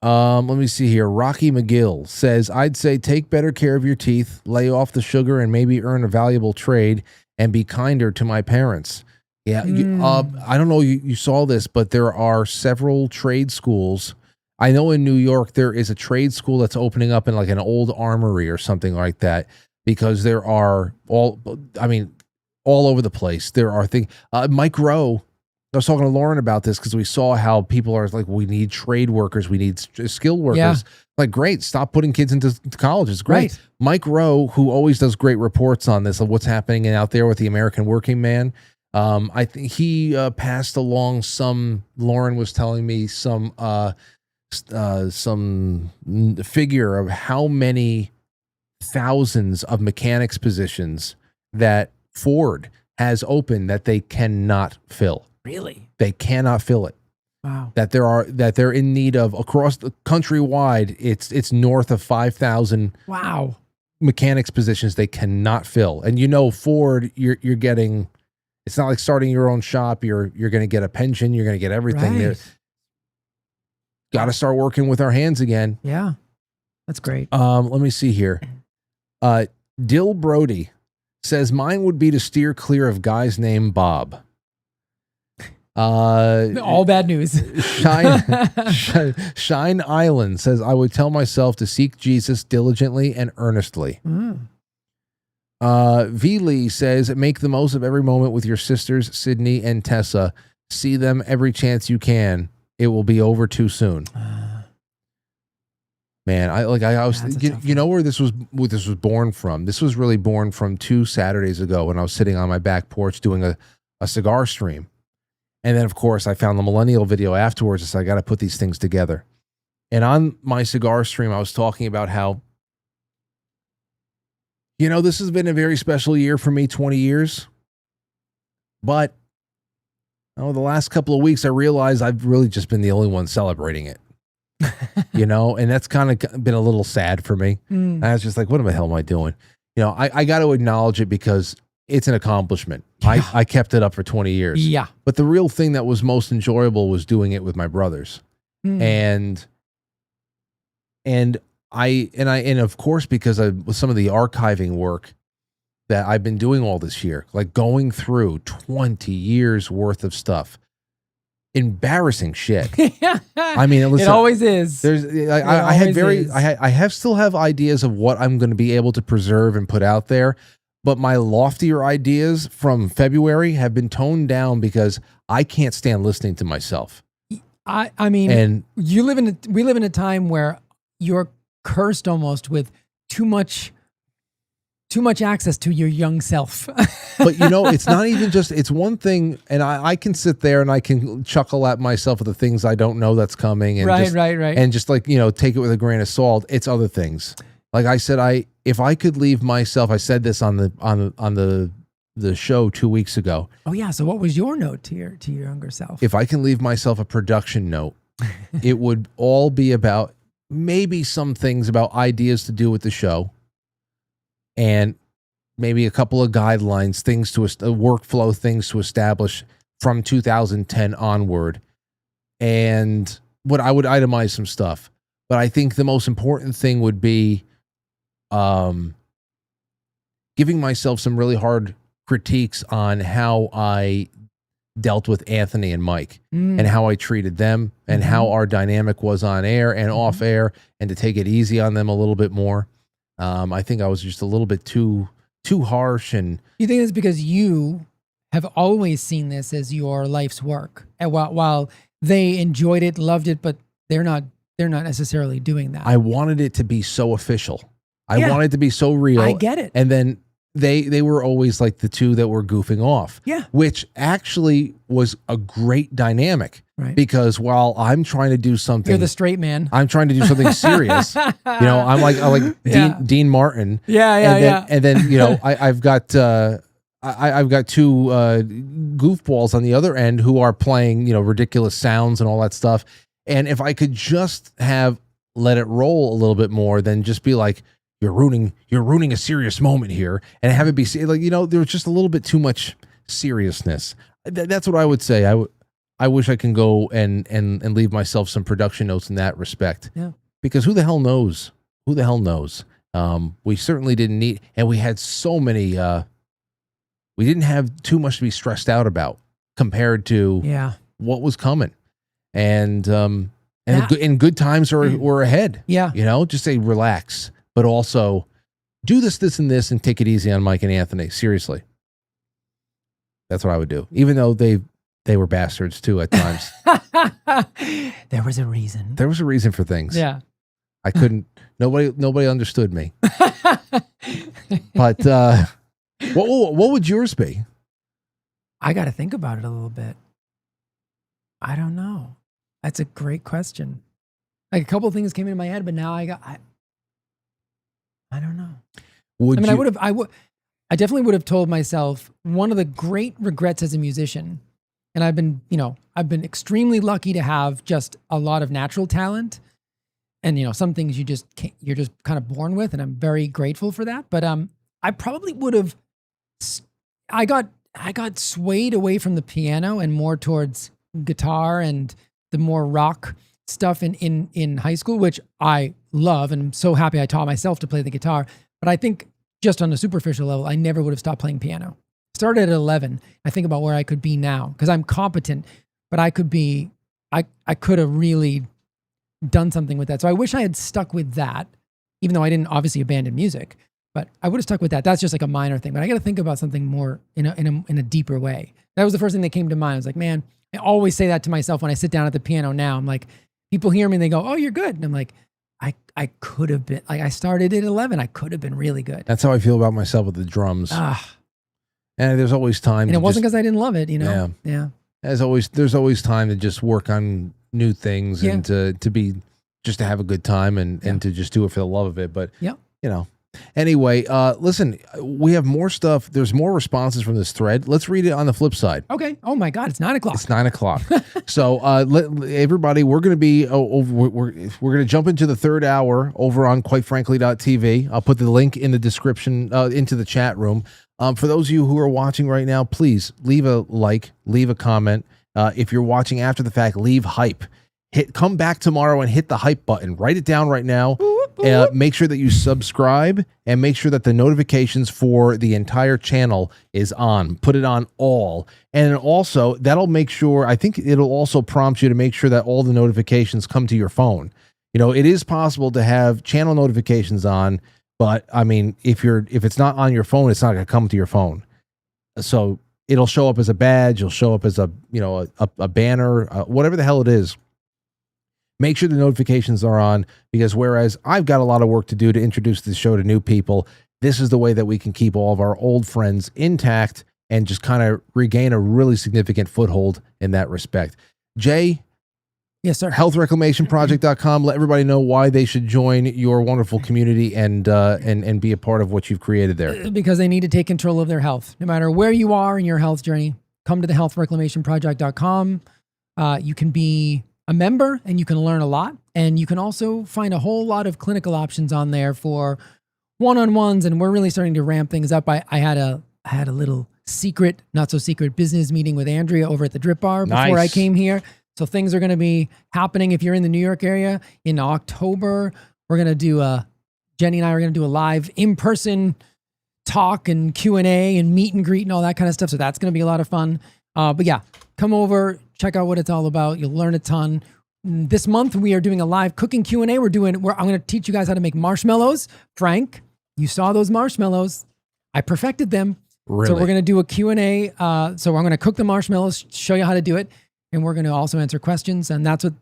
[SPEAKER 3] Let me see here. Rocky McGill says, I'd say take better care of your teeth, lay off the sugar, and maybe earn a valuable trade and be kinder to my parents. Yeah. I don't know you saw this, but there are several trade schools. I know in New York there is a trade school that's opening up in like an old armory or something like that, because there are all over the place. There are things. Mike Rowe, I was talking to Lauren about this because we saw how people are like, we need trade workers, we need skilled workers.
[SPEAKER 4] Yeah.
[SPEAKER 3] Like, great, stop putting kids into college. It's great.
[SPEAKER 4] Right.
[SPEAKER 3] Mike Rowe, who always does great reports on this, of what's happening out there with the American working man. I think he passed along some, Lauren was telling me, some figure of how many thousands of mechanics positions that Ford has open that they cannot fill.
[SPEAKER 4] Really?
[SPEAKER 3] They cannot fill it.
[SPEAKER 4] Wow.
[SPEAKER 3] That they're in need of, across the countrywide. It's north of 5,000.
[SPEAKER 4] Wow.
[SPEAKER 3] Mechanics positions they cannot fill. And Ford, you're getting. It's not like starting your own shop. You're going to get a pension. You're going to get everything there. Got to start working with our hands again.
[SPEAKER 4] Yeah, that's great.
[SPEAKER 3] Let me see here. Dill Brody says mine would be to steer clear of guys named Bob.
[SPEAKER 4] All bad news.
[SPEAKER 3] Shine Island says I would tell myself to seek Jesus diligently and earnestly. V. Lee says make the most of every moment with your sisters Sydney and Tessa. See them every chance you can. It will be over too soon. Man, I was where this was born from. This was really born from 2 Saturdays ago when I was sitting on my back porch doing a cigar stream. And then, of course, I found the Millennial video afterwards. So I got to put these things together. And on my cigar stream, I was talking about how, this has been a very special year for me, 20 years. But the last couple of weeks, I realized I've really just been the only one celebrating it. And that's kind of been a little sad for me. And I was just like, what the hell am I doing? I got to acknowledge it because it's an accomplishment. I kept it up for 20 years.
[SPEAKER 4] Yeah.
[SPEAKER 3] But the real thing that was most enjoyable was doing it with my brothers. And of course, because with some of the archiving work that I've been doing all this year, like going through 20 years worth of stuff, embarrassing shit. I mean, listen,
[SPEAKER 4] it always is.
[SPEAKER 3] I still have ideas of what I'm going to be able to preserve and put out there. But my loftier ideas from February have been toned down because I can't stand listening to myself.
[SPEAKER 4] I mean,
[SPEAKER 3] and
[SPEAKER 4] we live in a time where you're cursed almost with too much access to your young self.
[SPEAKER 3] But it's not even just, it's one thing, and I can sit there and I can chuckle at myself at the things I don't know that's coming, and
[SPEAKER 4] right.
[SPEAKER 3] And just like, take it with a grain of salt. It's other things. Like I said, if I could leave myself, I said this on the show 2 weeks ago.
[SPEAKER 4] Oh yeah. So what was your note to your younger self?
[SPEAKER 3] If I can leave myself a production note, it would all be about maybe some things about ideas to do with the show, and maybe a couple of guidelines, things to workflow, things to establish from 2010 onward, and what I would itemize some stuff. But I think the most important thing would be giving myself some really hard critiques on how I dealt with Anthony and Mike and how I treated them and how our dynamic was on air and off air, and to take it easy on them a little bit more. I think I was just a little bit too harsh. And
[SPEAKER 4] you think it's because you have always seen this as your life's work, and while they enjoyed it, loved it, but they're not necessarily doing that.
[SPEAKER 3] I wanted it to be so official. I wanted it to be so real.
[SPEAKER 4] I get it.
[SPEAKER 3] And then they were always like the two that were goofing off.
[SPEAKER 4] Yeah.
[SPEAKER 3] Which actually was a great dynamic.
[SPEAKER 4] Right.
[SPEAKER 3] Because while I'm trying to do something,
[SPEAKER 4] you're the straight man.
[SPEAKER 3] I'm trying to do something serious. I'm like Dean Martin.
[SPEAKER 4] Yeah.
[SPEAKER 3] And then I've got I've got two goofballs on the other end who are playing ridiculous sounds and all that stuff. And if I could just have let it roll a little bit more than just be like, you're ruining a serious moment here, and have it be like, there was just a little bit too much seriousness. That's what I would say. I wish I can go and leave myself some production notes in that respect.
[SPEAKER 4] Yeah.
[SPEAKER 3] Because who the hell knows? Who the hell knows? We certainly didn't need, and we had so many, we didn't have too much to be stressed out about compared to what was coming. And And good times are ahead.
[SPEAKER 4] Yeah.
[SPEAKER 3] You know, just say relax, but also do this, and this, and take it easy on Mike and Anthony. Seriously. That's what I would do. Even though they were bastards too at times.
[SPEAKER 4] There was a reason.
[SPEAKER 3] There was a reason for things.
[SPEAKER 4] Yeah.
[SPEAKER 3] I couldn't, nobody understood me. But what would yours be?
[SPEAKER 4] I got to think about it a little bit. I don't know. That's a great question. Like a couple of things came into my head, but now I don't know. I definitely would have told myself one of the great regrets as a musician, and I've been extremely lucky to have just a lot of natural talent, and some things you're just kind of born with, and I'm very grateful for that. But I probably would have. I got swayed away from the piano and more towards guitar and the more rock stuff in high school, which I love, and I'm so happy I taught myself to play the guitar. But I think just on a superficial level, I never would have stopped playing piano. Started at 11. I think about where I could be now because I'm competent, but I could have really done something with that. So I wish I had stuck with that, even though I didn't obviously abandon music, but I would have stuck with that. That's just like a minor thing, but I got to think about something more in a deeper way. That was the first thing that came to mind. I was like, man, I always say that to myself when I sit down at the piano now. I'm like, people hear me and they go, oh, you're good. And I'm like, I could have been, like I started at 11. I could have been really good.
[SPEAKER 3] That's how I feel about myself with the drums. And there's always time.
[SPEAKER 4] And it wasn't because I didn't love it, Yeah.
[SPEAKER 3] There's always time to just work on new things and to have a good time and to just do it for the love of it. But, Anyway, listen, we have more stuff. There's more responses from this thread. Let's read it on the flip side.
[SPEAKER 4] Okay. Oh my God, it's 9:00.
[SPEAKER 3] It's 9:00. So, everybody, we're going to be we're going to jump into the third hour over on quitefrankly.tv. I'll put the link in the description into the chat room. For those of you who are watching right now, please leave a like, leave a comment. If you're watching after the fact, leave hype. Come back tomorrow and hit the hype button. Write it down right now. Make sure that you subscribe and make sure that the notifications for the entire channel is on. Put it on all. And also, that'll make sure, I think it'll also prompt you to make sure that all the notifications come to your phone. It is possible to have channel notifications on, but I mean, if it's not on your phone, it's not going to come to your phone. So it'll show up as a badge. It'll show up as a banner, whatever the hell it is. Make sure the notifications are on, because whereas I've got a lot of work to do to introduce the show to new people, this is the way that we can keep all of our old friends intact and just kind of regain a really significant foothold in that respect. Jay?
[SPEAKER 4] Yes, sir.
[SPEAKER 3] HealthReclamationProject.com. Let everybody know why they should join your wonderful community and be a part of what you've created there.
[SPEAKER 4] Because they need to take control of their health. No matter where you are in your health journey, come to the HealthReclamationProject.com. You can be a member and you can learn a lot, and you can also find a whole lot of clinical options on there for one-on-ones, and we're really starting to ramp things up. I had a little secret, not so secret business meeting with Andrea over at the Drip Bar before I came here. So things are going to be happening if you're in the New York area in October. We're going to do Jenny and I are going to do a live in-person talk and Q&A and meet and greet and all that kind of stuff. So that's going to be a lot of fun. But yeah, come over, check out what it's all about. You'll learn a ton. This month we are doing a live cooking Q&A. I'm going to teach you guys how to make marshmallows. Frank, you saw those marshmallows. I perfected them.
[SPEAKER 3] Really?
[SPEAKER 4] So we're going to do a Q&A. So I'm going to cook the marshmallows, show you how to do it. And we're going to also answer questions. And that's what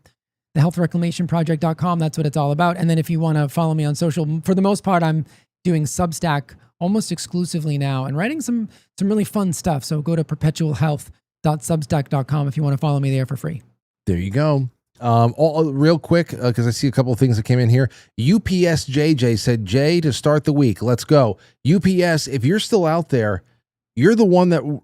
[SPEAKER 4] the healthreclamationproject.com, that's what it's all about. And then if you want to follow me on social, for the most part, I'm doing Substack almost exclusively now and writing some really fun stuff. So go to perpetualhealth.substack.com if you want to follow me there for free.
[SPEAKER 3] There you go. Real quick, because I see a couple of things that came in here. UPS JJ said, Jay, to start the week, let's go. UPS, if you're still out there, you're the one that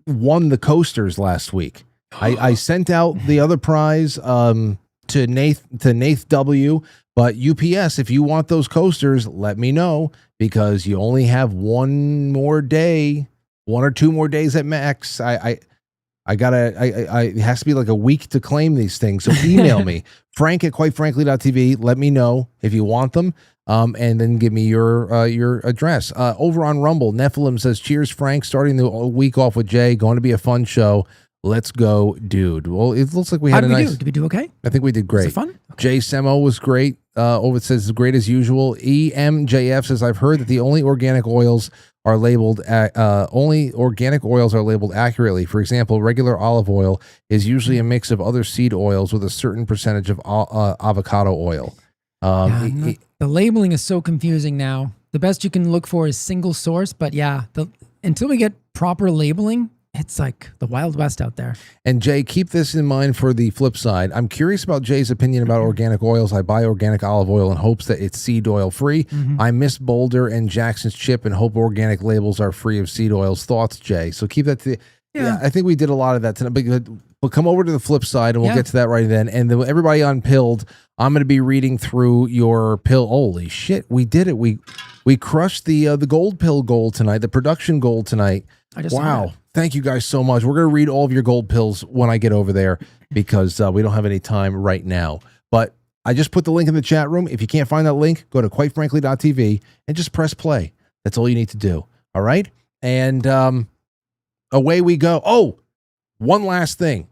[SPEAKER 3] won the coasters last week. I sent out the other prize to Nath W. But UPS, if you want those coasters, let me know, because you only have one or two more days at max. It has to be like a week to claim these things. So email me, Frank at quitefrankly.tv. Let me know if you want them. And then give me your address. Over on Rumble, Nephilim says, cheers, Frank. Starting the week off with Jay. Going to be a fun show. Let's go, dude. Well, it looks like we
[SPEAKER 4] How
[SPEAKER 3] had
[SPEAKER 4] did
[SPEAKER 3] a
[SPEAKER 4] we
[SPEAKER 3] nice.
[SPEAKER 4] do? Did we do okay?
[SPEAKER 3] I think we did great.
[SPEAKER 4] Was it fun?
[SPEAKER 3] Jay Semo was great. It says great as usual. EMJF says I've heard that the only organic oils are labeled accurately. For example, regular olive oil is usually a mix of other seed oils with a certain percentage of avocado oil.
[SPEAKER 4] The labeling is so confusing now. The best you can look for is single source, but yeah, until we get proper labeling, it's like the Wild West out there.
[SPEAKER 3] And Jay, keep this in mind for the flip side. I'm curious about Jay's opinion about organic oils. I buy organic olive oil in hopes that it's seed oil free. I miss Boulder and Jackson's Chip and hope organic labels are free of seed oils. Thoughts, Jay? So keep that. Yeah, I think we did a lot of that tonight. But we'll come over to the flip side and we'll get to that right then. And then everybody on Pilled, I'm going to be reading through your pill. Holy shit, we did it. We crushed the gold pill goal tonight, the production goal tonight. Wow. Thank you guys so much. We're going to read all of your gold pills when I get over there because we don't have any time right now. But I just put the link in the chat room. If you can't find that link, go to quitefrankly.tv and just press play. That's all you need to do. All right? And away we go. Oh, one last thing.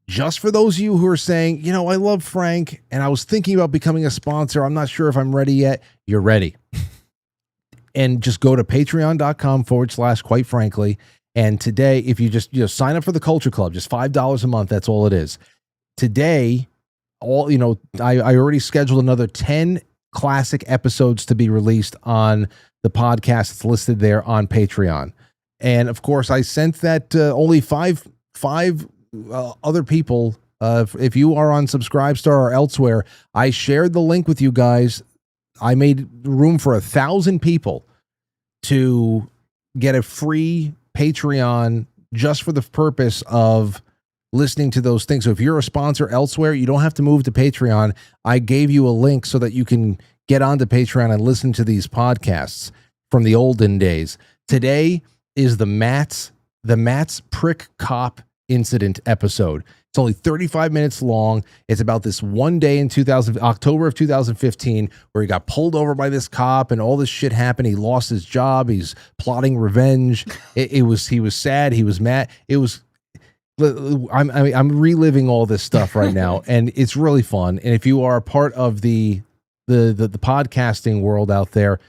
[SPEAKER 3] Just for those of you who are saying, you know, I love Frank and I was thinking about becoming a sponsor. I'm not sure if I'm ready yet. You're ready. And just go to patreon.com/quite frankly. And today, if you just sign up for the Culture Club, just $5 a month, that's all it is. Today, I already scheduled another 10 classic episodes to be released on the podcast. It's listed there on Patreon. And of course, I sent that only five other people. If you are on Subscribestar or elsewhere, I shared the link with you guys. I made room for 1,000 people to get a free Patreon just for the purpose of listening to those things. So if you're a sponsor elsewhere, you don't have to move to Patreon. I gave you a link so that you can get onto Patreon and listen to these podcasts from the olden days. Today is the Matt's Prick Cop incident episode. It's only 35 minutes long. It's about this one day in October of 2015 where he got pulled over by this cop and all this shit happened. He lost his job. He's plotting revenge. He was sad. He was mad. I'm reliving all this stuff right now, and it's really fun. And if you are a part of the podcasting world out there,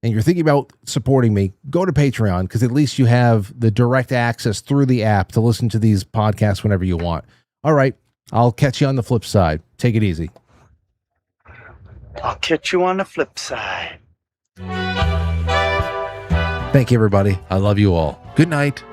[SPEAKER 3] and you're thinking about supporting me, go to Patreon because at least you have the direct access through the app to listen to these podcasts whenever you want. All right. I'll catch you on the flip side. Take it easy.
[SPEAKER 15] I'll catch you on the flip side.
[SPEAKER 3] Thank you, everybody. I love you all. Good night.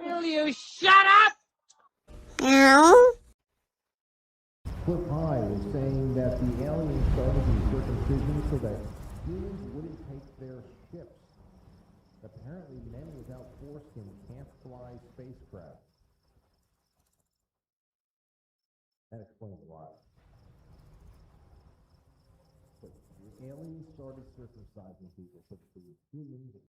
[SPEAKER 11] Will you shut up?
[SPEAKER 1] Cliff High is saying that the aliens started the circumcision so that humans wouldn't take their ships. Apparently, men without foreskin can't fly spacecraft. That explains a lot. But the aliens started circumcising people so that the humans